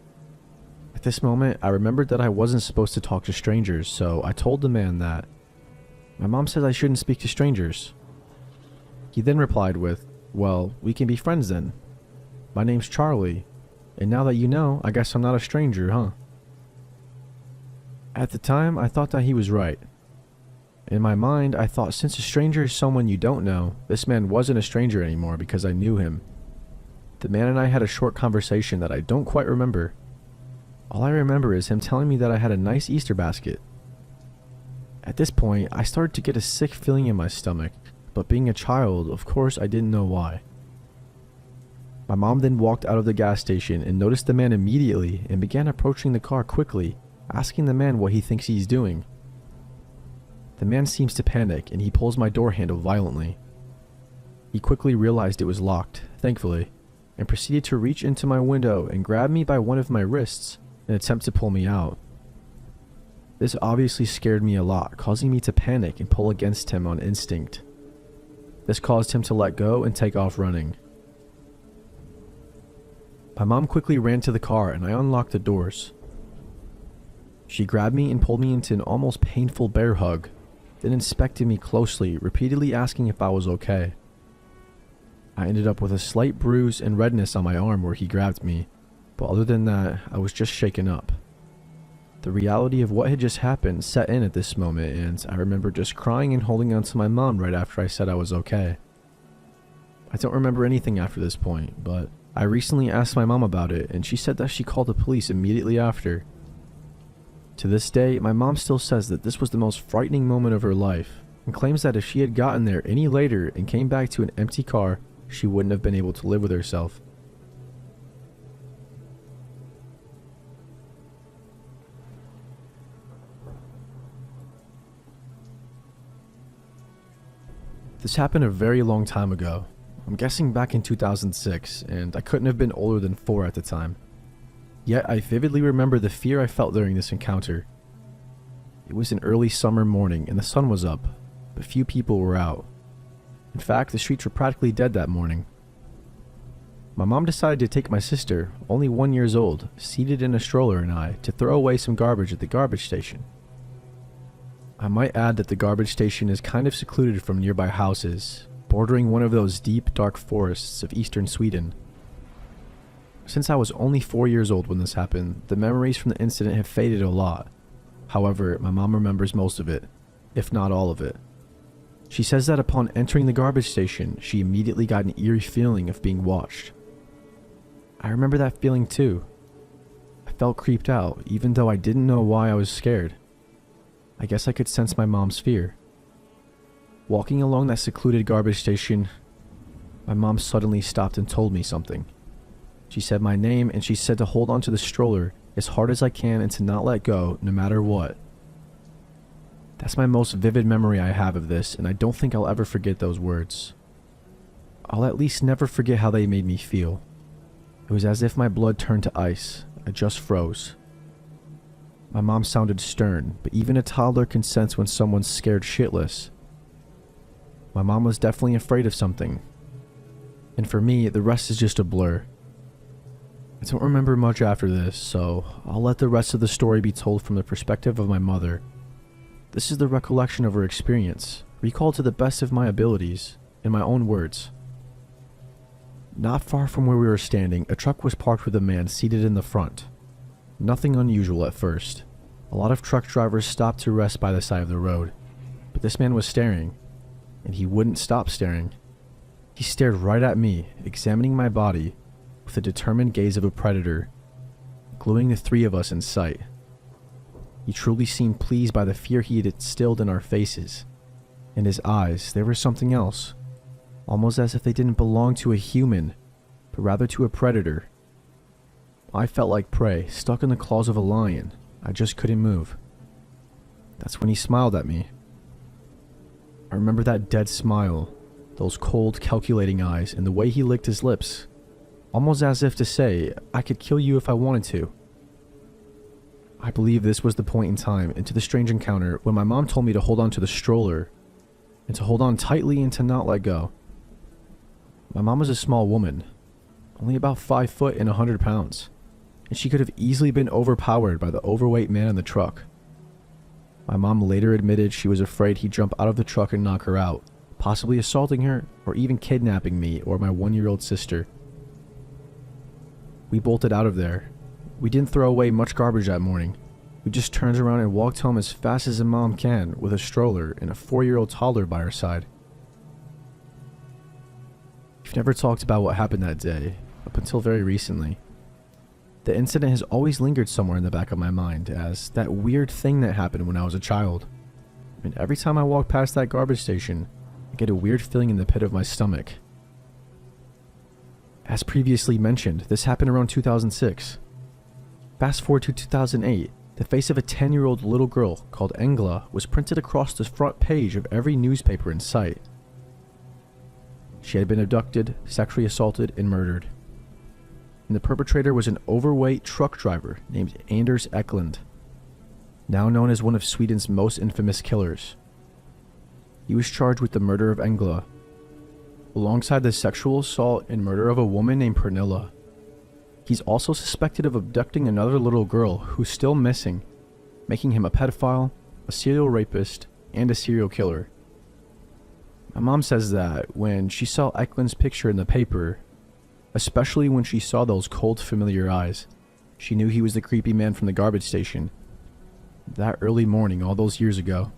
At this moment, I remembered that I wasn't supposed to talk to strangers, so I told the man that my mom says I shouldn't speak to strangers. He then replied with, "Well, we can be friends then. My name's Charlie, and now that you know, I guess I'm not a stranger, huh?" At the time, I thought that he was right. In my mind, I thought since a stranger is someone you don't know, this man wasn't a stranger anymore because I knew him. The man and I had a short conversation that I don't quite remember. All I remember is him telling me that I had a nice Easter basket. At this point, I started to get a sick feeling in my stomach, but being a child, of course, I didn't know why. My mom then walked out of the gas station and noticed the man immediately and began approaching the car quickly, asking the man what he thinks he's doing. The man seems to panic and he pulls my door handle violently. He quickly realized it was locked, thankfully, and proceeded to reach into my window and grab me by one of my wrists in an attempt to pull me out. This obviously scared me a lot, causing me to panic and pull against him on instinct. This caused him to let go and take off running. My mom quickly ran to the car and I unlocked the doors. She grabbed me and pulled me into an almost painful bear hug, then inspected me closely, repeatedly asking if I was okay. I ended up with a slight bruise and redness on my arm where he grabbed me, but other than that, I was just shaken up. The reality of what had just happened set in at this moment, and I remember just crying and holding on to my mom right after I said I was okay. I don't remember anything after this point, but I recently asked my mom about it, and she said that she called the police immediately after. To this day, my mom still says that this was the most frightening moment of her life, and claims that if she had gotten there any later and came back to an empty car, she wouldn't have been able to live with herself. This happened a very long time ago. I'm guessing back in 2006, and I couldn't have been older than 4 at the time. Yet I vividly remember the fear I felt during this encounter. It was an early summer morning and the sun was up, but few people were out. In fact, the streets were practically dead that morning. My mom decided to take my sister, only 1 year old, seated in a stroller, and I to throw away some garbage at the garbage station. I might add that the garbage station is kind of secluded from nearby houses, bordering one of those deep, dark forests of eastern Sweden. Since I was only 4 years old when this happened, the memories from the incident have faded a lot. However, my mom remembers most of it, if not all of it. She says that upon entering the garbage station, she immediately got an eerie feeling of being watched. I remember that feeling too. I felt creeped out, even though I didn't know why I was scared. I guess I could sense my mom's fear. Walking along that secluded garbage station, my mom suddenly stopped and told me something. She said my name and she said to hold onto the stroller as hard as I can and to not let go no matter what. That's my most vivid memory I have of this, and I don't think I'll ever forget those words. I'll at least never forget how they made me feel. It was as if my blood turned to ice. I just froze. My mom sounded stern, but even a toddler can sense when someone's scared shitless. My mom was definitely afraid of something. And for me, the rest is just a blur. I don't remember much after this, so I'll let the rest of the story be told from the perspective of my mother. This is the recollection of her experience, recalled to the best of my abilities, in my own words. Not far from where we were standing, a truck was parked with a man seated in the front. Nothing unusual at first. A lot of truck drivers stopped to rest by the side of the road, but this man was staring, and he wouldn't stop staring. He stared right at me, examining my body with the determined gaze of a predator, gluing the 3 of us in sight. He truly seemed pleased by the fear he had instilled in our faces. In his eyes, there was something else, almost as if they didn't belong to a human, but rather to a predator. I felt like prey, stuck in the claws of a lion. I just couldn't move. That's when he smiled at me. I remember that dead smile, those cold, calculating eyes, and the way he licked his lips, almost as if to say, I could kill you if I wanted to. I believe this was the point in time into the strange encounter when my mom told me to hold on to the stroller and to hold on tightly and to not let go. My mom was a small woman, only about 5 foot and 100 pounds, and she could have easily been overpowered by the overweight man in the truck. My mom later admitted she was afraid he'd jump out of the truck and knock her out, possibly assaulting her or even kidnapping me or my 1-year-old sister. We bolted out of there. We didn't throw away much garbage that morning. We just turned around and walked home as fast as a mom can with a stroller and a 4-year-old toddler by her side. We've never talked about what happened that day, up until very recently. The incident has always lingered somewhere in the back of my mind as that weird thing that happened when I was a child. And every time I walk past that garbage station, I get a weird feeling in the pit of my stomach. As previously mentioned, this happened around 2006. Fast forward to 2008, the face of a 10-year-old little girl called Engla was printed across the front page of every newspaper in sight. She had been abducted, sexually assaulted, and murdered. And the perpetrator was an overweight truck driver named Anders Eklund, now known as one of Sweden's most infamous killers. He was charged with the murder of Engla, alongside the sexual assault and murder of a woman named Pernilla. He's also suspected of abducting another little girl who's still missing, making him a pedophile, a serial rapist, and a serial killer. My mom says that when she saw Eklund's picture in the paper, especially when she saw those cold, familiar eyes, she knew he was the creepy man from the garbage station. That early morning all those years ago.